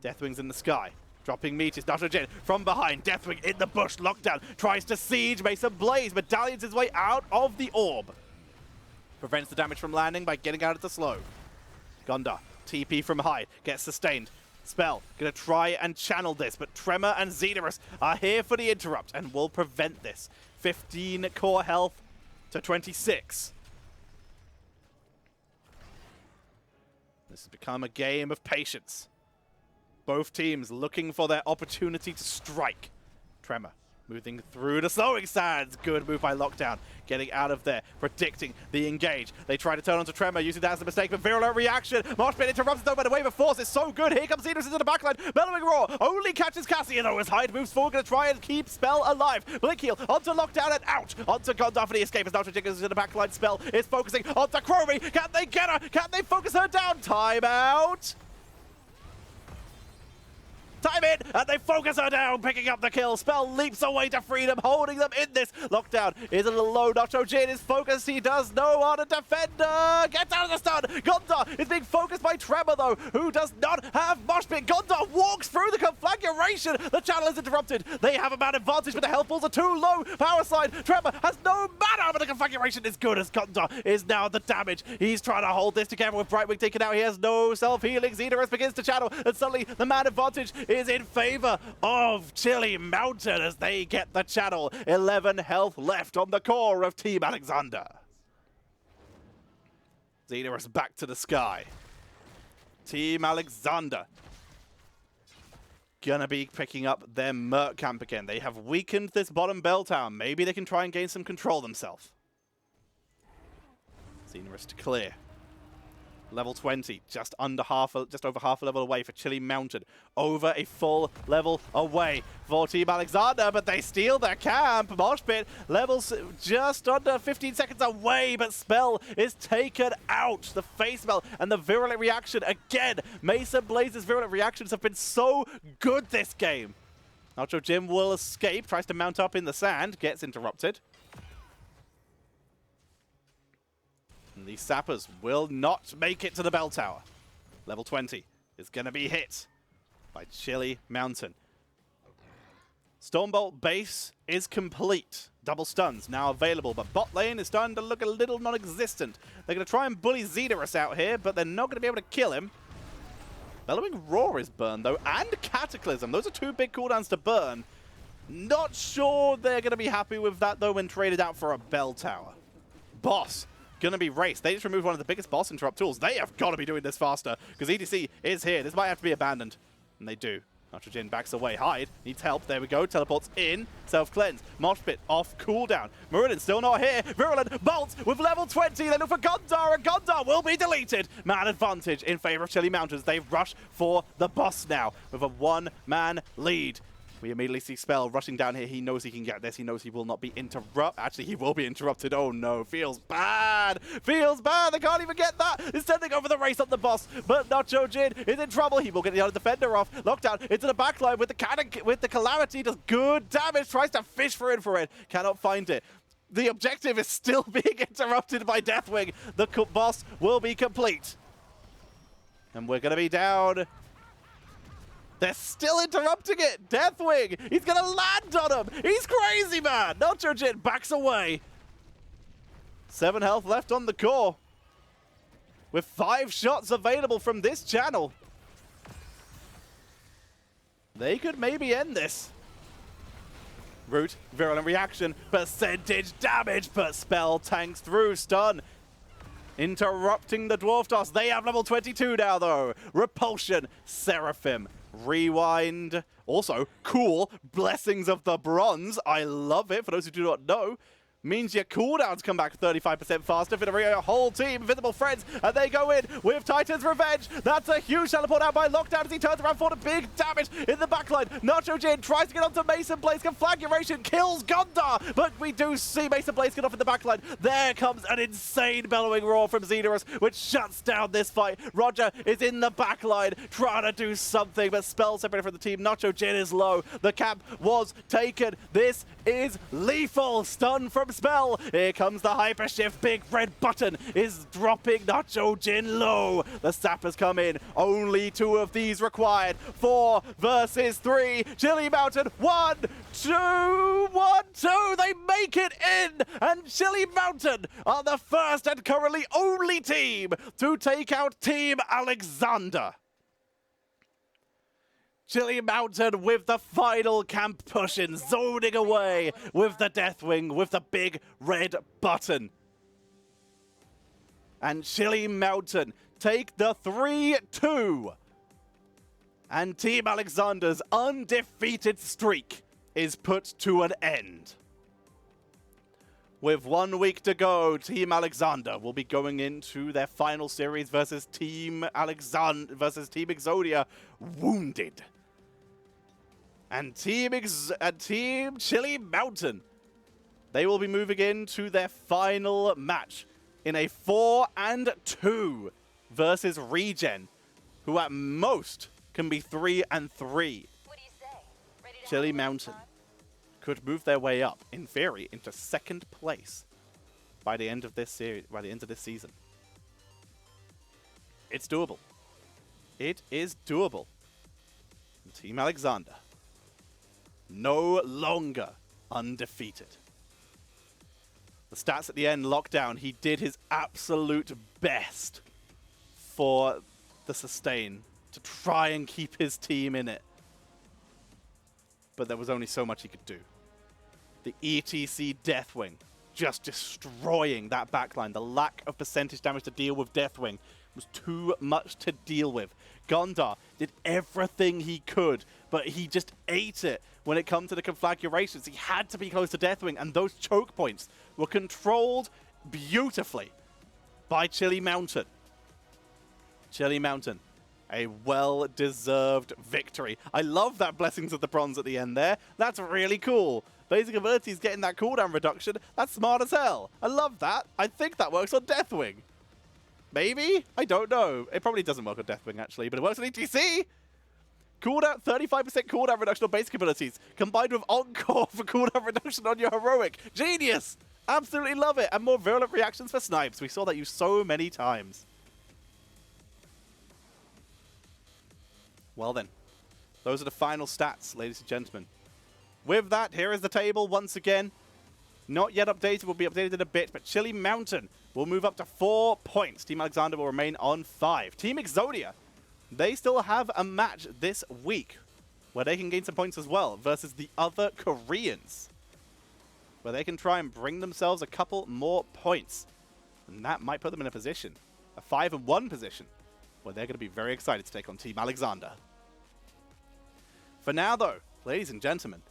Speaker 1: Deathwing's in the sky. Dropping meteors. Nitrogen from behind. Deathwing in the bush. Lockdown tries to siege Mason Blaze. Medallion's his way out of the orb. Prevents the damage from landing by getting out of the slow. Gondar, TP from Hyde, gets sustained. Spell, gonna try and channel this, but Tremor and Xenorus are here for the interrupt and will prevent this. 15 core health to 26. This has become a game of patience. Both teams looking for their opportunity to strike. Tremor moving through the slowing sands. Good move by Lockdown. Getting out of there. Predicting the engage. They try to turn onto Tremor, using that as a mistake, but virulent reaction. Moshpit interrupts though by the wave of force. It's so good. Here comes Xenos into the backline. Bellowing Roar only catches Cassiano as Hyde moves forward, gonna try and keep Spell alive. Blink heal onto Lockdown and out. Onto Gondar for the escape as Nitrogen is in the backline. Spell is focusing onto Kroby. Can they get her? Can they focus her down? Timeout. Time in, and they focus her down, picking up the kill. Spell leaps away to freedom, holding them in this. Lockdown is a little low. Nitrogen is focused. He does know how to defender. Gets out of the stun. Gondar is being focused by Tremor, though, who does not have Moshpit. Gondar walks through the Conflagration. conflaguration. The channel is interrupted. They have a man advantage, but the health balls are too low. Power slide. Trevor has no mana, but the conflaguration is good as Gunda is now the damage. He's trying to hold this together with Brightwing taken out. He has no self-healing. Xenorus begins to channel, and suddenly the man advantage is in favor of Chili Mountain as they get the channel. 11 health left on the core of Team Alexander. Xenorus back to the sky. Team Alexander gonna be picking up their Merc camp again. They have weakened this bottom bell tower. Maybe they can try and gain some control themselves. Xenorus to clear. Level 20, just over half a level away for Chili Mountain. Over a full level away for Team Alexander, but they steal their camp. Mosh Pit levels just under 15 seconds away, but Spell is taken out. The face spell and the virulent reaction again. Mason Blaze's virulent reactions have been so good this game. Nacho Jim will escape, tries to mount up in the sand, gets interrupted. And these sappers will not make it to the bell tower. Level 20 is going to be hit by Chili Mountain. Stormbolt base is complete. Double stuns now available, but bot lane is starting to look a little non-existent. They're going to try and bully Xenorus out here, but they're not going to be able to kill him. Bellowing Roar is burned, though, and Cataclysm. Those are two big cooldowns to burn. Not sure they're going to be happy with that, though, when traded out for a bell tower. Boss gonna be raced. They just removed one of the biggest boss interrupt tools. They have got to be doing this faster because EDC is here. This might have to be abandoned. And they do. Nitrogen backs away. Hyde needs help. There we go. Teleports in. Self-cleanse. Mosh Pit off cooldown. Muradin still not here. Virulent bolts with level 20. They look for Gondar, and Gondar will be deleted. Man advantage in favor of Chili Mountains. They rush for the boss now with a one-man lead. We immediately see Spell rushing down here. He knows he can get this. He knows he will not be interrupted. Actually, he will be interrupted. Oh, no. Feels bad. Feels bad. They can't even get that. Instead, they go for the race up the boss. But Nacho Jin is in trouble. He will get the other defender off. Lockdown into the backline with the Calamity. Does good damage. Tries to fish for infrared. Cannot find it. The objective is still being interrupted by Deathwing. The boss will be complete. And we're going to be down. They're still interrupting it! Deathwing! He's gonna land on him! He's crazy, man! Nacho Jin backs away. 7 health left on the core. With 5 shots available from this channel. They could maybe end this. Root, virulent reaction, percentage damage, but Spell tanks through, stun. Interrupting the Dwarf Toss. They have level 22 now, though. Repulsion, Seraphim. Rewind. Also, cool. Blessings of the Bronze. I love it. For those who do not know, means your cooldowns come back 35% faster for the whole team. Invisible Friends, and they go in with Titan's Revenge. That's a huge teleport out by Lockdown as he turns around for the big damage in the backline. Nacho Jin tries to get onto Mason Blaze. Conflaguration kills Gondar, but we do see Mason Blaze get off in the backline. There comes an insane Bellowing Roar from Xenorus, which shuts down this fight. Roger is in the backline trying to do something, but Spell separated from the team. Nacho Jin is low. The camp was taken. This is lethal. Stun from Spell. Here comes the Hyper Shift. Big red button is dropping Nacho Jin low. The sappers come in. Only 2 of these required. 4 versus 3. Chili Mountain. 1, 2, 1, 2. They make it in. And Chili Mountain are the first and currently only team to take out Team Alexander. Chili Mountain with the final camp push-in, zoning away with the Deathwing, with the big red button. And Chili Mountain take the 3-2. And Team Alexander's undefeated streak is put to an end. With 1 week to go, Team Alexander will be going into their final series versus Team Exodia, wounded. And Team Chili Mountain, they will be moving into their final match in a 4-2 versus Regen, who at most can be 3-3.
Speaker 2: What do you say? Ready to
Speaker 1: Chili Mountain could move their way up, in theory, into 2nd place by the end of this series, by the end of this season. It's doable. It is doable. Team Alexander, no longer undefeated. The stats at the end locked down. He did his absolute best for the sustain to try and keep his team in it. But there was only so much he could do. The ETC Deathwing just destroying that backline. The lack of percentage damage to deal with Deathwing was too much to deal with. Gondar did everything he could, but he just ate it when it comes to the conflagrations. He had to be close to Deathwing, and those choke points were controlled beautifully by Chili Mountain. Chili Mountain, a well-deserved victory. I love that Blessings of the Bronze at the end there. That's really cool. Basic abilities getting that cooldown reduction. That's smart as hell. I love that. I think that works on Deathwing. Maybe? I don't know. It probably doesn't work on Deathwing, actually, but it works on ETC. Cooldown, 35% cooldown reduction on basic abilities, combined with Encore for cooldown reduction on your Heroic. Genius! Absolutely love it. And more virulent reactions for Snipes. We saw that used so many times. Well then, those are the final stats, ladies and gentlemen. With that, here is the table once again. Not yet updated, will be updated in a bit, but Chili Mountain will move up to 4 points. Team Alexander will remain on 5. Team Exodia, they still have a match this week where they can gain some points as well versus the other Koreans, where they can try and bring themselves a couple more points. And that might put them in a position, a 5-1 position, where they're going to be very excited to take on Team Alexander. For now, though, ladies and gentlemen,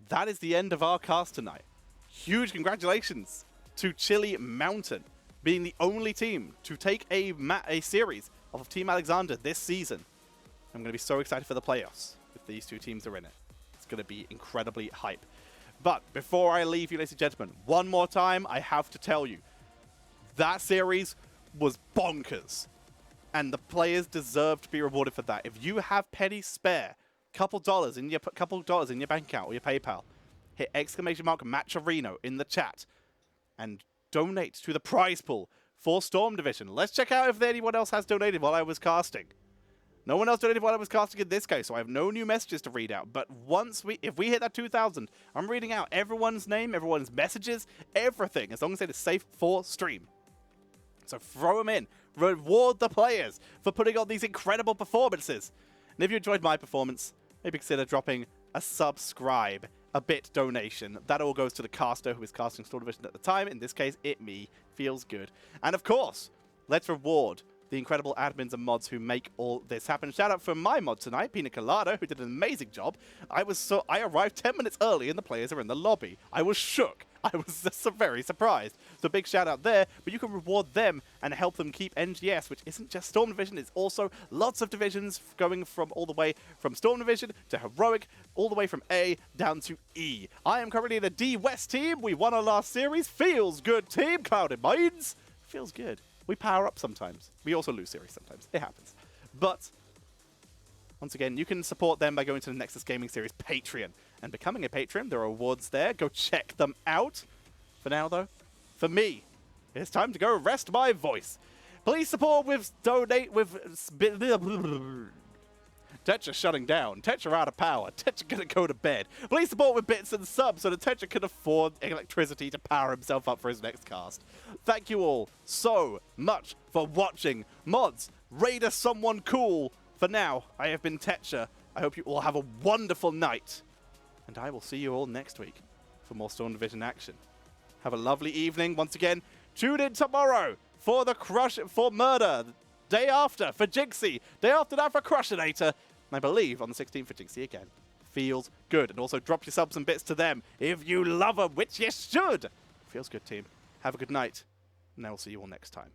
Speaker 1: that is the end of our cast tonight. Huge congratulations to Chili Mountain being the only team to take a series of Team Alexander this season. I'm going to be so excited for the playoffs if these two teams are in it. It's going to be incredibly hype. But before I leave you, ladies and gentlemen, one more time, I have to tell you, that series was bonkers. And the players deserve to be rewarded for that. If you have penny spare, couple dollars in your bank account or your PayPal, hit !Matcherino in the chat and donate to the prize pool for Storm Division. Let's check out if anyone else has donated while I was casting. No one else donated while I was casting in this case, so I have no new messages to read out. But if we hit that 2,000, I'm reading out everyone's name, everyone's messages, everything, as long as it is safe for stream. So throw them in. Reward the players for putting on these incredible performances. And if you enjoyed my performance, maybe consider dropping a subscribe, a bit donation. That all goes to the caster who is casting Storm Division at the time. In this case, me. Feels good. And of course, let's reward the incredible admins and mods who make all this happen. Shout out for my mod tonight, Pina Colada, who did an amazing job. I arrived 10 minutes early and the players are in the lobby. I was shook. I was just very surprised. So big shout out there, but you can reward them and help them keep NGS, which isn't just Storm Division, it's also lots of divisions going from all the way from Storm Division to Heroic, all the way from A down to E. I am currently in the D West team. We won our last series. Feels good, team. Clouded Minds. Feels good. We power up sometimes. We also lose series sometimes. It happens. But once again, you can support them by going to the Nexus Gaming Series Patreon and becoming a patron. There are awards there. Go check them out. For now, though, for me, it's time to go rest my voice. Please support with donate with Tetra shutting down. Tetra out of power. Tetra gonna go to bed. Please support with bits and subs so that Tetra can afford electricity to power himself up for his next cast. Thank you all so much for watching. Mods, rate us someone cool. For now, I have been Tetra. I hope you all have a wonderful night. And I will see you all next week for more Storm Division action. Have a lovely evening. Once again, tune in tomorrow for the Crush for Murder. Day after for Jinxie. Day after that for Crushinator. And I believe on the 16th for Jinxie again. Feels good. And also drop your subs and bits to them if you love them, which you should. Feels good, team. Have a good night. And I will see you all next time.